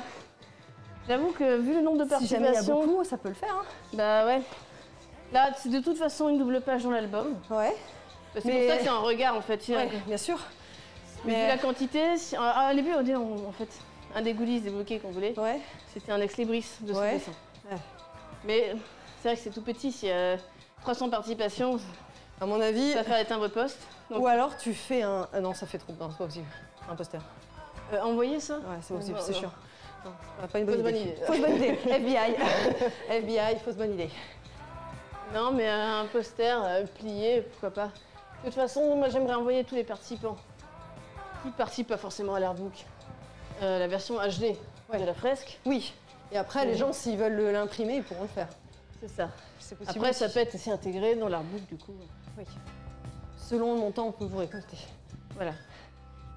J'avoue que vu le nombre de Si jamais il y a participations, beaucoup, ça peut le faire. Hein. bah ouais. Là, c'est de toute façon une double page dans l'album. Ouais. C'est pour ça que c'est un regard en fait. Ouais, bien sûr. Mais vu la quantité, à début, en fait, un des goodies débloqués qu'on voulait, Ouais. c'était un ex-libris de ce dessin. Ouais. Mais c'est vrai que c'est tout petit, s'il y a 300 participations, À mon avis. ça va faire des timbres poste. Donc, Ou alors tu fais un. Non, ça fait trop. Non, c'est pas possible. Un poster. envoyer ça. Ouais, c'est possible, Non, c'est non. chiant. Non, pas une bonne Fausse idée. bonne idée. Fausse bonne idée. FBI. FBI, fausse bonne idée. Non, mais un poster plié, pourquoi pas. De toute façon, moi j'aimerais envoyer tous les participants qui participent pas forcément à l'artbook. La version HD de la fresque. Oui. Et après, les gens, s'ils veulent l'imprimer, ils pourront le faire. C'est ça. C'est possible. Après, ça aussi. peut être aussi intégré dans l'artbook du coup. Oui. Selon le montant, on peut vous récolter. Voilà.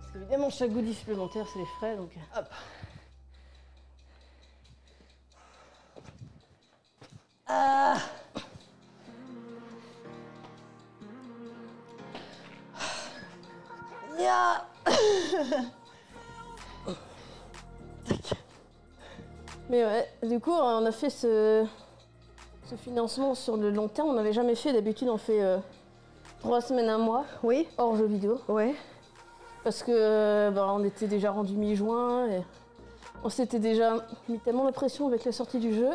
Parce qu'évidemment, chaque goodie supplémentaire, c'est les frais, donc. Hop. Ah. Ya. Mais ouais, du coup, on a fait ce financement sur le long terme. On n'avait jamais fait. D'habitude, on fait 3 semaines, un mois, Oui. hors jeu vidéo. Ouais. Parce que on était déjà rendu mi-juin et on s'était déjà mis tellement de pression avec la sortie du jeu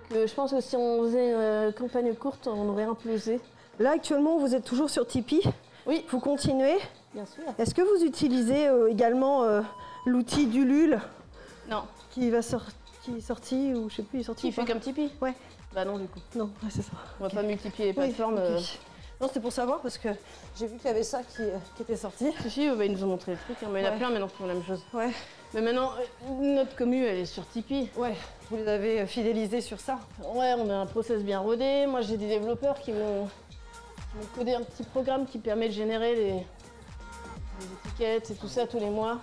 que je pense que si on faisait une campagne courte, on aurait implosé. Là, actuellement, vous êtes toujours sur Tipeee. Oui, Vous continuez. bien sûr. Est-ce que vous utilisez également l'outil d'Ulule Non, qui est sorti ou je sais plus, il est sorti qui ou fait pas comme Tipeee? Ouais. Bah non, du coup. Non, ouais, c'est ça. On va pas multiplier les Oui, plateformes. ok. Non, c'était pour savoir parce que j'ai vu qu'il y avait ça qui était sorti. Si, ils nous ont montré le truc, hein, mais il y en a Ouais. plein maintenant qui font la même chose. Ouais. Mais maintenant, notre commu, elle est sur Tipeee. Ouais. Vous les avez fidélisés sur ça. Ouais, on a un process bien rodé. Moi, j'ai des développeurs qui m'ont codé un petit programme qui permet de générer les étiquettes et tout ça tous les mois.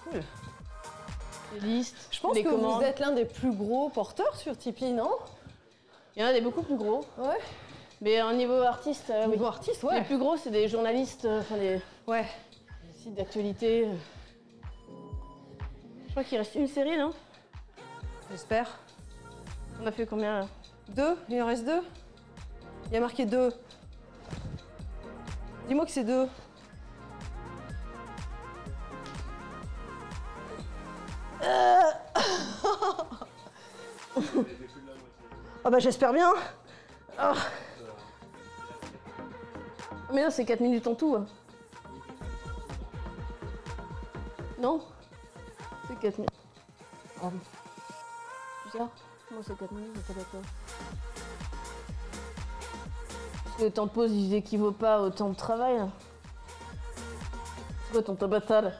Cool. Les listes, Je pense les que commandes. vous êtes l'un des plus gros porteurs sur Tipeee, non? Il y en a des beaucoup plus gros. Ouais. Mais au niveau artiste, oui. Niveau artiste, Les ouais. plus gros, c'est des journalistes, enfin des Ouais. sites d'actualité. Je crois qu'il reste une série, non? J'espère. On a fait combien là? 2? Il en reste 2? Il y a marqué 2. Dis-moi que c'est 2. Ah bah j'espère bien. Ah. Mais non, c'est 4 minutes en tout. Hein. Non? C'est 4 minutes. Ah bon. Bizarre. Moi, c'est 4 minutes, c'est pas d'accord. Parce que le temps de pause, il équivaut pas au temps de travail. Hein. C'est quoi ton tabata là?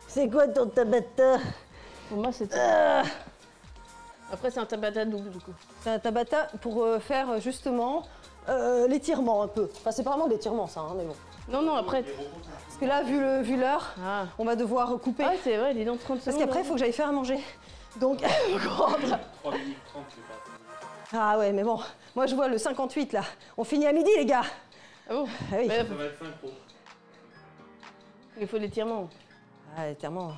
C'est quoi ton tabata? Pour moi, c'est. Après, c'est un tabata double du coup. C'est un tabata pour faire justement l'étirement un peu. Enfin c'est pas vraiment de l'étirement ça, hein, mais bon. Non, non, après. Parce que là, vu l'heure, Ah, on va devoir couper. ah c'est vrai, il est dans 30 secondes. Parce qu'après, il faut que j'aille faire à manger. Donc, faut qu'on rentre. 3 minutes 30, c'est pas. Ah ouais, mais bon, moi je vois le 58 là. On finit à midi, les gars. Ah bon? Ah oui. Mais Ça va être 5 pro. il faut l'étirement. Ah, l'étirement.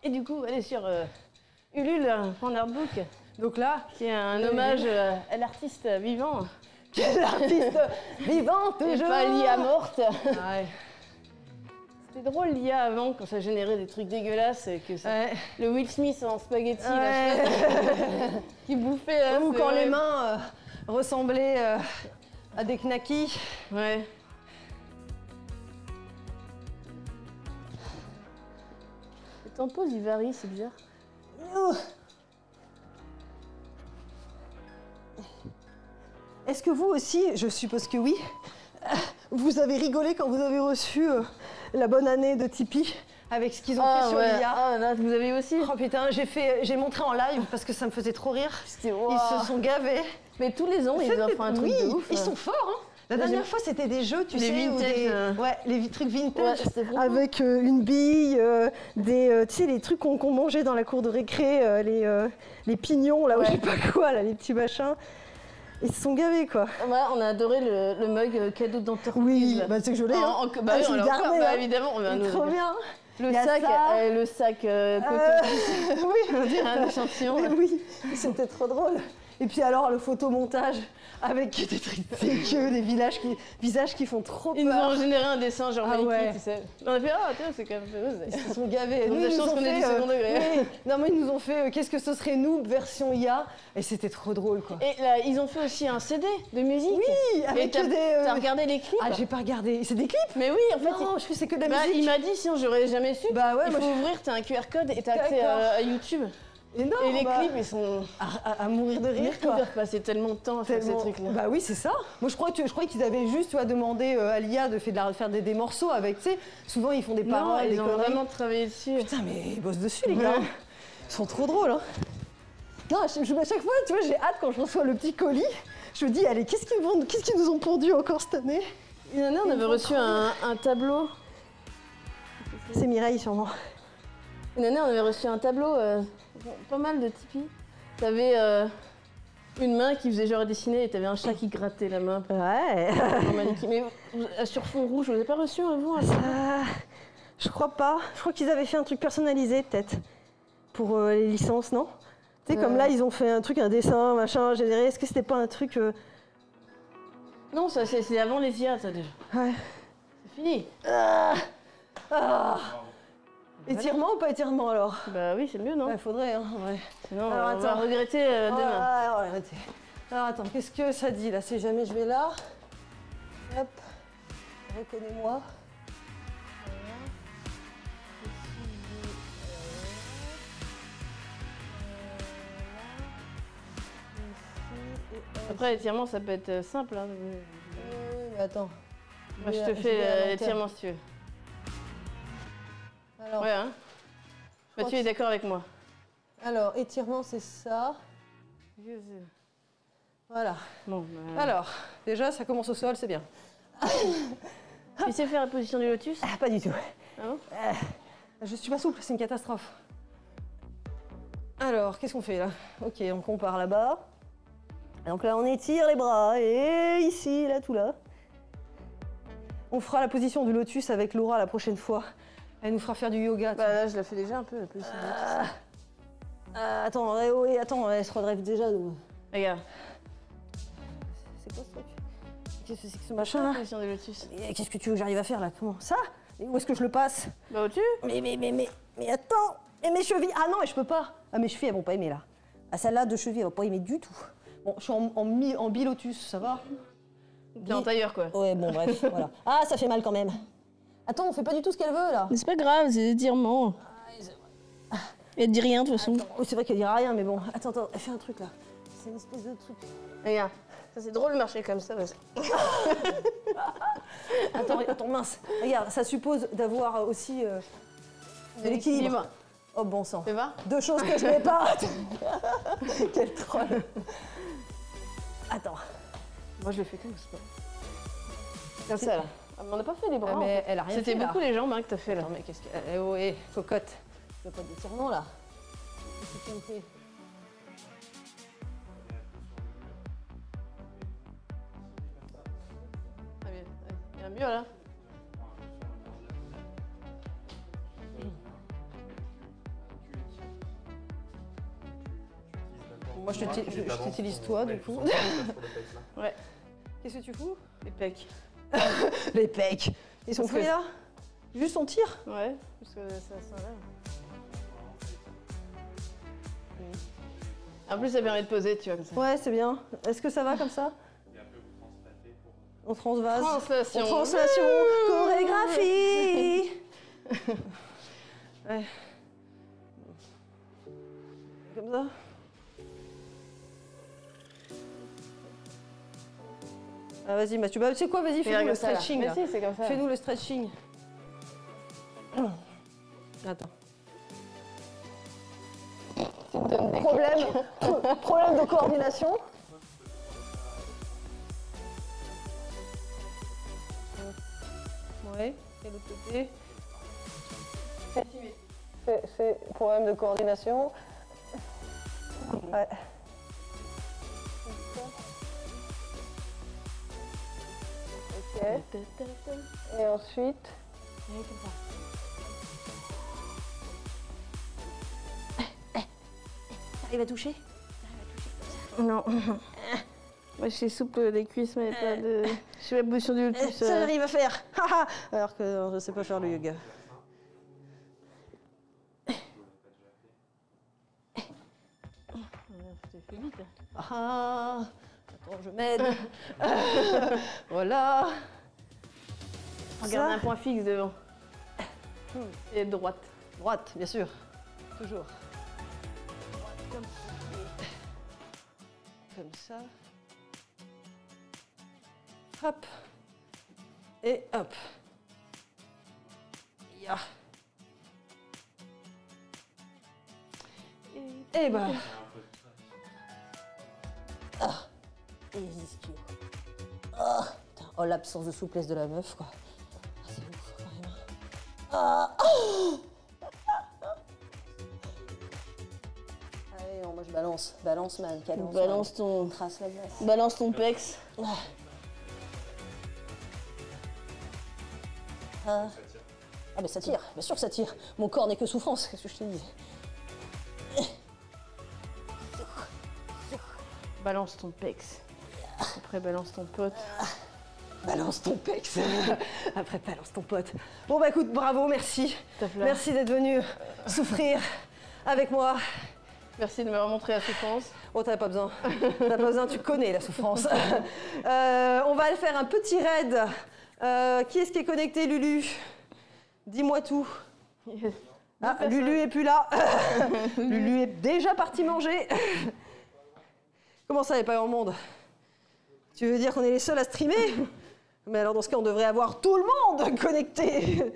Et du coup, allez sur Ulule, un artbook, Donc là, qui est un hommage à l'artiste vivant. l'artiste vivant Et toujours. pas l'IA morte. Ah ouais. C'était drôle l'IA avant, quand ça générait des trucs dégueulasses. Et que ça... Ouais. Le Will Smith en spaghetti, là, Ouais. qui bouffait. Là, Ou c'est quand les horrible. mains ressemblaient à des knackis. Ouais. Le temps de pause, il varie, c'est bizarre. Est-ce que vous aussi, je suppose que oui, vous avez rigolé quand vous avez reçu la bonne année de Tipeee avec ce qu'ils ont fait sur ouais. l'IA? Ah, là, vous avez aussi. Oh putain, j'ai montré en live parce que ça me faisait trop rire. C'était Ils se sont gavés. Mais tous les ans, ils offrent un truc oui, de ouf. ils sont forts. Hein. La Moi, dernière j'ai- fois, c'était des jeux, tu Les sais, ou vintage, des... ouais, les trucs Ouais, vintage. c'était vraiment- Avec une bille, tu sais, les trucs qu'on mangeait dans la cour de récré, les pignons, là, ou Ouais. je sais pas quoi, là, les petits machins. Ils se sont gavés, quoi. Voilà, on a adoré le mug cadeau d'entreprise. Oui, là. bah c'est que je l'ai. Hein. Bah oui, je on le l'a gardais, encore, bah hein. évidemment. C'est trop bien. Le Il y a sac, ça. le sac coton. Oui, On dirait un échantillon. mais oui, c'était trop drôle. Et puis alors, le photomontage avec des trucs dégueux, des visages qui font trop Ils nous peur. ont généré un dessin genre Ah Mikey, ouais. tu sais. On a fait, ah tiens, c'est quand même fait. Ils se sont gavés. On a Nous, de la ils nous chance ont qu'on ait fait, du second degré. oui. Non, mais ils nous ont fait qu'est-ce que ce serait nous, version IA. Et c'était trop drôle, quoi. Et là, ils ont fait aussi un CD de musique. Oui, avec t'as des. regardé les clips? Ah, j'ai pas regardé. C'est des clips? Mais oui, en fait, Non, je fais c'est que de la bah, musique. il m'a dit, sinon j'aurais jamais su. Bah ouais, Il moi faut ouvrir, t'as un QR code et t'as accès D'accord. à YouTube. Et non, Et les bah, clips, ils sont. à mourir de rire, Ils quoi. peuvent passer tellement de temps à faire ces Tellement- trucs-là. Bah oui, c'est ça. Moi, je croyais qu'ils avaient juste, tu vois, demandé à l'IA de faire des morceaux avec, tu sais, souvent ils font des Non, paroles, des ils ont conneries. vraiment travaillé dessus. Putain, mais ils bossent dessus, les gars. Ouais. Ils sont trop drôles, hein. Non, à chaque fois, tu vois, j'ai hâte quand je reçois le petit colis. Je me dis, allez, qu'est-ce qu'ils nous ont pondu encore cette année? Une année, on avait reçu un tableau. C'est Mireille, sûrement. Une année, on avait reçu un tableau, pas mal de Tipeee. T'avais une main qui faisait genre dessiner et t'avais un chat qui grattait la main. Ouais. Vraiment magnifique. Mais sur fond rouge, vous avez pas reçu un vous? Je crois pas. Je crois qu'ils avaient fait un truc personnalisé, peut-être, pour les licences, non? Tu sais, comme là, ils ont fait un truc, un dessin, machin, généré. Est-ce que c'était pas un truc... Non, ça c'est avant les IA, ça déjà. Ouais. C'est fini. Étirement ou pas étirement, alors? Bah oui, c'est mieux, non? Ouais, faudrait, hein, ouais. Sinon, Alors, on va attends. regretter demain. Ah, ouais, arrêtez. Alors, attends, qu'est-ce que ça dit, là? Si jamais je vais là... Hop. Reconnais-moi. Voilà. Ici, ici, et Après, l'étirement, ça peut être simple. Hein. oui, mais attends. Moi, je te vais à fais long terme. l'étirement si tu veux. Alors, Ouais, hein? Bah, tu es d'accord avec moi? alors, étirement, c'est ça. Voilà. Bon, bah... Alors, déjà, ça commence au sol, c'est bien. Tu sais faire la position du lotus? Ah, pas du tout. Ah bon? Je suis pas souple, c'est une catastrophe. Alors, qu'est-ce qu'on fait là? Ok, donc on part là-bas. Donc là, on étire les bras, et ici, là, tout là. On fera la position du lotus avec Laura la prochaine fois. Elle nous fera faire du yoga. Bah là, je la fais déjà un peu, la position du lotus. Attends, oui, attends, elle se redresse déjà. Donc. Regarde. C'est quoi ce truc? Qu'est-ce que c'est que ce machin là? Position du lotus. Et qu'est-ce que tu veux que j'arrive à faire là? Comment? Ça? Et où est-ce que je le passe? Bah au-dessus? Mais attends! Et mes chevilles? Ah non, mais je peux pas! Ah, mes chevilles, elles vont pas aimer là. Ah, celle-là de cheville, elle va pas aimer du tout. Bon, je suis en bilotus, ça va? T'es en tailleur, quoi. Ouais, bon, bref, voilà. Ah, ça fait mal quand même. Attends, on fait pas du tout ce qu'elle veut là. Mais c'est pas grave, c'est étirement. Elle dit rien de toute façon. Oh, c'est vrai qu'elle dira rien, mais bon. Attends, elle fait un truc là. C'est une espèce de truc. Regarde, ça c'est drôle de marcher comme ça. Attends, mince. Regarde, ça suppose d'avoir aussi de l'équilibre. Oh, bon sang. Tu vois? Deux choses que je n'ai pas. Quel troll. Attends. Moi je le fais comme ça. Comme ça là. Ah, mais on n'a pas fait les bras. Mais elle a rien fait. C'était là. beaucoup les jambes hein, que t'as fait là. Attends, mais qu'est-ce que. Eh oh, hé, cocotte. Il n'y a pas d'étirement là. Qu'est-ce que tu me fais? Ah, bien. Il y a mieux là. Moi, je t'utilise toi, du coup. Ouais. Qu'est-ce que tu fous? Les pecs. Les pecs. Ils sont Parce faits que- là? Juste on tire? Ouais, parce que ça s'enlève. En plus, ça permet de poser, tu vois, comme ça. Ouais, c'est bien. Est-ce que ça va comme ça? On transvase. Translation. On translation. Chorégraphie. Ouais. Comme ça. Ah, vas-y, Mathieu. Bah, tu sais quoi, vas-y, fais-nous le stretching. Mais Là. si, c'est comme ça. Fais-nous le stretching. Attends. Problème de coordination. Ouais, et l'autre côté. C'est problème de coordination. Ouais. Et ensuite... T'arrives à toucher? Non. Moi, je suis souple des cuisses, mais pas de... Je fais la position du lotus. Ça, j'arrive à faire. Alors que non, je ne sais pas faire le yoga. Fais vite. Attends, je m'aide. Voilà. Regarde un point fixe devant. Et droite. Droite, bien sûr. Toujours. Comme ça. Hop. Et hop. Ya. Et bah. Ah. Et les ischios. Ah. Putain, oh, l'absence de souplesse de la meuf, quoi. Ah, c'est ouf, quand même. Ah. Allez, non, moi je balance. Balance, man. Cadence, Balance ton... Trace la glace. Balance ton pex. Ah, mais ça tire, bien sûr que ça tire. Mon corps n'est que souffrance, qu'est-ce que je te dis? Balance ton pex. Après, balance ton pote. Balance ton pex. Après, balance ton pote. Bon, bah écoute, bravo, merci. Merci d'être venu souffrir avec moi. Merci de me remontrer la souffrance. Oh, t'as pas besoin. T'as pas besoin, tu connais la souffrance. On va faire un petit raid. Qui est-ce qui est connecté, Lulu? Dis-moi tout. Ah, Lulu est plus là. Lulu est déjà partie manger. Comment ça, il n'y a pas grand monde? Tu veux dire qu'on est les seuls à streamer? Mais alors, dans ce cas, on devrait avoir tout le monde connecté.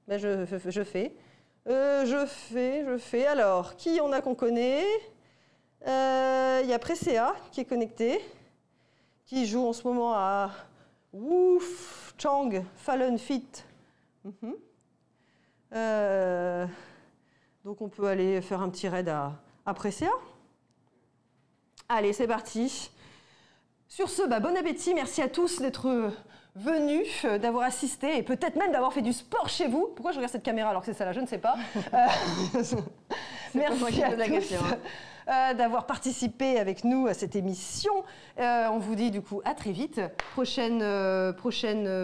Ben, je fais. Je fais. Alors, qui on a qu'on connaît? Il y a Presea qui est connecté, qui joue en ce moment à Woof Chang Fallen Fit. Donc on peut aller faire un petit raid à Presea. Allez, c'est parti. Sur ce, bah, bon appétit. Merci à tous d'être venus, d'avoir assisté et peut-être même d'avoir fait du sport chez vous. Pourquoi je regarde cette caméra alors que c'est ça là? Je ne sais pas. Merci à tous d'avoir participé avec nous à cette émission. On vous dit du coup à très vite. Prochaine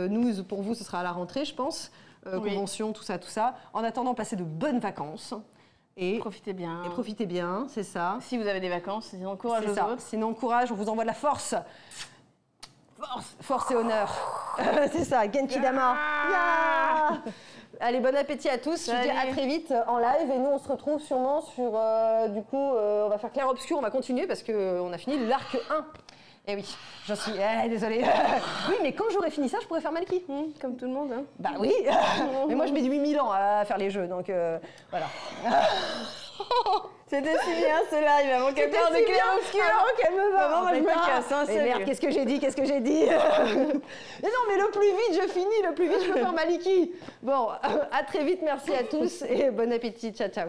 news pour vous, ce sera à la rentrée, je pense. Convention, tout ça. En attendant, passez de bonnes vacances. Et profitez bien. Et profitez bien, c'est ça. Si vous avez des vacances, sinon courage aux autres. Sinon courage, on vous envoie de la force. Force et honneur. C'est ça, Genki Dama. Yeah. Allez, bon appétit à tous. Salut. Je dis à très vite en live. Et nous, on se retrouve sûrement sur... du coup, on va faire clair-obscur, on va continuer parce qu'on a fini l'arc 1. Eh oui, j'en suis... désolée. Oui, mais quand j'aurai fini ça, je pourrais faire Malky. Comme tout le monde. Hein. Bah oui. Mais moi, je mets du 8000 ans à faire les jeux, donc voilà. C'était si bien ce live avant qu'elle parle de clair-obscur. Avant qu'elle me va. Maman, moi, je me casse. Hein, mais merde, qu'est-ce que j'ai dit? Mais non, mais le plus vite je finis, le plus vite je peux faire Maliki. Bon, à très vite, merci à tous et bon appétit. Ciao, ciao.